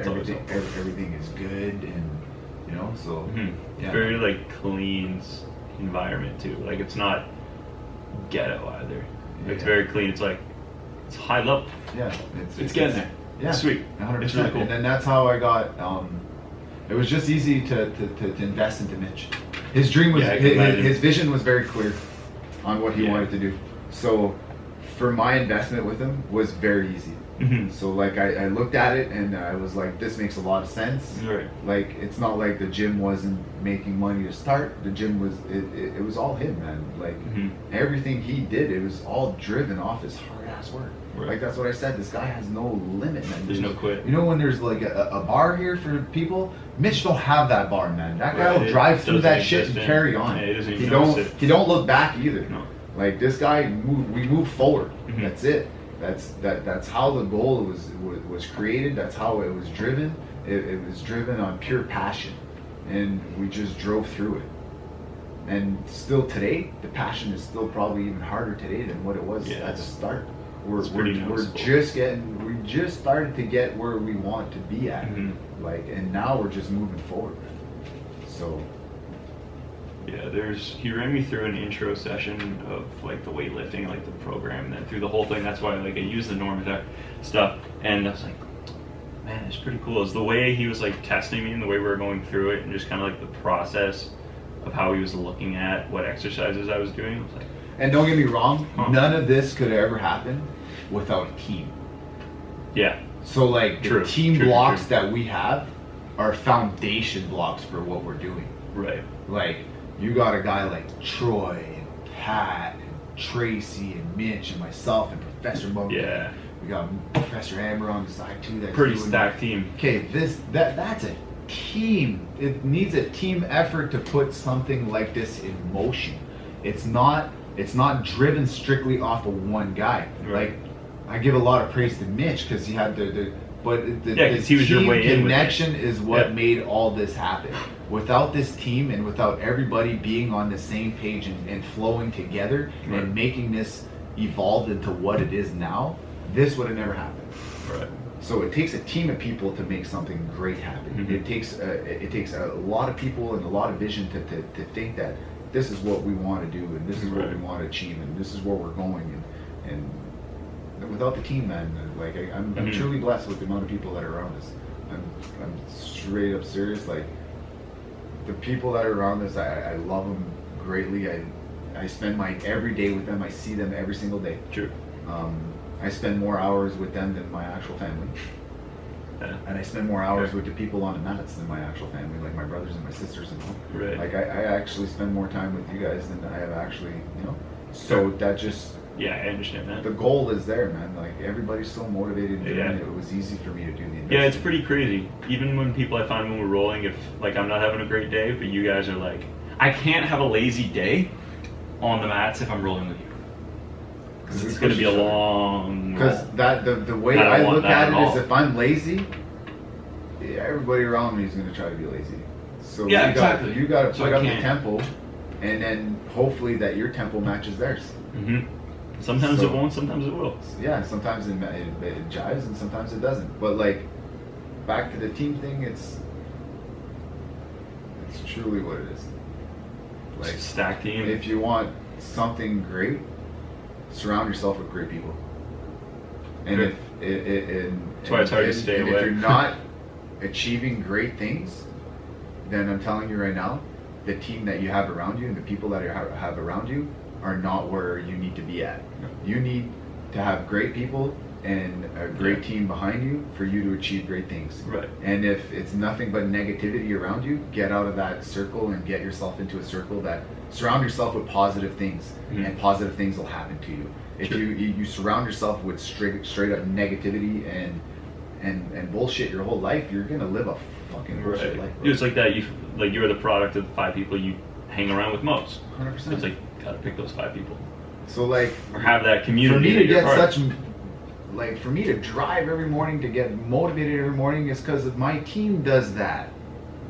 That's everything is good, and so very like clean environment too. Like it's not ghetto either. It's very clean. It's like it's high level. Yeah, it's getting there. Yeah, sweet. 100%. It's really cool. And then that's how I got. It was just easy to invest into Mitch. His dream was his vision was very clear on what he wanted to do. So for my investment with him was very easy. So like I looked at it and I was like, this makes a lot of sense. Right. Like it's not like the gym wasn't making money to start. The gym was it was all him, man. Like everything he did, it was all driven off his hard ass work. Right. Like that's what I said. This guy has no limit, man. There's no quit. When there's like a bar here for people, Mitch don't have that bar, man. That guy will drive through that shit and carry on. Yeah, he don't look back either. No. Like this guy, we move forward. That's it. That's how the goal was created. That's how it was driven. It was driven on pure passion, and we just drove through it. And still today, the passion is still probably even harder today than what it was at the start. We just started to get where we want to be at, and now we're just moving forward. So. Yeah, he ran me through an intro session of like the weightlifting, like the program, and then through the whole thing. That's why like I used the Normatec stuff, and I was like, man, it's pretty cool. It's the way he was like testing me and the way we were going through it, and just kind of like the process of how he was looking at what exercises I was doing. I was like, and don't get me wrong, none of this could ever happen without a team. Yeah. So like the team blocks that we have are foundation blocks for what we're doing. Right. Like. You got a guy like Troy and Pat and Tracy and Mitch and myself and Professor Mogan. Yeah. We got Professor Amber on the side too. That's pretty stacked team. Okay, that's a team. It needs a team effort to put something like this in motion. It's not driven strictly off of one guy. Right. Like I give a lot of praise to Mitch because he had the he was your way in connection is what made all this happen. Without this team and without everybody being on the same page and flowing together and making this evolve into what it is now, this would have never happened. Right. So it takes a team of people to make something great happen. It takes a lot of people and a lot of vision to think that this is what we want to do and this is what we want to achieve and this is where we're going and without the team, man, like I'm truly blessed with the amount of people that are around us. I'm straight up serious. Like the people that are around us, I love them greatly. I spend my every day with them. I see them every single day. True. I spend more hours with them than my actual family. Yeah. And I spend more hours with the people on the mats than my actual family, like my brothers and my sisters and all. Right. Like I actually spend more time with you guys than I have actually, So that just Yeah, I understand that. The goal is there, man. Like, everybody's so motivated and doing Yeah. it. It was easy for me to do the investing. Yeah, it's pretty crazy. Even when people I find when we're rolling, if like I'm not having a great day, but you guys are like, I can't have a lazy day on the mats if I'm rolling with you. Because it's going to be a long. Because the way I don't I want look that at at it is, all. if I'm lazy, everybody around me is going to try to be lazy. So Yeah, you exactly. got to So plug I up the can't. tempo, and then hopefully that your tempo matches theirs. Mm-hmm. Sometimes So- it won't, sometimes it will. Yeah, sometimes it jives and sometimes it doesn't. But like, back to the team thing, it's truly what it is. Like, Stack team. if you want something great, surround yourself with great people. And Good. That's why it's hard to stay and away. if you're not achieving great things, then I'm telling you right now, the team that you have around you and the people that you have around you are not where you need to be at. You need to have great people and a great team behind you for you to achieve great things. Right. And if it's nothing but negativity around you, get out of that circle and get yourself into a circle that surround yourself with positive things, and positive things will happen to you. If Sure. you surround yourself with straight up negativity and bullshit your whole life, you're gonna live a fucking bullshit life. Dude, it's like that. You're the product of the 5 people you hang around with most. 100%. It's like gotta pick those 5 people So like, or have that community. for me that to you're get part of. such, like, for me to drive every morning, to get motivated every morning, is because my team does that.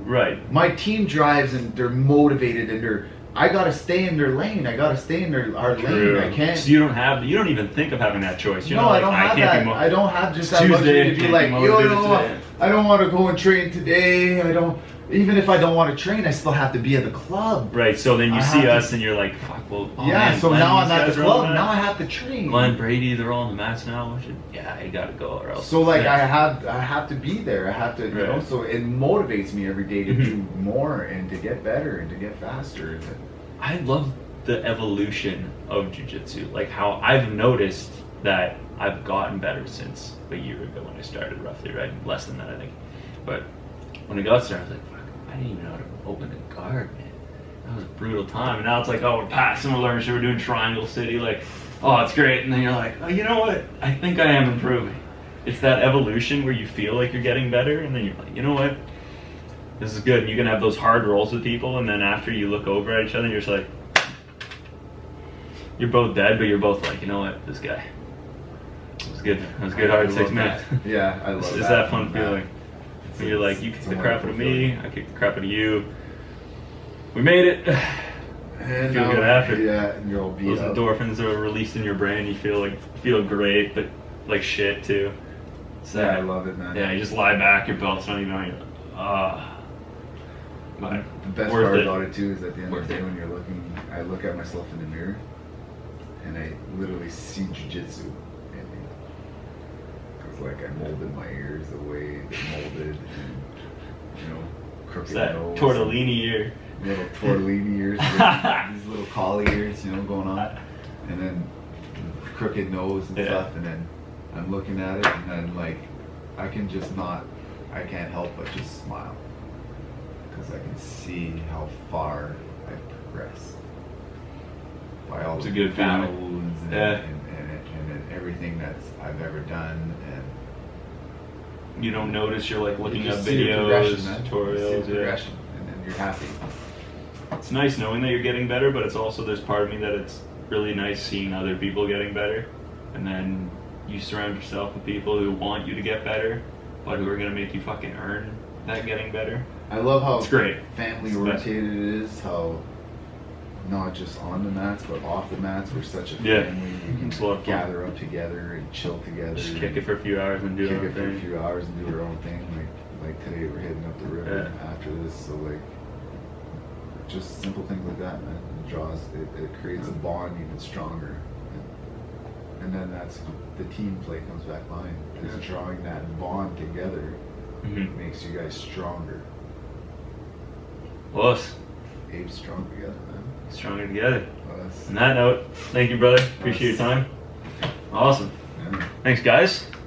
Right. My team drives and they're motivated and I gotta stay in their lane. I gotta stay in our True. lane. I can't. So you don't even think of having that choice. You're No, not I don't like, have can't that. be I don't have just It's that luxury Tuesday, to be can't like, be yo, motivated no, today. I don't want to go and train today. I don't. Even if I don't want to train, I still have to be at the club. Right. So then you I see have to- us and you're like, fuck. Well, oh, Yeah. man, So Glenn, now these I'm at guys the are on club. the Now I mats. have to train. Glenn, Brady, they're all on the mats now. I gotta go or else. So like, Yeah. I have to be there. I have to, you know. Right. So it motivates me every day to Mhm. do more and to get better and to get faster. And I love the evolution of jiu-jitsu. Like how I've noticed that I've gotten better since a year ago when I started, roughly, right? Less than that, I think. But when I got started, I was like, fuck, I didn't even know how to open a guard, man. That was a brutal time. And now it's like, oh, we're passing, we're learning shit, we're doing Triangle City. Like, oh, it's great. And then you're like, oh, you know what? I think I am improving. It's that evolution where you feel like you're getting better, and then you're like, you know what? This is good. And you can have those hard rolls with people, and then after you look over at each other, you're just like, you're both dead, but you're both like, you know what, this guy. It was good. It was good I hard love 6 minutes. that. Yeah, I love It's that. that fun feeling. When you're like, you It's kicked a the crap out of wonderful me, feeling. I kicked the crap out of you. We made it. And Feel now- good after. Yeah, and you're all beat Those up. endorphins are released in your brain. You feel great, but like shit too. So, Yeah, I love it, man. Yeah, you just lie back, your belt's not even on. You're like, ah. But The best worth part it. about it too is at the end of Worth the day it. when you're looking, I look at myself in the mirror, and I literally see jujitsu in me. Cause like I molded my ears the way they're molded, and crooked It's that nose, tortellini ear. little tortellini ears, these little collie ears, going on, and then crooked nose and Yeah. stuff, and then I'm looking at it, and then like I can't help but just smile. Because I can see how far I've progressed by all It's the a good feeling. battles and, Yeah. and everything I've ever done, and You don't notice you're like looking you up just see the videos, progression, man. You see tutorials. the Yeah. progression, and then you're happy. It's nice knowing that you're getting better, but it's also there's part of me that it's really nice seeing other people getting better, and then you surround yourself with people who want you to get better, but who are gonna make you fucking earn that getting better. I love how It's great. family It's the best. oriented it is. How not just on the mats, but off the mats, we're such a Yeah. family. We It's a lot can of fun. gather up together and chill together. Just kick it for a few hours and do kick our it for a thing. few hours and do our own thing. Like today, we're heading up the river Yeah. after this, so like just simple things like that, man. It draws, it creates a bond even stronger, and then that's the team play comes back line. Is Yeah. drawing that bond together Mm-hmm. makes you guys stronger. Us, Abe's strong together, man. stronger together. Us. On that note, thank you, brother. Appreciate your time. Awesome. Yeah. Thanks, guys.